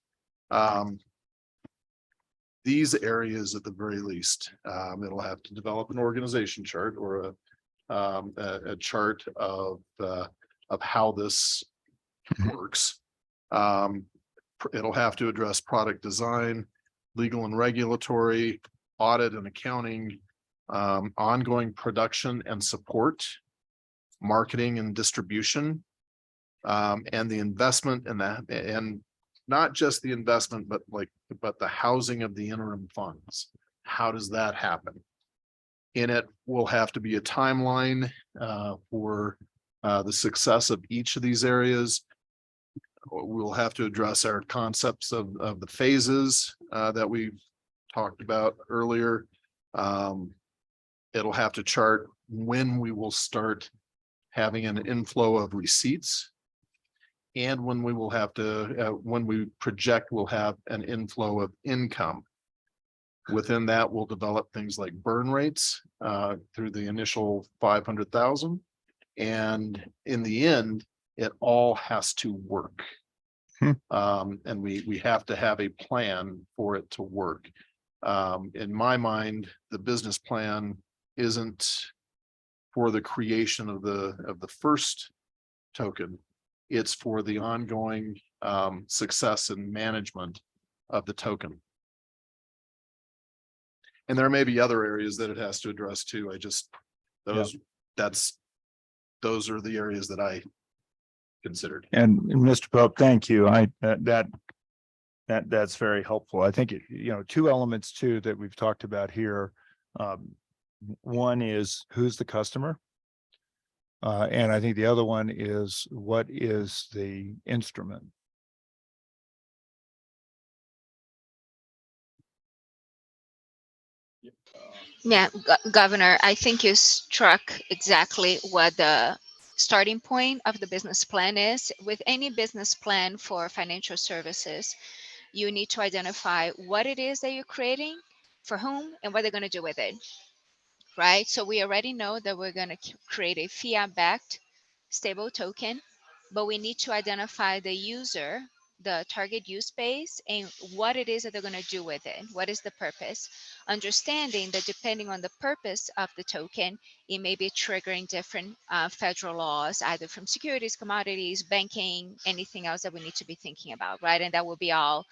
these areas at the very least. It'll have to develop an organization chart or a chart of how this works. It'll have to address product design, legal and regulatory, audit and accounting, ongoing production and support, marketing and distribution, and the investment in that, and not just the investment, but the housing of the interim funds. How does that happen? In it will have to be a timeline for the success of each of these areas. We'll have to address our concepts of the phases that we've talked about earlier. It'll have to chart when we will start having an inflow of receipts, and when we will have to, when we project we'll have an inflow of income. Within that, we'll develop things like burn rates through the initial 500,000. And in the end, it all has to work. And we have to have a plan for it to work. In my mind, the business plan isn't for the creation of the first token. It's for the ongoing success and management of the token. And there may be other areas that it has to address too. Those are the areas that I considered. And Mr. Pope, thank you. That's very helpful. I think, two elements too that we've talked about here. One is who's the customer? And I think the other one is what is the instrument? Yeah, Governor, I think you struck exactly what the starting point of the business plan is. With any business plan for financial services, you need to identify what it is that you're creating, for whom, and what they're going to do with it. Right? So we already know that we're going to create a fiat-backed stable token, but we need to identify the user, the target use base, and what it is that they're going to do with it. What is the purpose? Understanding that depending on the purpose of the token, it may be triggering different federal laws, either from securities, commodities, banking, anything else that we need to be thinking about, right? And that will be all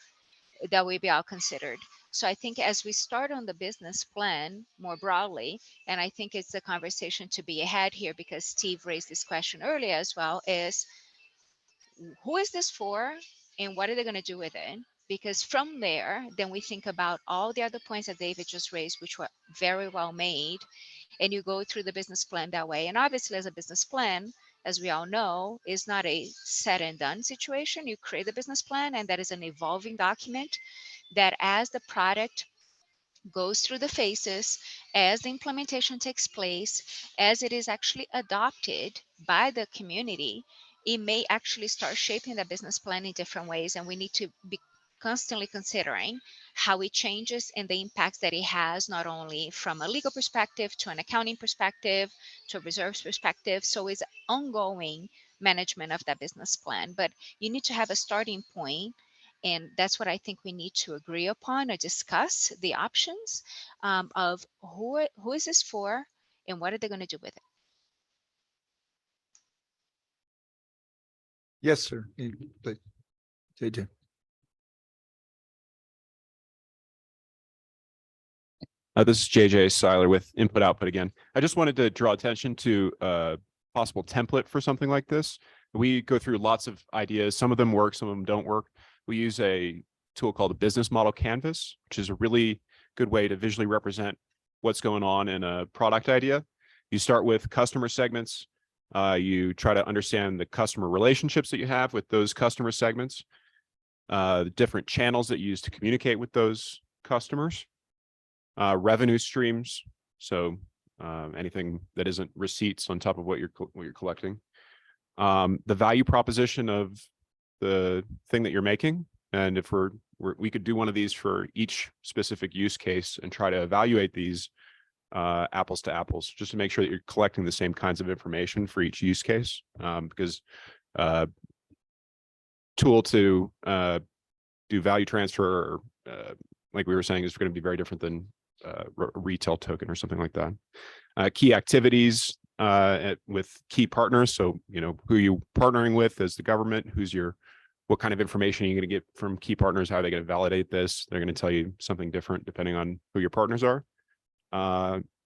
considered. So I think as we start on the business plan more broadly, and I think it's a conversation to be had here because Steve raised this question earlier as well, is who is this for and what are they going to do with it? Because from there, then we think about all the other points that David just raised, which were very well made. And you go through the business plan that way. And obviously, as a business plan, as we all know, is not a said and done situation. You create the business plan, and that is an evolving document that as the product goes through the phases, as the implementation takes place, as it is actually adopted by the community, it may actually start shaping the business plan in different ways. And we need to be constantly considering how it changes and the impacts that it has, not only from a legal perspective to an accounting perspective to a reserves perspective. So it's ongoing management of that business plan, but you need to have a starting point. And that's what I think we need to agree upon or discuss the options of who is this for and what are they going to do with it. Yes, sir. Please. JJ. This is JJ Seiler with Input Output again. I just wanted to draw attention to a possible template for something like this. We go through lots of ideas. Some of them work, some of them don't work. We use a tool called a business model canvas, which is a really good way to visually represent what's going on in a product idea. You start with customer segments. You try to understand the customer relationships that you have with those customer segments, the different channels that you use to communicate with those customers, revenue streams. So anything that isn't receipts on top of what you're collecting, the value proposition of the thing that you're making. And if we could do one of these for each specific use case and try to evaluate these apples to apples, just to make sure that you're collecting the same kinds of information for each use case, because tool to do value transfer, like we were saying, is going to be very different than a retail token or something like that. Key activities with key partners. So, who you partnering with as the government, what kind of information are you going to get from key partners? How are they going to validate this? They're going to tell you something different depending on who your partners are.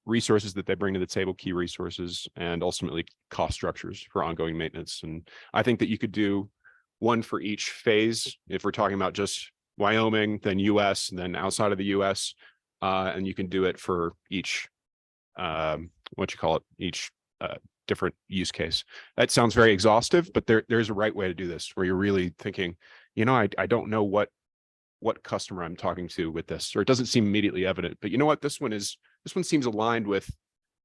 Resources that they bring to the table, key resources, and ultimately cost structures for ongoing maintenance. And I think that you could do one for each phase. If we're talking about just Wyoming, then US, and then outside of the US, and you can do it for each, each different use case. That sounds very exhaustive, but there's a right way to do this where you're really thinking, I don't know what customer I'm talking to with this, or it doesn't seem immediately evident, but you know what, this one seems aligned with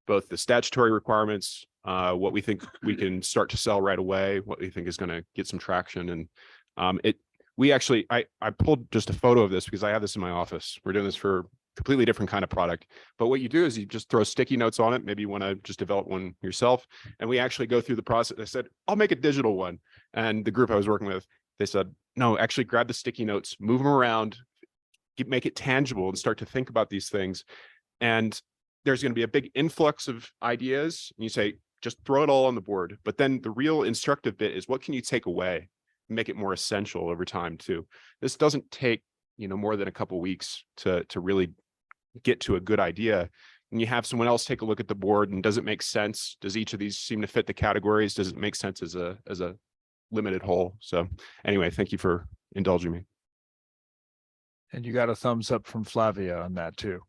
both the statutory requirements, what we think we can start to sell right away, what we think is going to get some traction. And I pulled just a photo of this because I have this in my office. We're doing this for completely different kind of product. But what you do is you just throw sticky notes on it. Maybe you want to just develop one yourself. And we actually go through the process. I said, I'll make a digital one. And the group I was working with, they said, no, actually grab the sticky notes, move them around, make it tangible and start to think about these things. And there's going to be a big influx of ideas. And you say, just throw it all on the board. But then the real instructive bit is what can you take away and make it more essential over time too. This doesn't take, more than a couple of weeks to really get to a good idea. And you have someone else take a look at the board, and does it make sense? Does each of these seem to fit the categories? Does it make sense as a limited whole? So anyway, thank you for indulging me. And you got a thumbs up from Flavia on that too.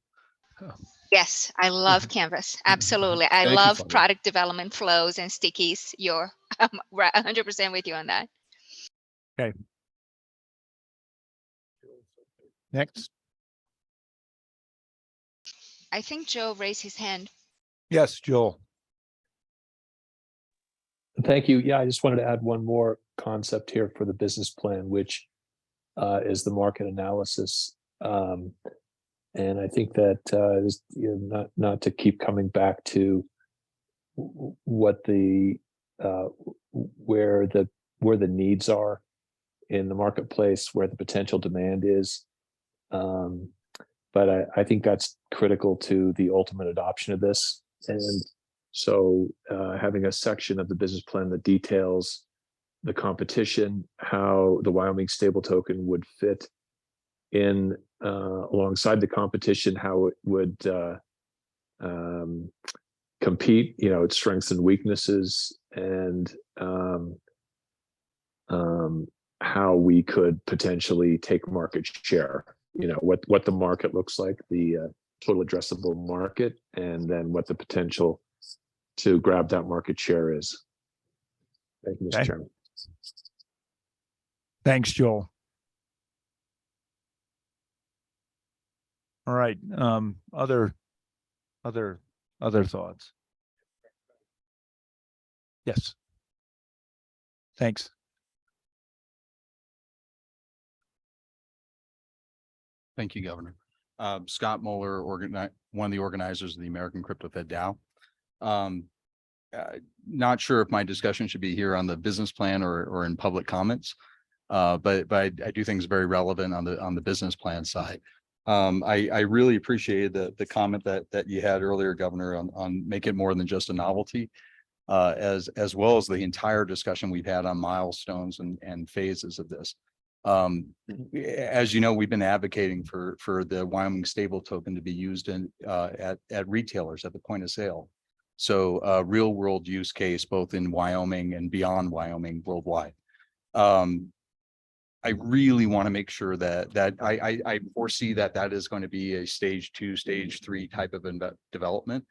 Yes, I love Canvas. Absolutely. I love product development flows and stickies. You're 100% with you on that. Okay. Next. I think Joe raised his hand. Yes, Joel. Thank you. Yeah, I just wanted to add one more concept here for the business plan, which is the market analysis. And I think that is, you know, not to keep coming back to what the where the needs are in the marketplace, where the potential demand is. But I think that's critical to the ultimate adoption of this. And so having a section of the business plan that details the competition, how the Wyoming stable token would fit in alongside the competition, how it would compete, you know, its strengths and weaknesses, and how we could potentially take market share, you know, what the market looks like, the total addressable market, and then what the potential to grab that market share is. Thank you, Mr. Chairman. Thanks, Joel. All right, other thoughts? Yes. Thanks. Thank you, Governor. Scott Moeller, one of the organizers of the American Crypto Fed DAO. Not sure if my discussion should be here on the business plan or in public comments, but I do think it's very relevant on the business plan side. I really appreciated the comment that you had earlier, Governor, on make it more than just a novelty, as well as the entire discussion we've had on milestones and phases of this. As you know, we've been advocating for the Wyoming stable token to be used at retailers at the point of sale. So real world use case, both in Wyoming and beyond Wyoming worldwide. I really want to make sure that I foresee that is going to be a stage 2, stage 3 type of development.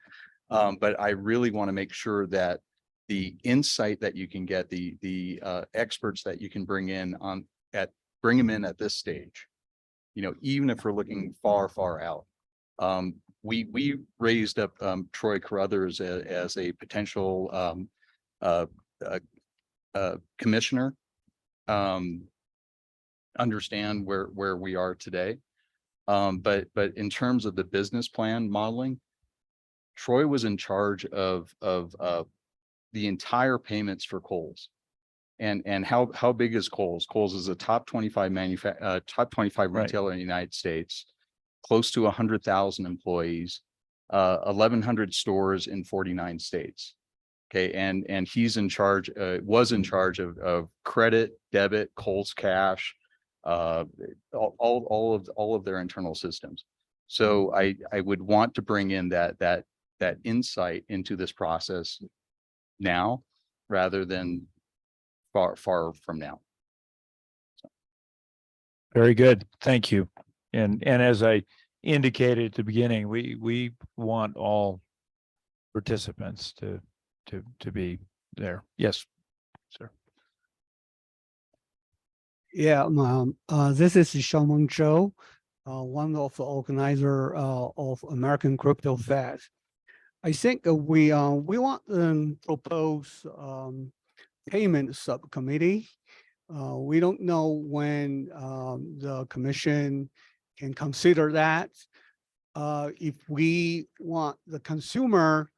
But I really want to make sure that the insight that you can get, the experts that you can bring them in at this stage, you know, even if we're looking far out. We raised up Troy Carruthers as a potential commissioner. Understand where we are today. But in terms of the business plan modeling, Troy was in charge of the entire payments for Kohl's. And how big is Kohl's? Kohl's is a top 25 retailer in the United States, close to 100,000 employees, 1,100 stores in 49 states. Okay, and he's in charge, was in charge of credit, debit, Kohl's Cash, all of their internal systems. So I would want to bring in that insight into this process now, rather than far from now. Very good. Thank you. And as I indicated at the beginning, we want all participants to be there. Yes, sir. Yeah, this is Xiaomeng Zhou, one of the organizer of American Crypto Fed. I think we want to propose payment subcommittee. We don't know when the commission can consider that. If we want the consumer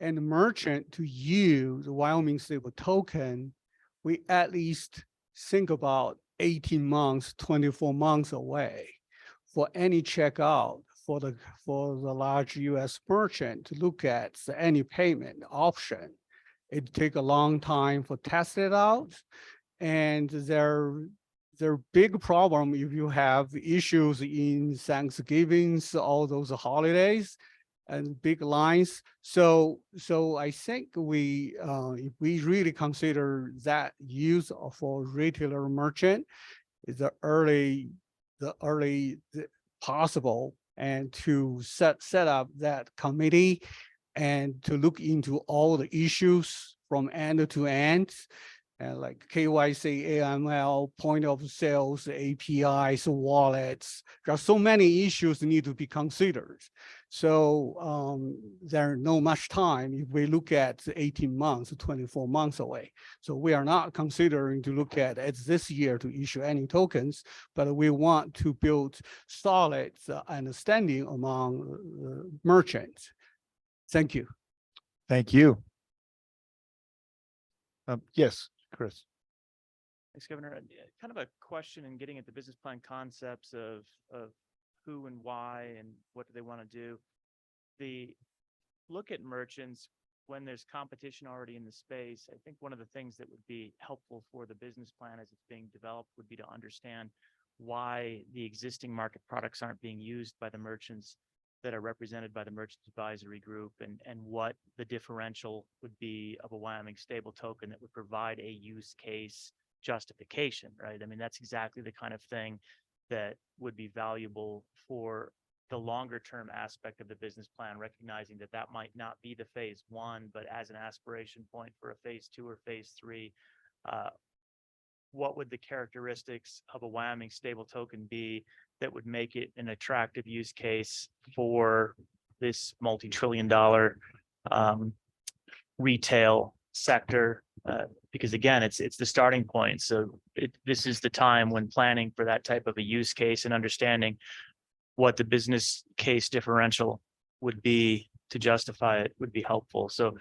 and the merchant to use the Wyoming stable token, we at least think about 18 months, 24 months away for any checkout for the large US merchant to look at any payment option. It take a long time for test it out. And their big problem if you have issues in Thanksgivings, all those holidays and big lines. So I think if we really consider that use for retailer merchant is the early possible, and to set up that committee and to look into all the issues from end to end, and like KYC, AML, point of sales, APIs, wallets. There are so many issues that need to be considered. So there's no much time if we look at 18 months, 24 months away. So we are not considering to look at it this year to issue any tokens, but we want to build solid understanding among merchants. Thank you. Thank you. Yes, Chris. Thanks, Governor. Kind of a question in getting at the business plan concepts of who and why and what do they want to do. The look at merchants when there's competition already in the space. I think one of the things that would be helpful for the business plan as it's being developed would be to understand why the existing market products aren't being used by the merchants that are represented by the Merchants Advisory Group, and what the differential would be of a Wyoming stable token that would provide a use case justification, right? I mean, that's exactly the kind of thing that would be valuable for the longer term aspect of the business plan, recognizing that that might not be the phase one, but as an aspiration point for a phase two or phase three, what would the characteristics of a Wyoming stable token be that would make it an attractive use case for this multi-trillion-dollar retail sector? Because again, it's the starting point. So this is the time when planning for that type of a use case and understanding what the business case differential would be to justify it would be helpful. So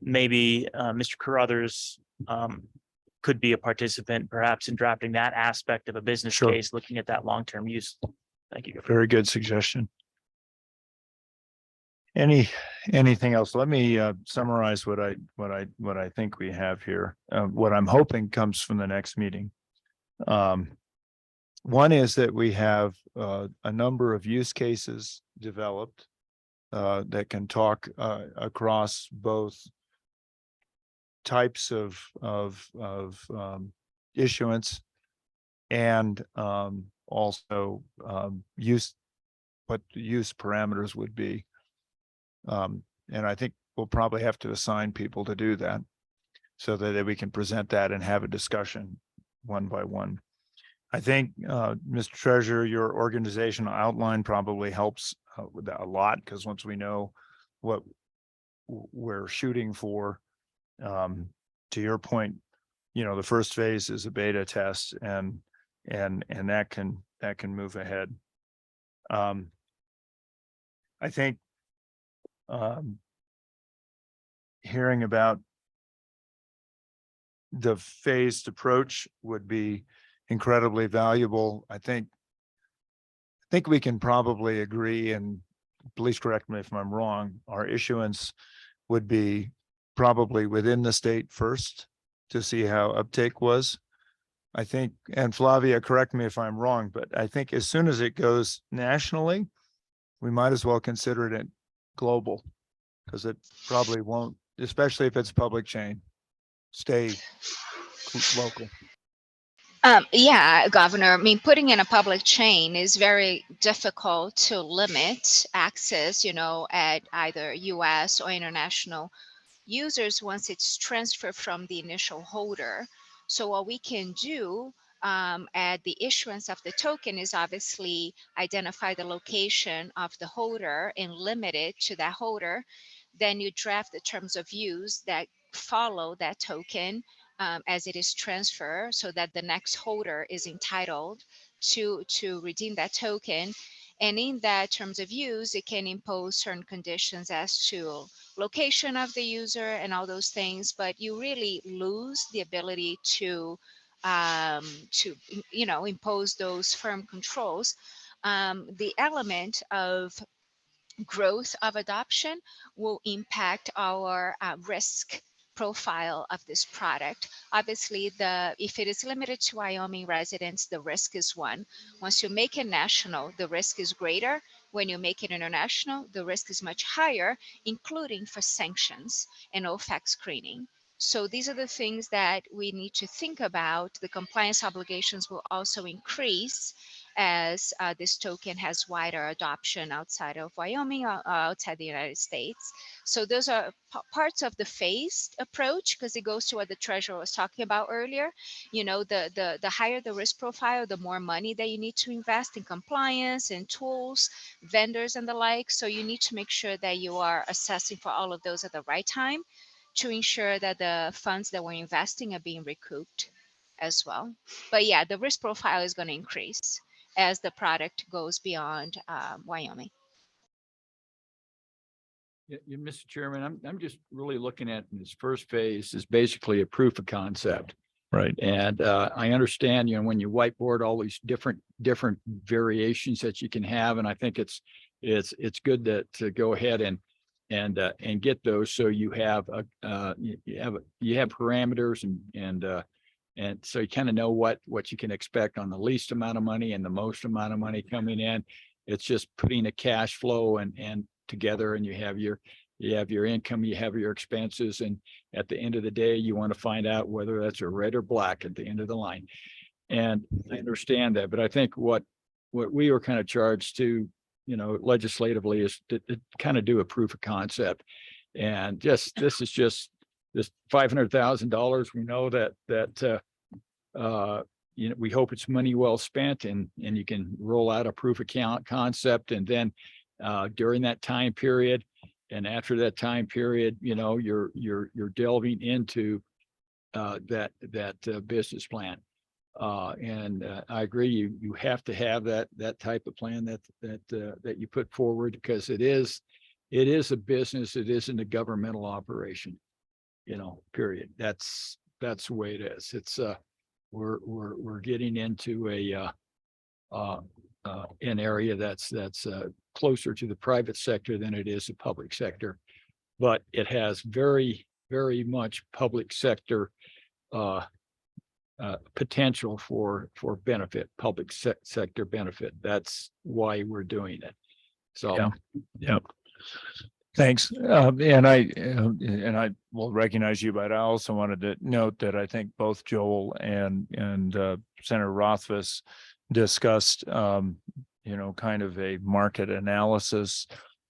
maybe Mr. Carruthers could be a participant perhaps in drafting that aspect of a business case, looking at that long-term use. Thank you. Very good suggestion. Anything else? Let me summarize what I think we have here. What I'm hoping comes from the next meeting. One is that we have a number of use cases developed that can talk across both types of issuance and also what the use parameters would be. And I think we'll probably have to assign people to do that so that we can present that and have a discussion one by one. I think, Mr. Treasurer, your organizational outline probably helps with that a lot, because once we know what we're shooting for, to your point, the first phase is a beta test, and that can move ahead. I think hearing about the phased approach would be incredibly valuable. I think we can probably agree, and please correct me if I'm wrong, our issuance would be probably within the state first to see how uptake was. I think, and Flavia, correct me if I'm wrong, but I think as soon as it goes nationally, we might as well consider it global, because it probably won't, especially if it's public chain, stay local. Yeah, Governor, I mean, putting in a public chain is very difficult to limit access, at either US or international users once it's transferred from the initial holder. So what we can do at the issuance of the token is obviously identify the location of the holder and limit it to that holder. Then you draft the terms of use that follow that token as it is transferred, so that the next holder is entitled to redeem that token. And in that terms of use, it can impose certain conditions as to location of the user and all those things, but you really lose the ability to impose those firm controls. The element of growth of adoption will impact our risk profile of this product. Obviously, if it is limited to Wyoming residents, the risk is one. Once you make it national, the risk is greater. When you make it international, the risk is much higher, including for sanctions and OFAC screening. So these are the things that we need to think about. The compliance obligations will also increase as this token has wider adoption outside of Wyoming, outside the United States. So those are parts of the phased approach, because it goes to what the treasurer was talking about earlier. You know, the higher the risk profile, the more money that you need to invest in compliance and tools, vendors and the like. So you need to make sure that you are assessing for all of those at the right time to ensure that the funds that we're investing are being recouped as well. But yeah, the risk profile is going to increase as the product goes beyond Wyoming. Yeah, Mr. Chairman, I'm just really looking at this first phase is basically a proof of concept. Right. And I understand, you know, when you whiteboard all these different variations that you can have, and I think it's good to go ahead and get those, so you have you have parameters and so you kind of know what you can expect on the least amount of money and the most amount of money coming in. It's just putting a cash flow and together, and you have your income, you have your expenses, and at the end of the day, you want to find out whether that's a red or black at the end of the line. And I understand that, but I think what we were kind of charged to, you know, legislatively is to kind of do a proof of concept. And this is just this $500,000. We know that you know, we hope it's money well spent, and you can roll out a proof of concept, and then during that time period and after that time period, you know, you're delving into that business plan. And I agree, you have to have that type of plan that you put forward, because it is a business. It isn't a governmental operation, you know, period. That's the way it is. It's we're getting into an area that's closer to the private sector than it is the public sector, but it has very, very much public sector potential for benefit, public sector benefit. That's why we're doing it. So, yeah. Thanks. And I will recognize you, but I also wanted to note that I think both Joel and Senator Rothfuss discussed, you know, kind of a market analysis.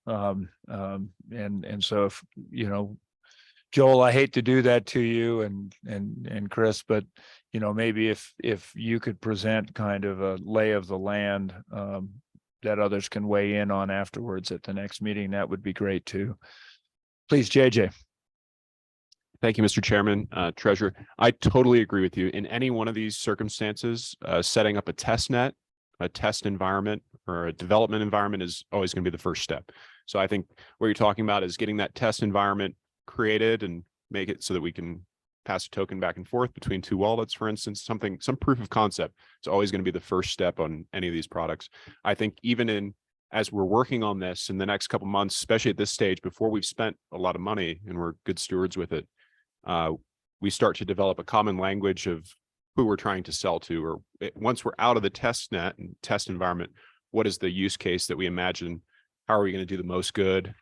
And so if, you know, Joel, I hate to do that to you and Chris, but, you know, maybe if you could present kind of a lay of the land, that others can weigh in on afterwards at the next meeting, that would be great too. Please, JJ. Thank you, Mr. Chairman, Treasurer. I totally agree with you. In any one of these circumstances, setting up a test net, a test environment, or a development environment is always going to be the first step. So I think what you're talking about is getting that test environment created and make it so that we can pass a token back and forth between two wallets, for instance, some proof of concept. It's always going to be the first step on any of these products. I think even as we're working on this in the next couple months, especially at this stage, before we've spent a lot of money and we're good stewards with it, we start to develop a common language of who we're trying to sell to, or once we're out of the test net and test environment, what is the use case that we imagine? How are we going to do the most good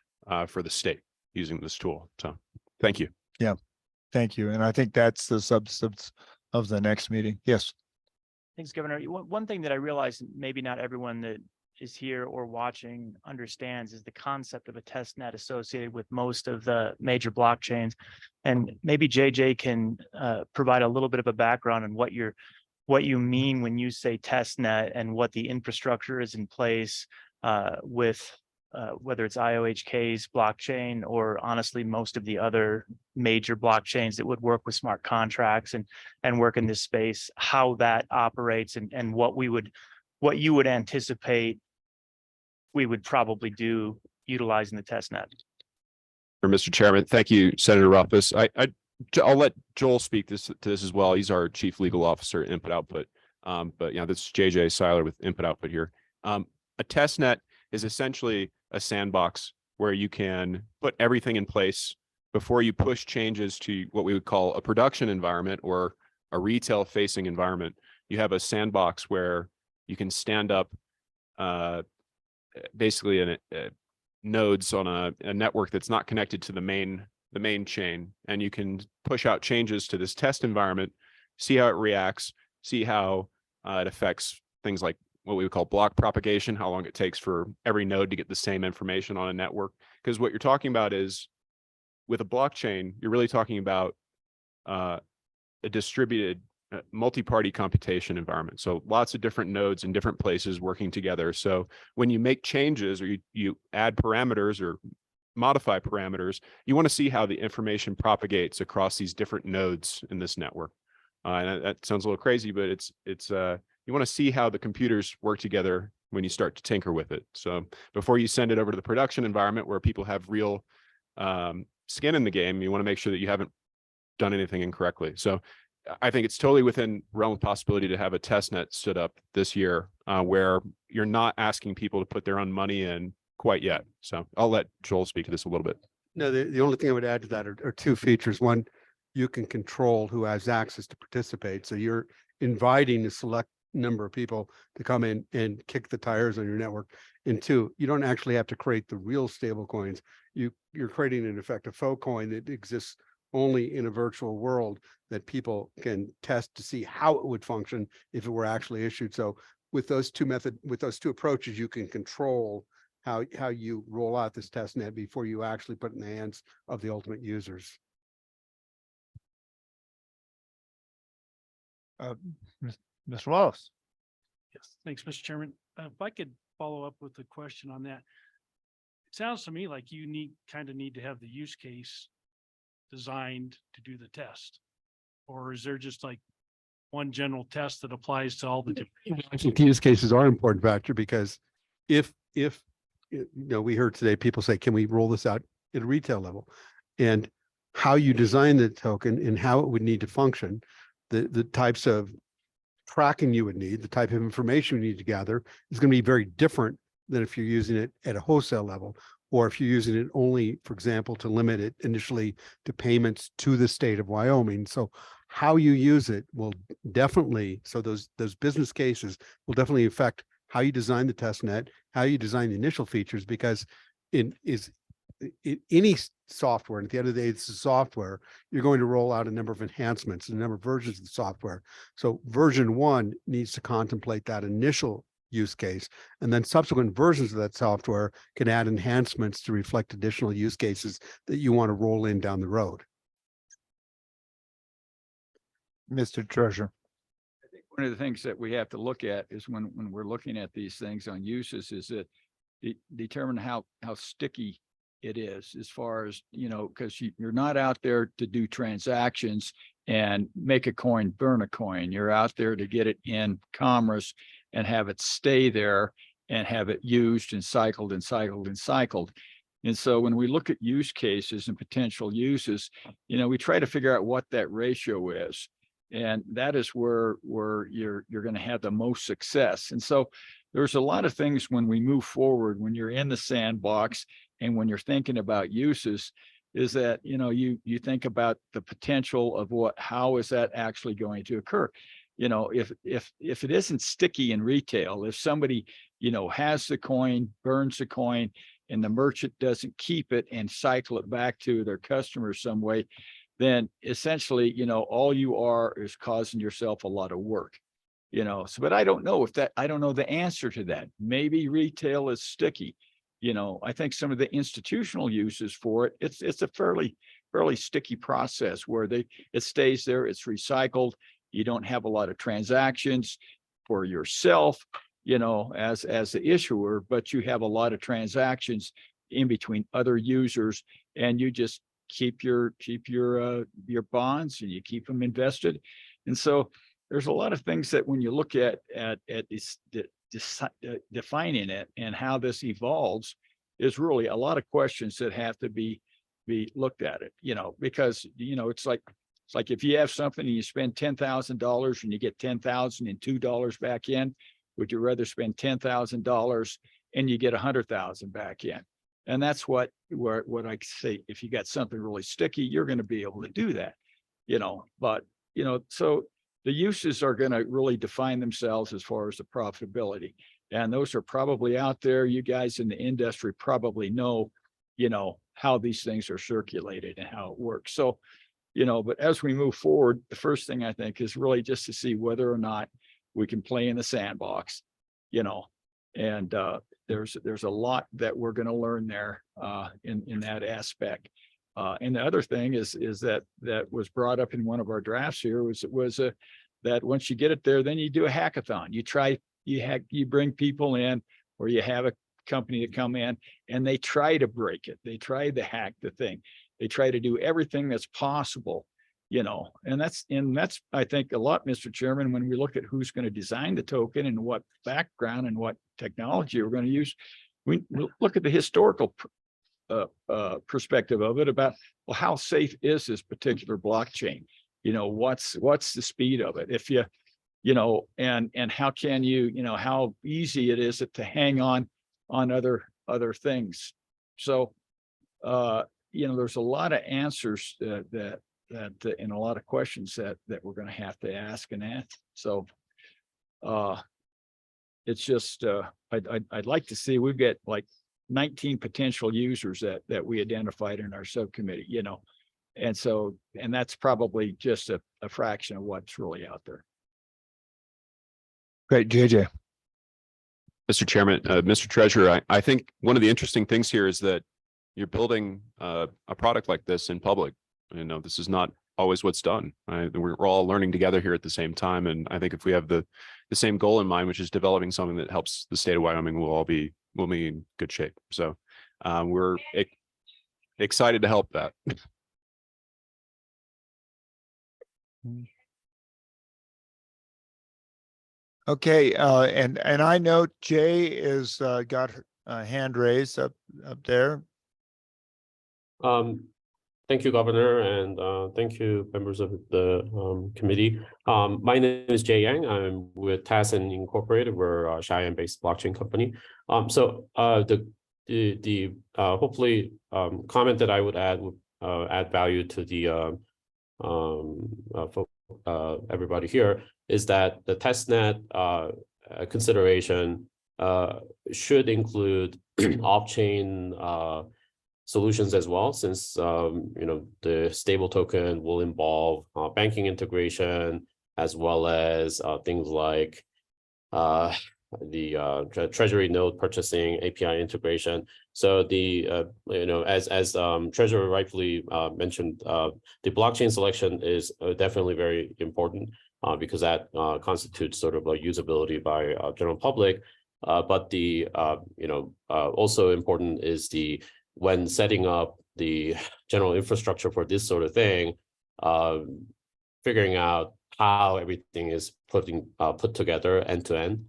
for the state using this tool? So thank you. Yeah, thank you. And I think that's the substance of the next meeting. Yes. Thanks, Governor. One thing that I realize maybe not everyone that is here or watching understands is the concept of a test net associated with most of the major blockchains. And maybe JJ can provide a little bit of a background on what you mean when you say test net, and what the infrastructure is in place with whether it's IOHK's blockchain, or honestly most of the other major blockchains that would work with smart contracts and work in this space, how that operates, and what you would anticipate we would probably do utilizing the test net. For Mr. Chairman, thank you, Senator Rothfuss. I'll let Joel speak to this as well. He's our chief legal officer at Input Output. But yeah, this is JJ Seiler with Input Output here. A test net is essentially a sandbox where you can put everything in place before you push changes to what we would call a production environment or a retail facing environment. You have a sandbox where you can stand up basically nodes on a network that's not connected to the main chain, and you can push out changes to this test environment, see how it reacts, see how it affects things like what we would call block propagation, how long it takes for every node to get the same information on a network. Because what you're talking about is with a blockchain, you're really talking about a distributed multi-party computation environment. So lots of different nodes in different places working together. So when you make changes or you add parameters or modify parameters, you want to see how the information propagates across these different nodes in this network. And that sounds a little crazy, but it's you want to see how the computers work together when you start to tinker with it. So before you send it over to the production environment where people have real skin in the game, you want to make sure that you haven't done anything incorrectly. So I think it's totally within realm of possibility to have a test net stood up this year where you're not asking people to put their own money in quite yet. So I'll let Joel speak to this a little bit. No, the only thing I would add to that are two features. One, you can control who has access to participate. So you're inviting a select number of people to come in and kick the tires on your network. And two, you don't actually have to create the real stable coins. You're creating in effect a faux coin that exists only in a virtual world that people can test to see how it would function if it were actually issued. So with those two approaches, you can control how you roll out this test net before you actually put it in the hands of the ultimate users. Mr. Wallace. Yes, thanks, Mr. Chairman. If I could follow up with a question on that. It sounds to me like you need to have the use case designed to do the test. Or is there just like one general test that applies to all the different? I think use cases are an important factor because if we heard today people say, can we roll this out at a retail level? And how you design the token and how it would need to function, the types of tracking you would need, the type of information you need to gather is going to be very different than if you're using it at a wholesale level, or if you're using it only, for example, to limit it initially to payments to the state of Wyoming. So how you use it will definitely, so those business cases will definitely affect how you design the test net, how you design the initial features, because in any software, and at the end of the day, it's a software, you're going to roll out a number of enhancements, a number of versions of the software. So version 1 needs to contemplate that initial use case, and then subsequent versions of that software can add enhancements to reflect additional use cases that you want to roll in down the road. Mr. Treasurer. One of the things that we have to look at is when we're looking at these things on uses is that determine how sticky it is as far as, because you're not out there to do transactions and make a coin, burn a coin. You're out there to get it in commerce and have it stay there and have it used and cycled and cycled and cycled. And so when we look at use cases and potential uses, we try to figure out what that ratio is. And that is where you're going to have the most success. And so there's a lot of things when we move forward, when you're in the sandbox and when you're thinking about uses, is that, you think about the potential of how is that actually going to occur? If it isn't sticky in retail, if somebody, has the coin, burns the coin, and the merchant doesn't keep it and cycle it back to their customers some way, then essentially, all you are is causing yourself a lot of work, so, but I don't know the answer to that. Maybe retail is sticky. I think some of the institutional uses for it, it's a fairly sticky process where it stays there, it's recycled. You don't have a lot of transactions for yourself, as the issuer, but you have a lot of transactions in between other users, and you just keep your bonds and you keep them invested. And so there's a lot of things that when you look at this defining it and how this evolves, is really a lot of questions that have to be looked at it, because it's like if you have something and you spend $10,000 and you get $10,002 back in, would you rather spend $10,000 and you get $100,000 back in? And that's what I say, if you got something really sticky, you're going to be able to do that, but, so the uses are going to really define themselves as far as the profitability. And those are probably out there. You guys in the industry probably know, how these things are circulated and how it works. So, but as we move forward, the first thing I think is really just to see whether or not we can play in the sandbox. you know, and there's a lot that we're going to learn there in that aspect. And the other thing is that was brought up in one of our drafts here was that once you get it there, then you do a hackathon. You bring people in, or you have a company to come in and they try to break it. They try to hack the thing. They try to do everything that's possible, you know, and that's I think a lot, Mr. Chairman, when we look at who's going to design the token and what background and what technology we're going to use, we look at the historical perspective of it about, well, how safe is this particular blockchain? You know, what's the speed of it? If you know, and how can you know, how easy it is to hang on other things. So, you know, there's a lot of answers that and a lot of questions that we're going to have to ask and ask. So, it's just, I'd like to see, we've got like 19 potential users that we identified in our subcommittee, you know, and so, and that's probably just a fraction of what's really out there. Great, JJ. Mr. Chairman, Mr. Treasurer, I think one of the interesting things here is that you're building a product like this in public. You know, this is not always what's done. We're all learning together here at the same time. And I think if we have the same goal in mind, which is developing something that helps the state of Wyoming, we'll be in good shape. So we're excited to help that. Okay, and I know Jay is got her hand raised up there. Thank you, Governor, and thank you, members of the committee. My name is Jay Yang. I'm with Tassin Incorporated. We're a Cheyenne-based blockchain company. So the hopefully comment that I would add would add value to the everybody here is that the testnet consideration should include off-chain solutions as well, since you know, the stable token will involve banking integration, as well as things like the treasury node purchasing API integration. So the you know, as Treasurer rightfully mentioned, the blockchain selection is definitely very important because that constitutes sort of a usability by general public. But the you know, also important is when setting up the general infrastructure for this sort of thing, figuring out how everything is put together end to end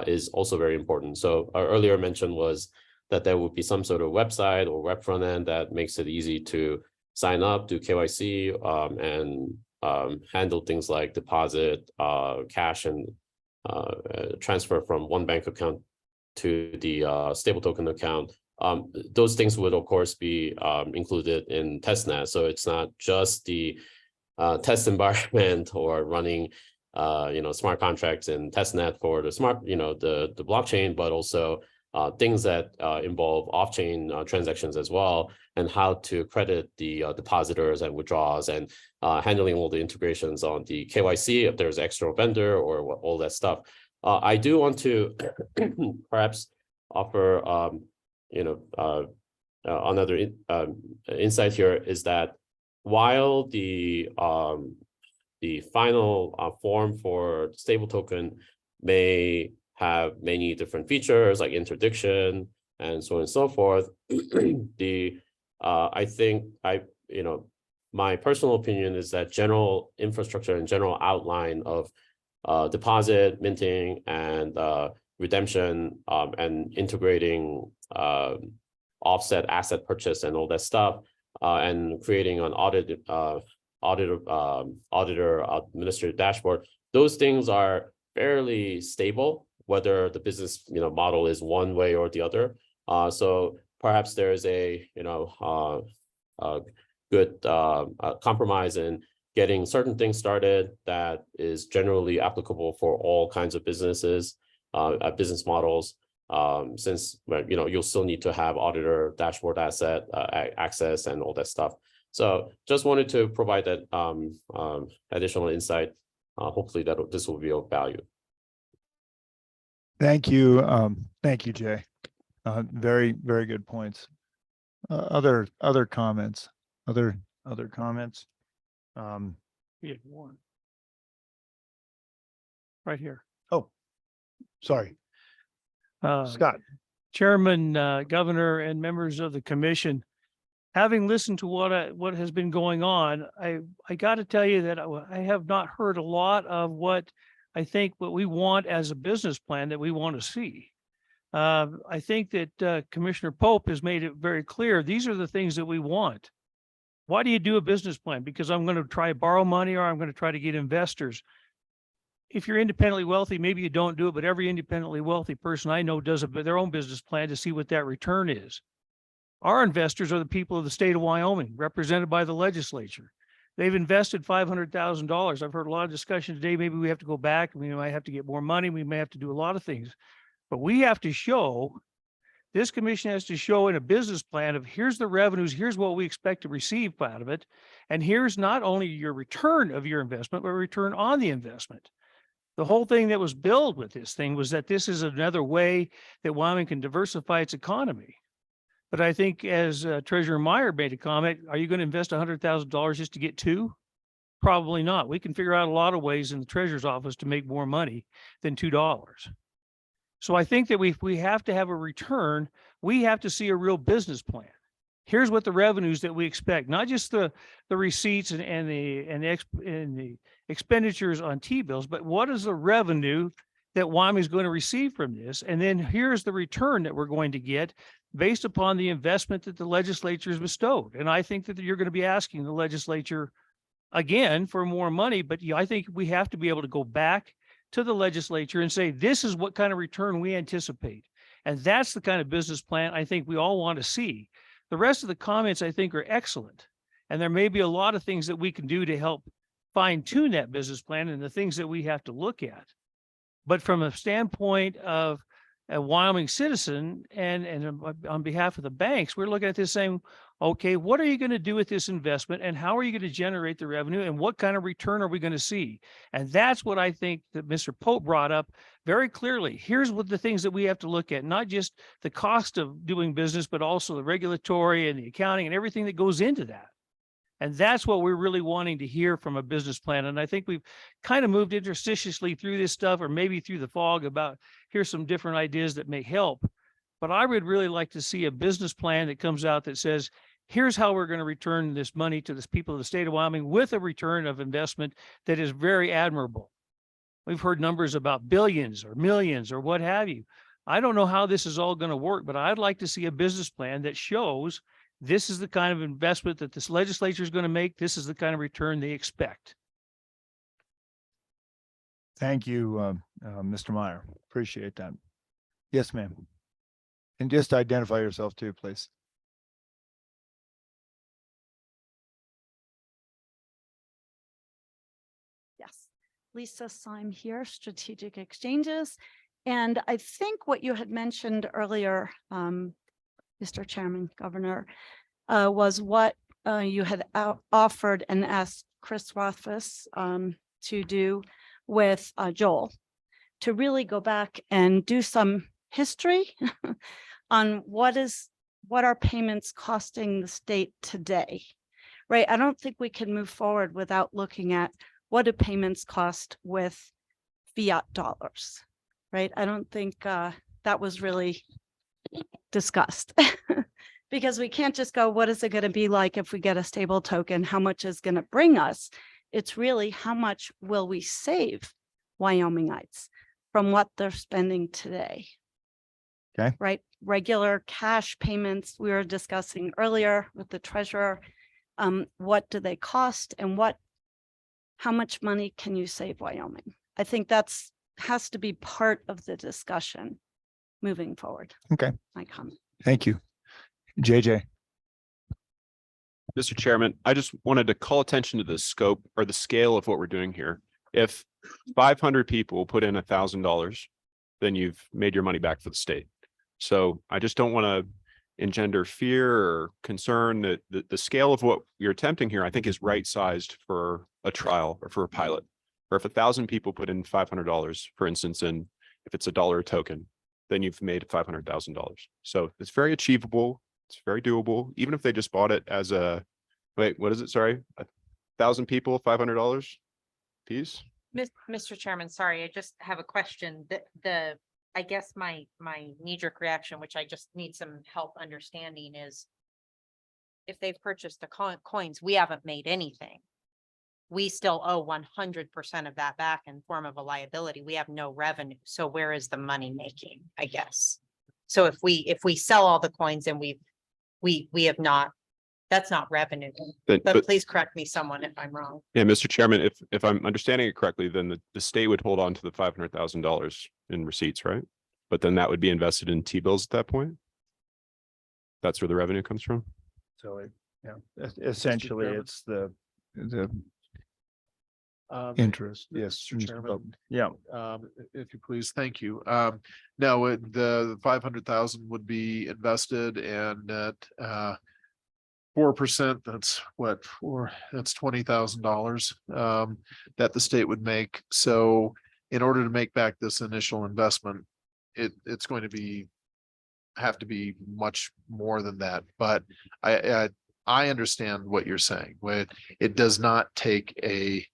is also very important. So our earlier mention was that there would be some sort of website or web front end that makes it easy to sign up, do KYC, and handle things like deposit, cash, and transfer from one bank account to the stable token account. Those things would, of course, be included in testnet. So it's not just the test environment or running you know, smart contracts in testnet for the smart, you know, the blockchain, but also things that involve off-chain transactions as well, and how to credit the depositors and withdrawals, and handling all the integrations on the KYC if there's external vendor or all that stuff. I do want to perhaps offer you know, another insight here is that while the final form for stable token may have many different features like interdiction and so on and so forth, I think you know, my personal opinion is that general infrastructure and general outline of deposit, minting, and redemption, and integrating offset asset purchase and all that stuff, and creating an auditor administrative dashboard. Those things are fairly stable, whether the business, you know, model is one way or the other. So perhaps there is a, you know, a good compromise in getting certain things started that is generally applicable for all kinds of businesses, business models. Since, you know, you'll still need to have auditor dashboard asset access and all that stuff. So just wanted to provide that additional insight. Hopefully this will be of value. Thank you. Thank you, Jay. Very, very good points. Other comments, other comments. We had one. Right here. Oh, sorry, Uh, Scott. Chairman, Governor, and members of the commission. Having listened to what has been going on, I got to tell you that I have not heard a lot of what we want as a business plan that we want to see. I think that Commissioner Pope has made it very clear. These are the things that we want. Why do you do a business plan? Because I'm going to try to borrow money or I'm going to try to get investors. If you're independently wealthy, maybe you don't do it, but every independently wealthy person I know does their own business plan to see what that return is. Our investors are the people of the state of Wyoming, represented by the legislature. They've invested $500,000. I've heard a lot of discussion today. Maybe we have to go back. We might have to get more money. We may have to do a lot of things, but we have to show, this commission has to show in a business plan of here's the revenues, here's what we expect to receive out of it. And here's not only your return of your investment, but return on the investment. The whole thing that was billed with this thing was that this is another way that Wyoming can diversify its economy. But I think as Treasurer Meyer made a comment, are you going to invest $100,000 just to get two? Probably not. We can figure out a lot of ways in the treasurer's office to make more money than $2. So I think that we have to have a return. We have to see a real business plan. Here's what the revenues that we expect, not just the receipts and the expenditures on T-bills, but what is the revenue that Wyoming is going to receive from this? And then here's the return that we're going to get based upon the investment that the legislature has bestowed. And I think that you're going to be asking the legislature again for more money, but I think we have to be able to go back to the legislature and say, this is what kind of return we anticipate. And that's the kind of business plan I think we all want to see. The rest of the comments I think are excellent. And there may be a lot of things that we can do to help fine tune that business plan and the things that we have to look at. But from a standpoint of a Wyoming citizen and on behalf of the banks, we're looking at this saying, okay, what are you going to do with this investment and how are you going to generate the revenue and what kind of return are we going to see? And that's what I think that Mr. Pope brought up very clearly. Here's what the things that we have to look at, not just the cost of doing business, but also the regulatory and the accounting and everything that goes into that. And that's what we're really wanting to hear from a business plan. And I think we've kind of moved interstitiously through this stuff, or maybe through the fog about here's some different ideas that may help. But I would really like to see a business plan that comes out that says, here's how we're going to return this money to the people of the state of Wyoming with a return of investment that is very admirable. We've heard numbers about billions or millions or what have you. I don't know how this is all going to work, but I'd like to see a business plan that shows this is the kind of investment that this legislature is going to make. This is the kind of return they expect. Thank you, Mr. Meyer. Appreciate that. Yes, ma'am. And just identify yourself too, please. Yes, Lisa Syme here, Strategic Exchanges. And I think what you had mentioned earlier, Mr. Chairman, Governor, was what you had offered and asked Chris Rothfuss to do with Joel, to really go back and do some history on what are payments costing the state today, right? I don't think we can move forward without looking at what do payments cost with fiat dollars, right? I don't think that was really discussed because we can't just go, what is it going to be like if we get a stable token? How much is going to bring us? It's really how much will we save Wyomingites from what they're spending today? Okay. Right. Regular cash payments we were discussing earlier with the treasurer. What do they cost and how much money can you save Wyoming? I think has to be part of the discussion moving forward. Okay. My comment. Thank you. JJ. Mr. Chairman, I just wanted to call attention to the scope or the scale of what we're doing here. If 500 people put in $1,000, then you've made your money back for the state. So I just don't want to engender fear or concern that the scale of what you're attempting here, I think, is right sized for a trial or for a pilot. Or if 1,000 people put in $500, for instance, and if it's $1 a token, then you've made $500,000. So it's very achievable. It's very doable. Even if they just bought it as a, wait, what is it? Sorry, 1,000 people, $500 piece. Mr. Chairman, sorry, I just have a question. I guess my knee-jerk reaction, which I just need some help understanding, is if they've purchased the coins, we haven't made anything. We still owe 100% of that back in form of a liability. We have no revenue. So where is the money making, I guess? So if we sell all the coins and we have not, that's not revenue. But please correct me, someone, if I'm wrong. Yeah, Mr. Chairman, if I'm understanding it correctly, then the state would hold on to the $500,000 in receipts, right? But then that would be invested in T-bills at that point. That's where the revenue comes from. So essentially Chairman? it's the Um, interest. Yes. Mr. Chairman. Yeah. If you please, thank you. No, the 500,000 would be invested and at 4%, that's what, that's $20,000 that the state would make. So in order to make back this initial investment, it's going to have to be much more than that. But I understand what you're saying. When it does not take a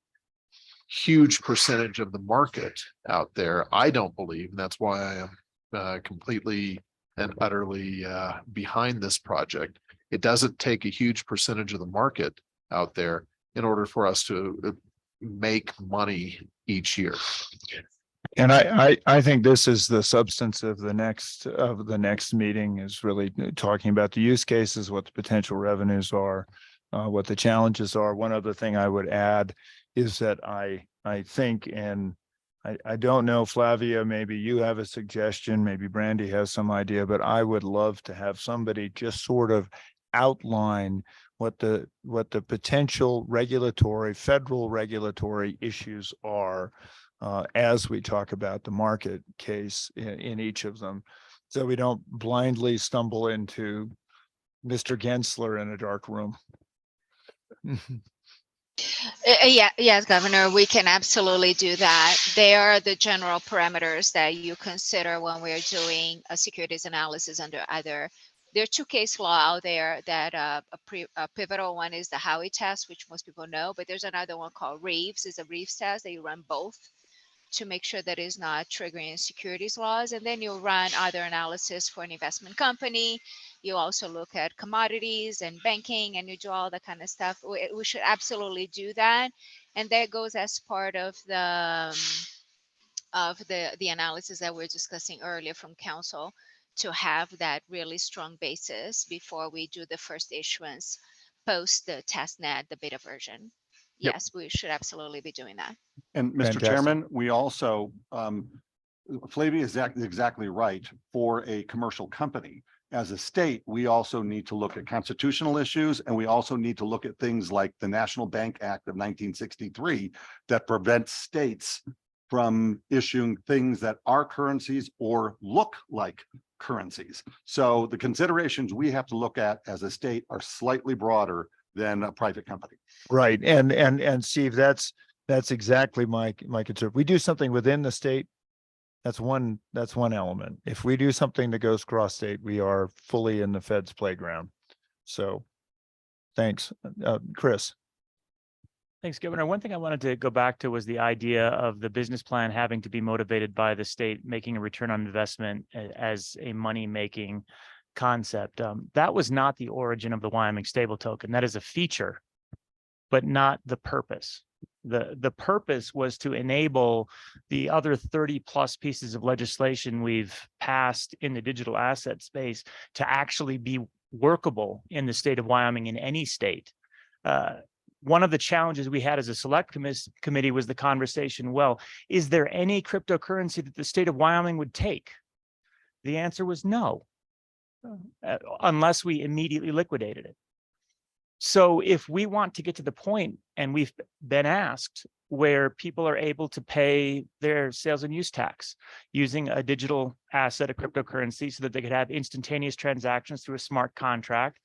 huge percentage of the market out there, I don't believe, and that's why I am completely and utterly behind this project. It doesn't take a huge percentage of the market out there in order for us to make money each year. And I think this is the substance of the next meeting, is really talking about the use cases, what the potential revenues are, what the challenges are. One other thing I would add is that I think, and I don't know, Flavia, maybe you have a suggestion, maybe Brandy has some idea, but I would love to have somebody just sort of outline what the potential federal regulatory issues are as we talk about the market case in each of them, so we don't blindly stumble into Mr. Gensler in a dark room. Yes, Governor, we can absolutely do that. They are the general parameters that you consider when we're doing a securities analysis under either. There are two case law out there that a pivotal one is the Howey test, which most people know, but there's another one called Reeves. It's a Reeves test that you run both to make sure that it's not triggering securities laws. And then you'll run other analysis for an investment company. You also look at commodities and banking, and you do all that kind of stuff. We should absolutely do that. And that goes as part of the analysis that we're discussing earlier from council, to have that really strong basis before we do the first issuance post the test net, the beta version. Yep. Yes, we should absolutely be doing that. And Mr. Fantastic. Chairman, we also, Flavia is exactly right. For a commercial company, as a state, we also need to look at constitutional issues, and we also need to look at things like the National Bank Act of 1963 that prevents states from issuing things that are currencies or look like currencies. So the considerations we have to look at as a state are slightly broader than a private company. Right. And Steve, that's exactly my concern. If we do something within the state, that's one element. If we do something that goes cross state, we are fully in the Fed's playground. So thanks. Chris. Thanks, Governor. One thing I wanted to go back to was the idea of the business plan having to be motivated by the state making a return on investment as a money-making concept. That was not the origin of the Wyoming stable token. That is a feature, but not the purpose. The purpose was to enable the other 30 plus pieces of legislation we've passed in the digital asset space to actually be workable in the state of Wyoming, in any state. One of the challenges we had as a select committee was the conversation, well, is there any cryptocurrency that the state of Wyoming would take? The answer was no, unless we immediately liquidated it. So if we want to get to the point, and we've been asked, where people are able to pay their sales and use tax using a digital asset, a cryptocurrency, so that they could have instantaneous transactions through a smart contract,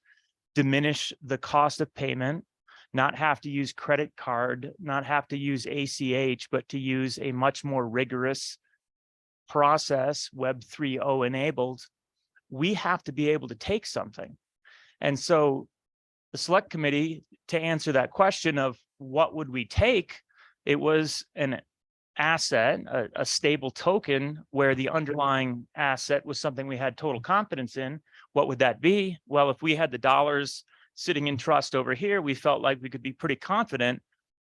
diminish the cost of payment, not have to use credit card, not have to use ACH, but to use a much more rigorous process, Web 3.0 enabled, we have to be able to take something. And so the select committee, to answer that question of what would we take, it was an asset, a stable token where the underlying asset was something we had total confidence in. What would that be? Well, if we had the dollars sitting in trust over here, we felt like we could be pretty confident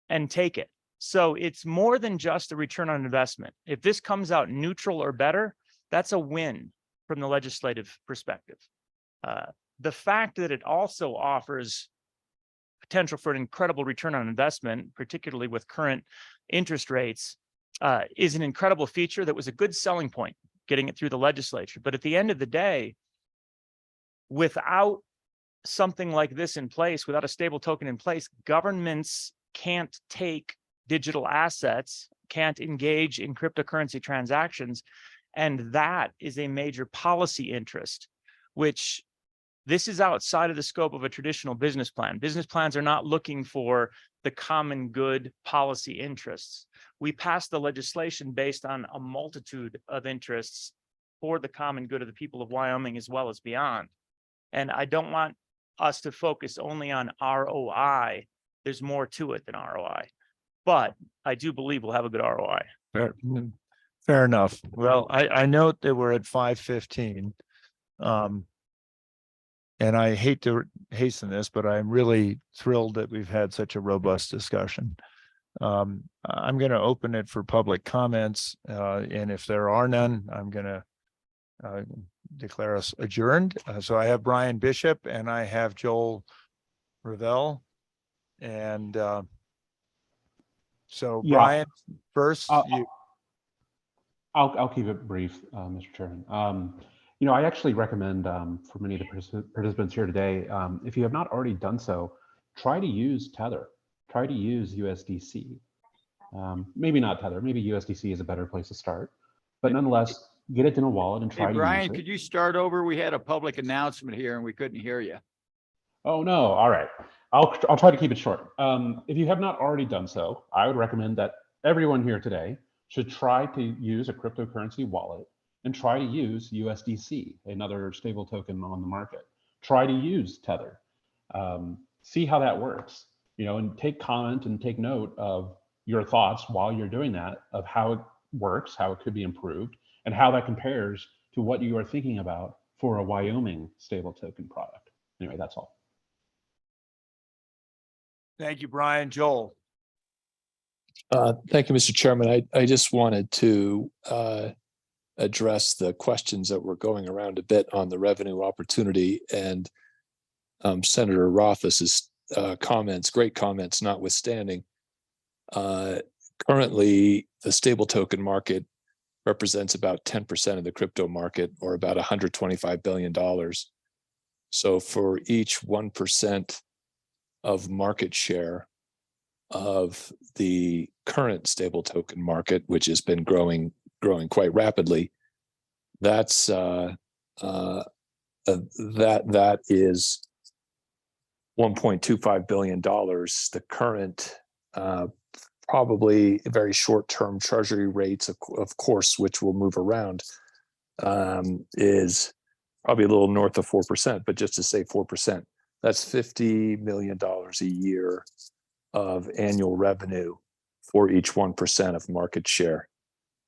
and take it. So it's more than just a return on investment. If this comes out neutral or better, that's a win from the legislative perspective. The fact that it also offers potential for an incredible return on investment, particularly with current interest rates, is an incredible feature that was a good selling point, getting it through the legislature. But at the end of the day, without something like this in place, without a stable token in place, governments can't take digital assets, can't engage in cryptocurrency transactions. And that is a major policy interest, which this is outside of the scope of a traditional business plan. Business plans are not looking for the common good policy interests. We pass the legislation based on a multitude of interests for the common good of the people of Wyoming as well as beyond. And I don't want us to focus only on ROI. There's more to it than ROI, but I do believe we'll have a good ROI. Fair enough. Well, I note that we're at 5:15. And I hate to hasten this, but I'm really thrilled that we've had such a robust discussion. I'm going to open it for public comments. And if there are none, I'm going to declare us adjourned. So I have Brian Bishop and I have Joel Ravel. And so Yeah. Brian, first, I'll keep it brief, Mr. Chairman. I actually recommend for many of the participants here today, if you have not already done so, try to use Tether, try to use USDC. Maybe not Tether, maybe USDC is a better place to start, but nonetheless, get it in a wallet and try Hey, to Brian, use it. could you start over? We had a public announcement here and we couldn't hear you. Oh no, all right. I'll try to keep it short. If you have not already done so, I would recommend that everyone here today should try to use a cryptocurrency wallet and try to use USDC, another stable token on the market. Try to use Tether. See how that works, and take comment and take note of your thoughts while you're doing that, of how it works, how it could be improved, and how that compares to what you are thinking about for a Wyoming stable token product. Anyway, that's all. thank you, Brian. Joel. Thank you, Mr. Chairman. I just wanted to address the questions that were going around a bit on the revenue opportunity and Senator Rothfuss's comments, great comments notwithstanding. Currently, the stable token market represents about 10% of the crypto market, or about $125 billion. So for each 1% of market share of the current stable token market, which has been growing quite rapidly, that's that is $1.25 billion. The current probably very short-term treasury rates, of course, which will move around, is probably a little north of 4%, but just to say 4%, that's $50 million a year of annual revenue for each 1% of market share.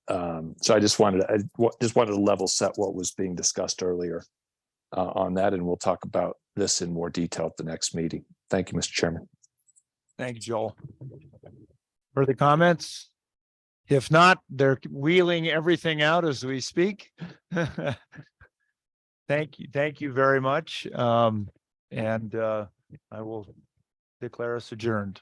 So I just wanted to level set what was being discussed earlier on that, and we'll talk about this in more detail at the next meeting. Thank you, Mr. Chairman. Thank you, Joel. Further comments? If not, they're wheeling everything out as we speak. Thank you very much. And I will declare us adjourned.